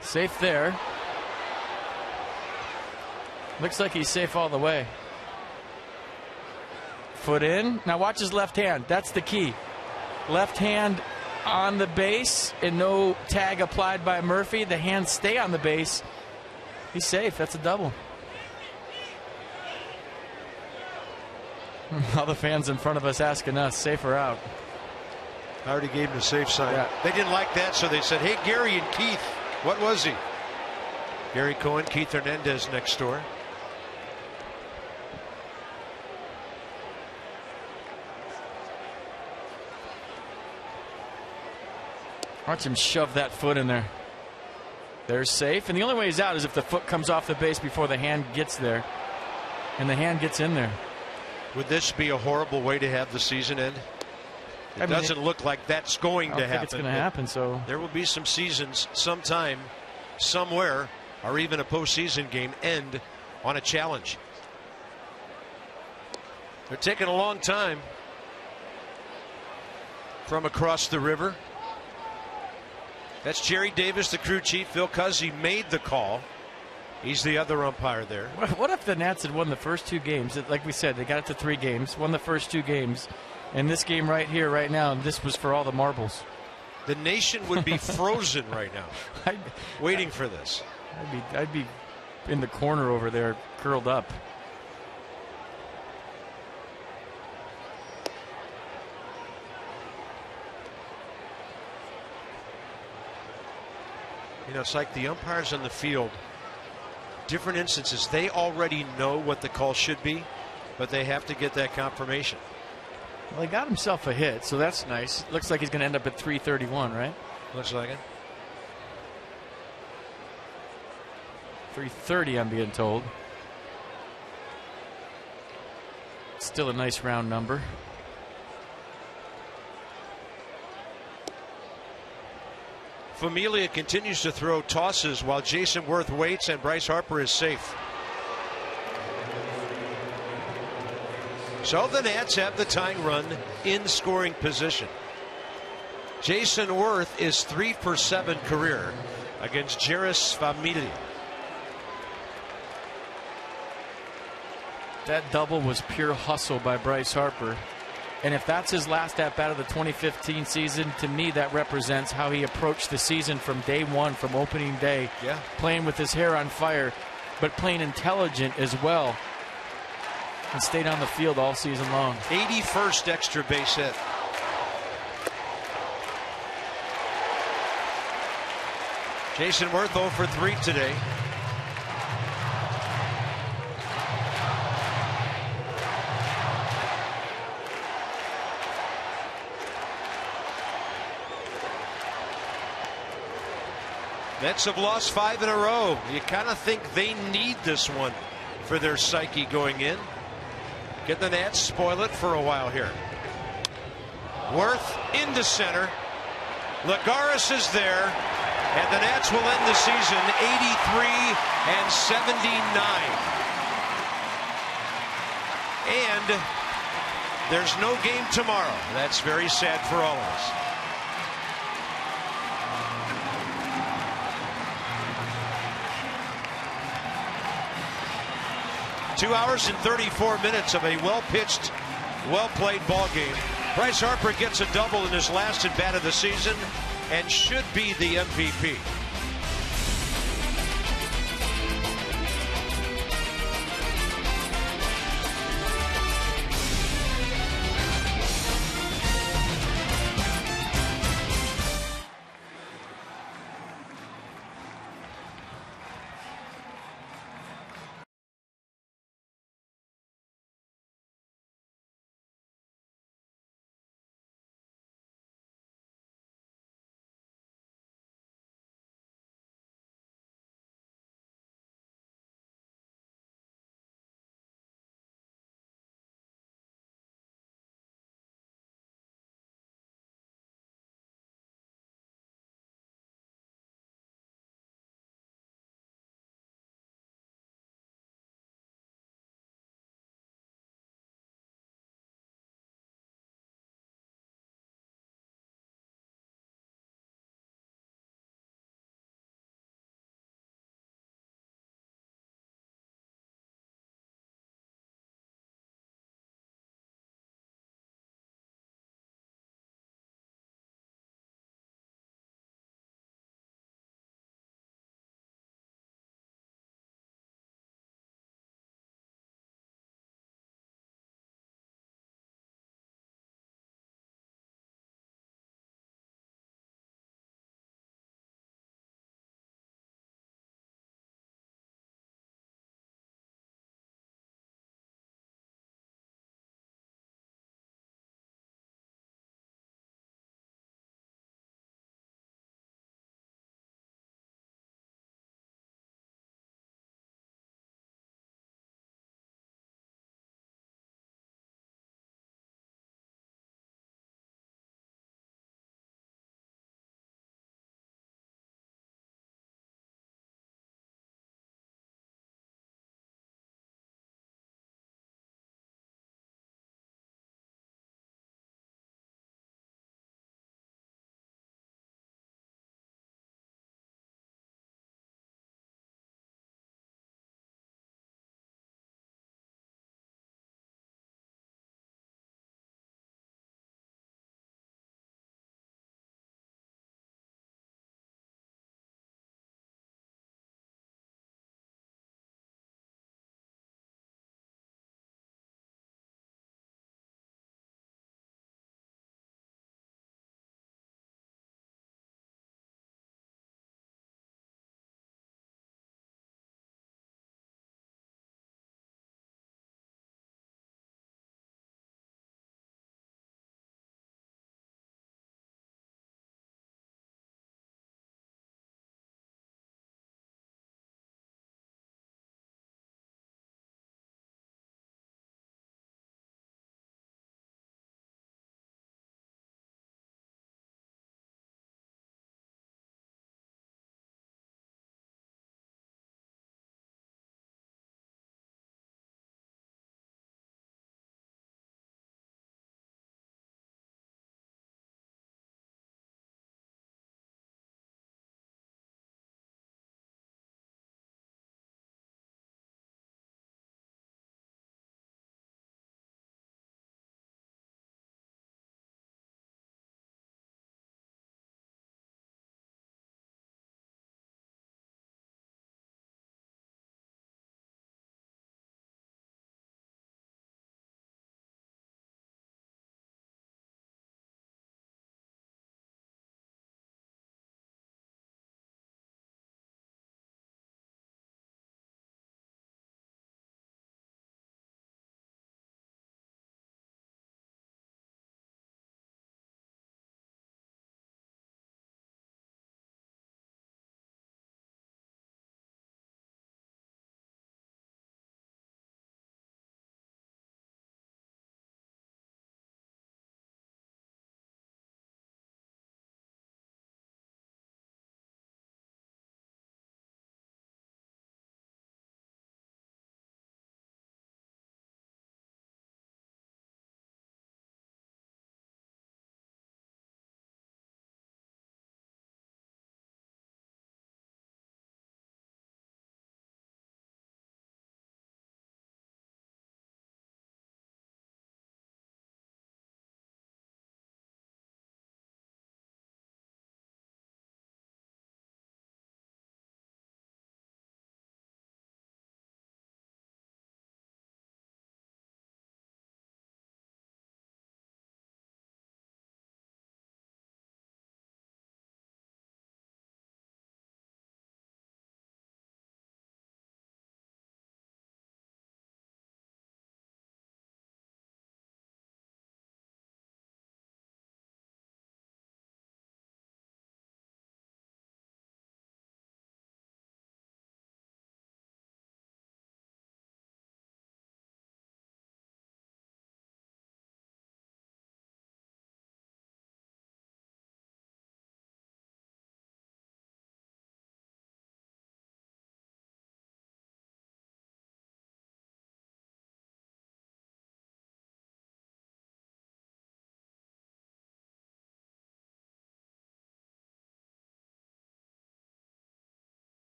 Safe there. Looks like he's safe all the way. Foot in. Now watch his left hand. That's the key. Left hand on the base and no tag applied by Murphy. The hands stay on the base. He's safe. That's a double. All the fans in front of us asking us, safe or out? I already gave him the safe sign. Yeah. They didn't like that, so they said, hey, Gary and Keith. What was he? Gary Cohen, Keith Hernandez next door. Watch him shove that foot in there. They're safe. And the only way he's out is if the foot comes off the base before the hand gets there. And the hand gets in there. Would this be a horrible way to have the season end? It doesn't look like that's going to happen. I think it's going to happen. So there will be some seasons sometime, somewhere, or even a postseason game end on a challenge. They're taking a long time from across the river. That's Jerry Davis, the crew chief. Phil Cuzzy made the call. He's the other umpire there. What if the Nats had won the first two games? Like we said, they got it to 3 games, won the first 2 games. And this game right here, right now, this was for all the marbles. The nation would be frozen right now, waiting for this. I'd be in the corner over there, curled up. You know, it's like the umpires on the field, different instances, they already know what the call should be, but they have to get that confirmation. Well, he got himself a hit, so that's nice. Looks like he's going to end up at 331, right? Looks like it. 330, I'm being told. Still a nice round number. Familia continues to throw tosses while Jason Worth waits and Bryce Harper is safe. So the Nats have the tying run in scoring position. Jason Worth is 3 for 7 career against Jeurys Familia. That double was pure hustle by Bryce Harper. And if that's his last at-bat of the 2015 season, to me that represents how he approached the season from day one, from opening day. Yeah. Playing with his hair on fire, but playing intelligent as well. And stayed on the field all season long. 81st extra base hit. Jason Worth 0 for 3 today. Mets have lost 5 in a row. You kind of think they need this one for their psyche going in. Can the Nats spoil it for a while here? Worth into center. Lagares is there. And the Nats will end the season 83-79. And there's no game tomorrow. That's very sad for all of us. Two hours and 34 minutes of a well-pitched, well-played ball game. Bryce Harper gets a double in his last at bat of the season and should be the MVP.